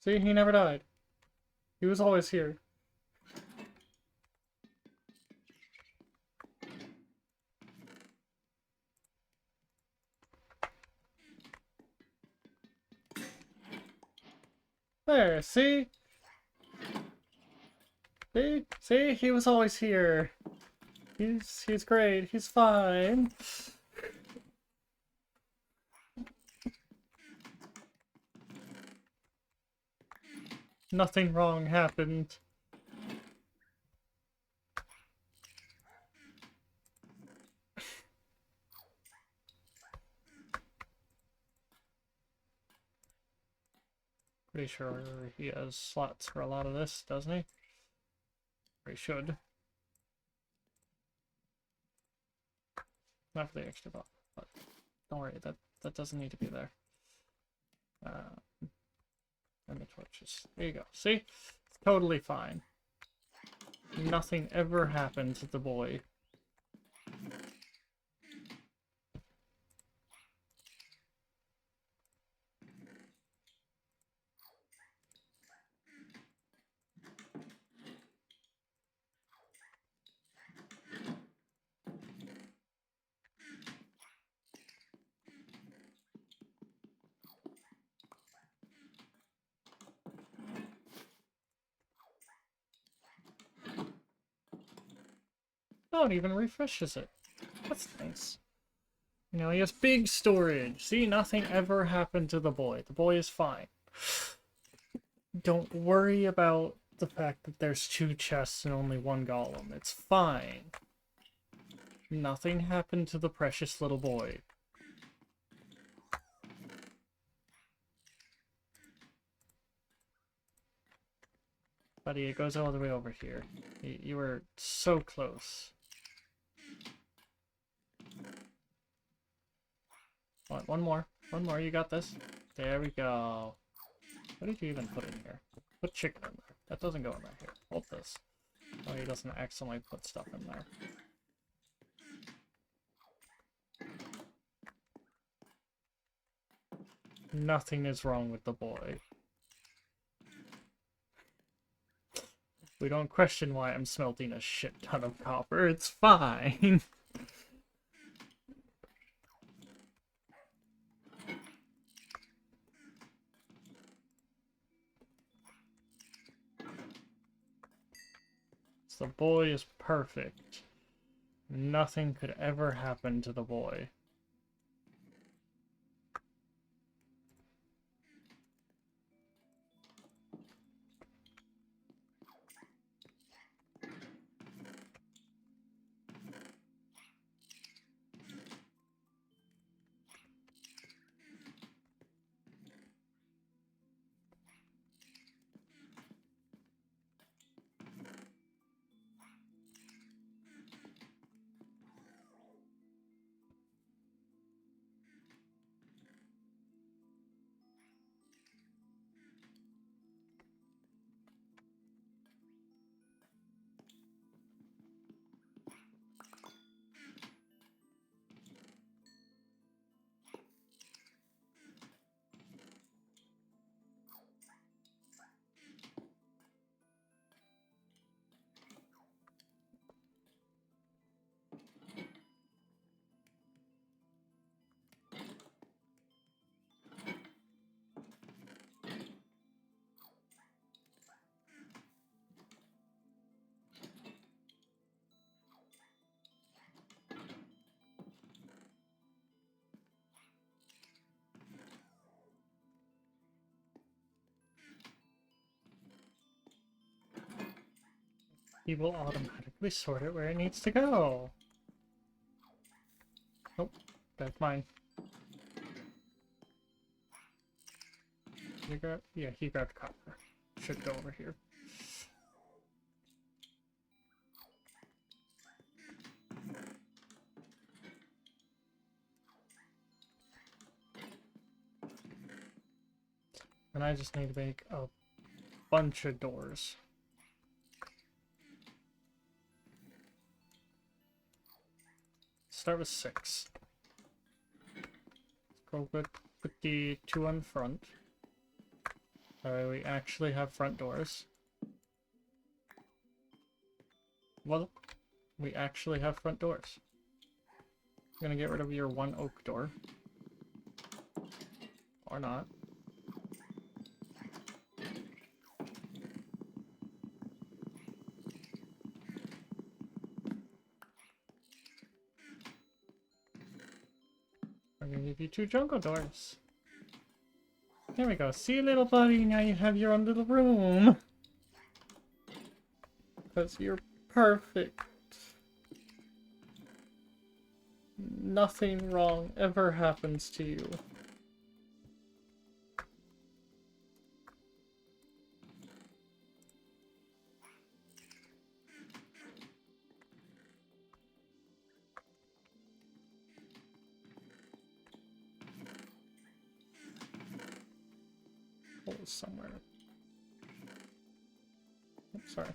A: See, he never died. He was always here. There, see? See? He was always here. He's great. He's fine. Nothing wrong happened. Pretty sure he has slots for a lot of this, doesn't he? Or he should. Not for the extra bot, but don't worry, that doesn't need to be there. And the torches. There you go. See? It's totally fine. Nothing ever happened to the boy. Oh, it even refreshes it. That's nice. You know, he has big storage. See, nothing ever happened to the boy. The boy is fine. Don't worry about the fact that there's 2 chests and only 1 golem. It's fine. Nothing happened to the precious little boy. Buddy, it goes all the way over here. You were so close. One more. One more, you got this. There we go. What did you even put in here? Put chicken in there. That doesn't go in there. Here, hold this. Oh, he doesn't accidentally put stuff in there. Nothing is wrong with the boy. We don't question why I'm smelting a shit ton of copper. It's fine. The boy is perfect. Nothing could ever happen to the boy. He will automatically sort it where it needs to go. Oh, that's mine. You got, yeah, he grabbed copper. Should go over here. And I just need to make a bunch of doors. Start with 6. Let's go with the 2 on front. Alright, we actually have front doors. Well, we actually have front doors. I'm gonna get rid of your 1 oak door. Or not. I'm gonna give you 2 jungle doors. There we go. See, little buddy, now you have your own little room. Because you're perfect. Nothing wrong ever happens to you. Hole somewhere. Oops, sorry.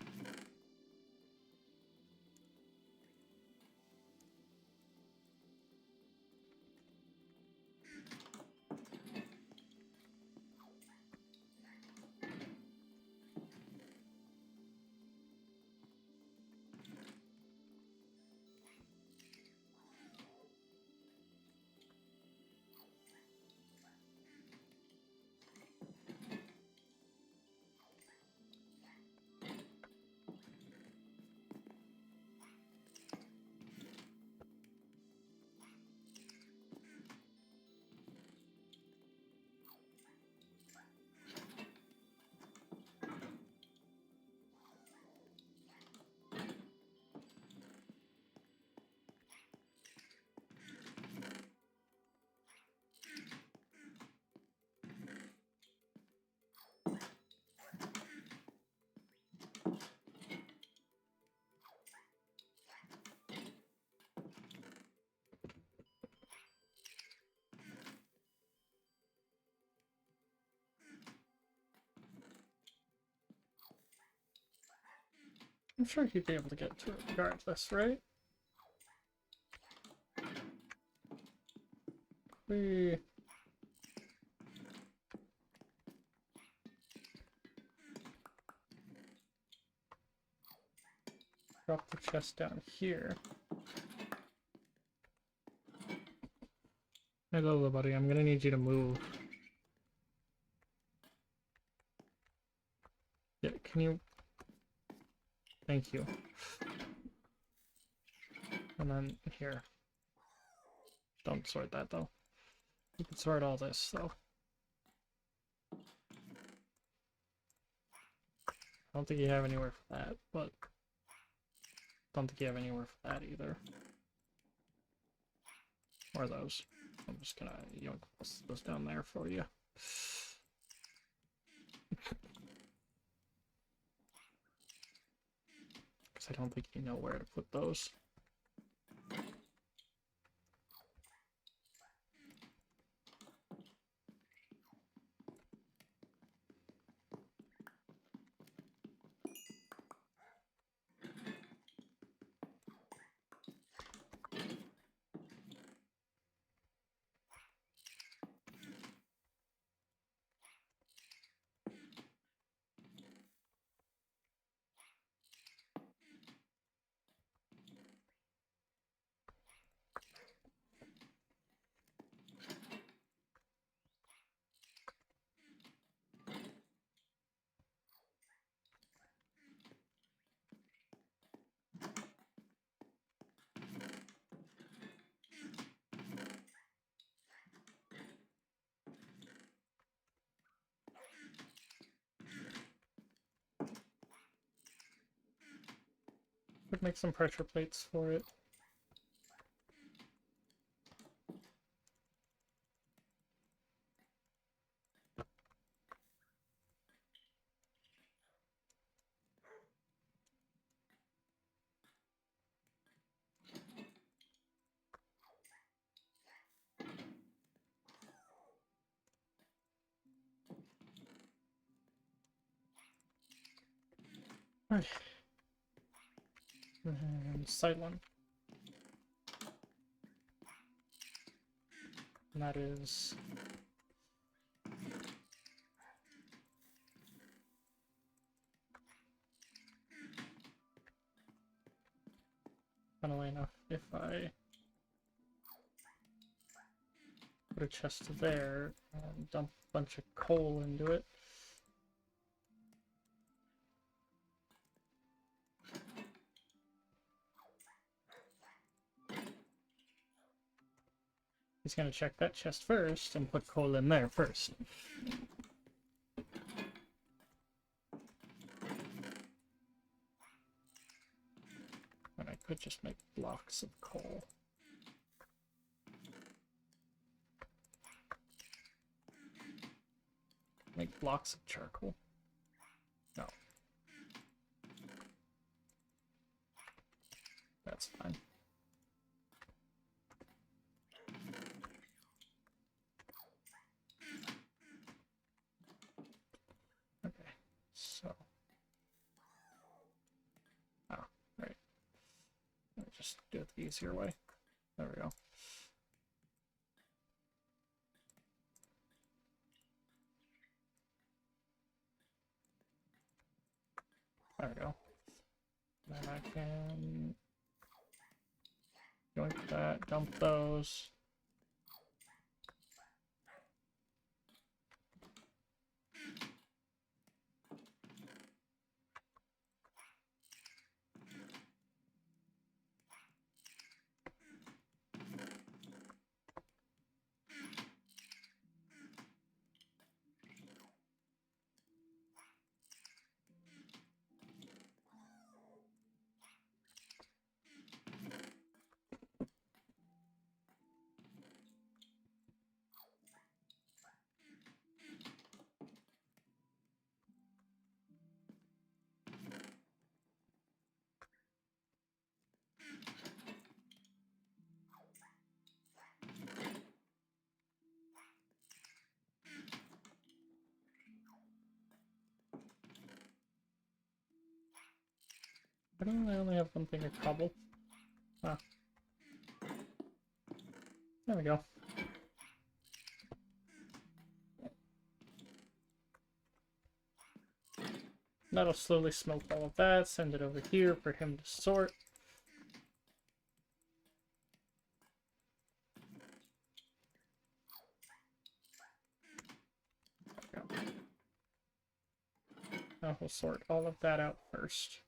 A: I'm sure he'd be able to get to it regardless, right? We... drop the chest down here. Hello, buddy. I'm gonna need you to move. Yeah, can you... Thank you. And then here. Don't sort that, though. You can sort all this, though. I don't think you have anywhere for that, but... don't think you have anywhere for that either. Or those. I'm just gonna yoink those down there for you. Because I don't think you know where to put those. Could make some pressure plates for it. Alright. And side one. And that is... funnily enough, if I put a chest there and dump a bunch of coal into it, he's gonna check that chest first and put coal in there first. And I could just make blocks of coal. Make blocks of charcoal. No. That's fine. Okay, so... oh, right. Let me just do it the easier way. There we go. There we go. Then I can join that, dump those. I only have one thing of cobble. Ah. There we go. That'll slowly smelt all of that, send it over here for him to sort. Now we'll sort all of that out first.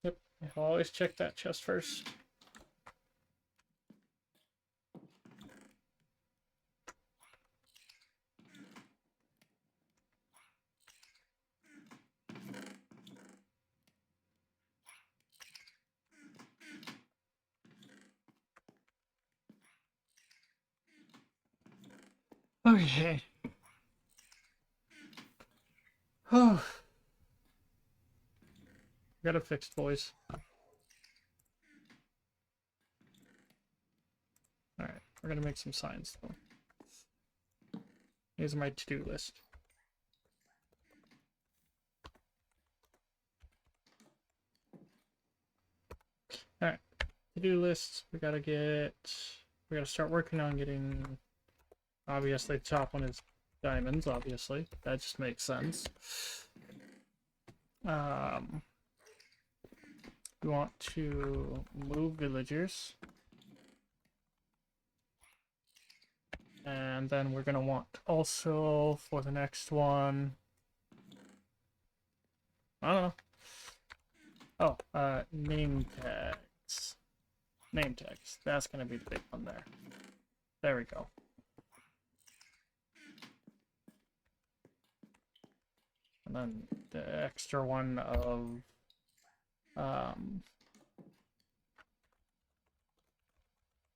A: Yep, I'll always check that chest first. Okay. Oh. Got it fixed, boys. Alright, we're gonna make some signs, though. Here's my to-do list. Alright, to-do list. We gotta start working on getting... Obviously, the top one is diamonds, obviously. That just makes sense. We want to move villagers. And then we're gonna want also for the next one... I don't know. Oh, name tags. Name tags. That's gonna be the big one there. There we go. And then the extra one of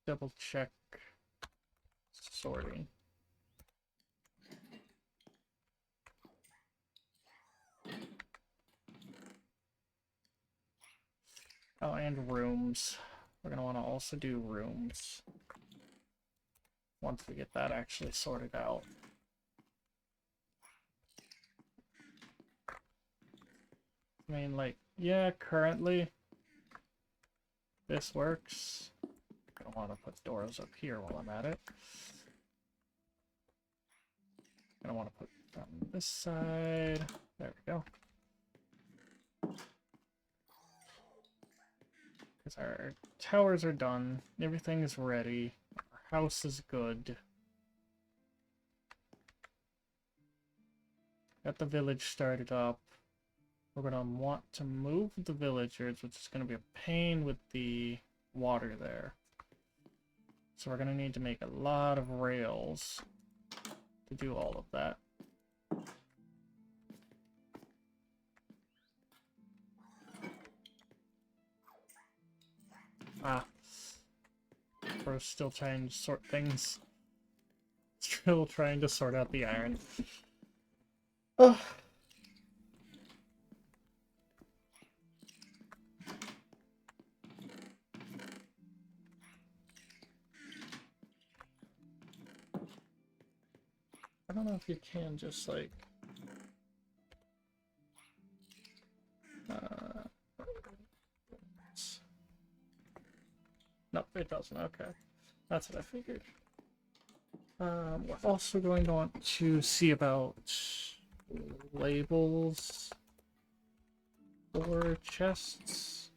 A: double check sorting. Oh, and rooms. We're gonna want to also do rooms once we get that actually sorted out. I mean, like, yeah, currently this works. I don't want to put doors up here while I'm at it. I don't want to put them on this side. There we go. Because our towers are done. Everything is ready. Our house is good. Got the village started up. We're going to want to move the villagers, which is going to be a pain with the water there. So we're going to need to make a lot of rails to do all of that. Ah. We're still trying to sort things. Still trying to sort out the iron. Oh. I don't know if you can just like no, it doesn't. Okay, that's what I figured. We're also going to want to see about labels for chests.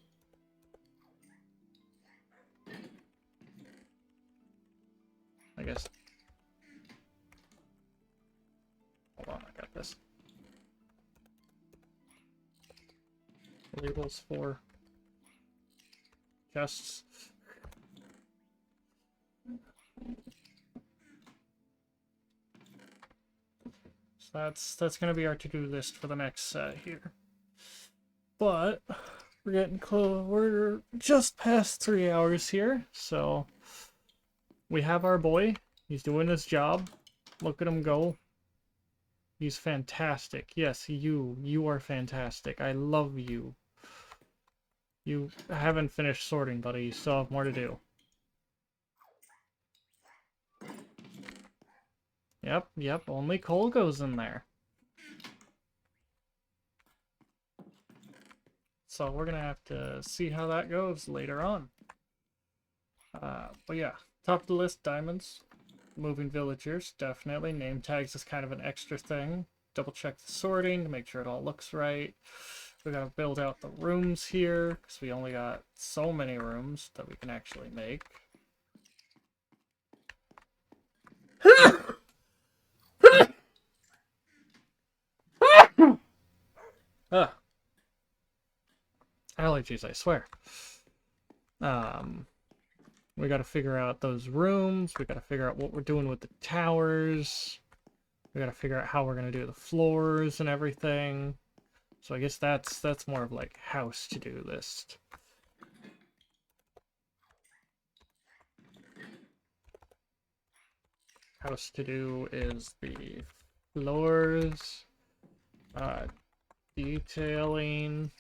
A: I guess. Hold on, I got this. Labels for chests. So that's gonna be our to-do list for the next set here. But we're getting close. We're just past 3 hours here, so we have our boy. He's doing his job. Look at him go. He's fantastic. Yes, you are fantastic. I love you. You haven't finished sorting, buddy. You still have more to do. Yep, only coal goes in there. So we're gonna have to see how that goes later on. But yeah, top of the list, diamonds. Moving villagers, definitely. Name tags is kind of an extra thing. Double check the sorting to make sure it all looks right. We gotta build out the rooms here, because we only got so many rooms that we can actually make. Ah, allergies, I swear. We gotta figure out those rooms. We gotta figure out what we're doing with the towers. We gotta figure out how we're gonna do the floors and everything. So I guess that's more of like house to-do list. House to-do is the floors, detailing,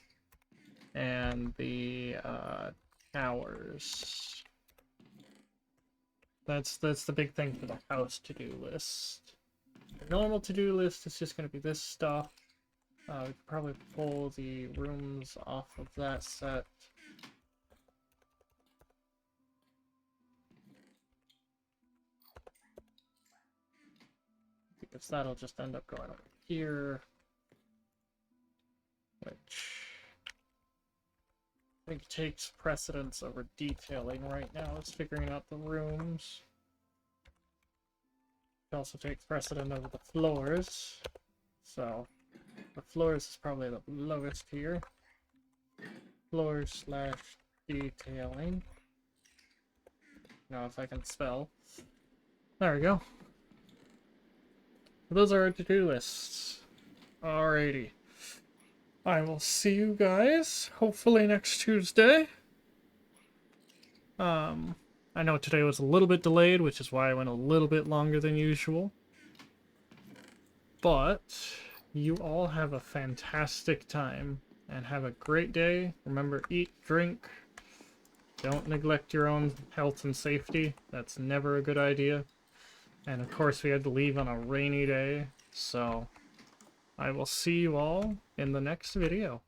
A: and the towers. That's the big thing for the house to-do list. The normal to-do list is just gonna be this stuff. We could probably pull the rooms off of that set. Because that'll just end up going over here. Which I think takes precedence over detailing right now. It's figuring out the rooms. It also takes precedent over the floors. So the floors is probably the lowest here. Floors / detailing. Now if I can spell. There we go. Those are our to-do lists. Alrighty. I will see you guys hopefully next Tuesday. I know today was a little bit delayed, which is why I went a little bit longer than usual. But you all have a fantastic time and have a great day. Remember, eat, drink. Don't neglect your own health and safety. That's never a good idea. And of course, we had to leave on a rainy day, so I will see you all in the next video.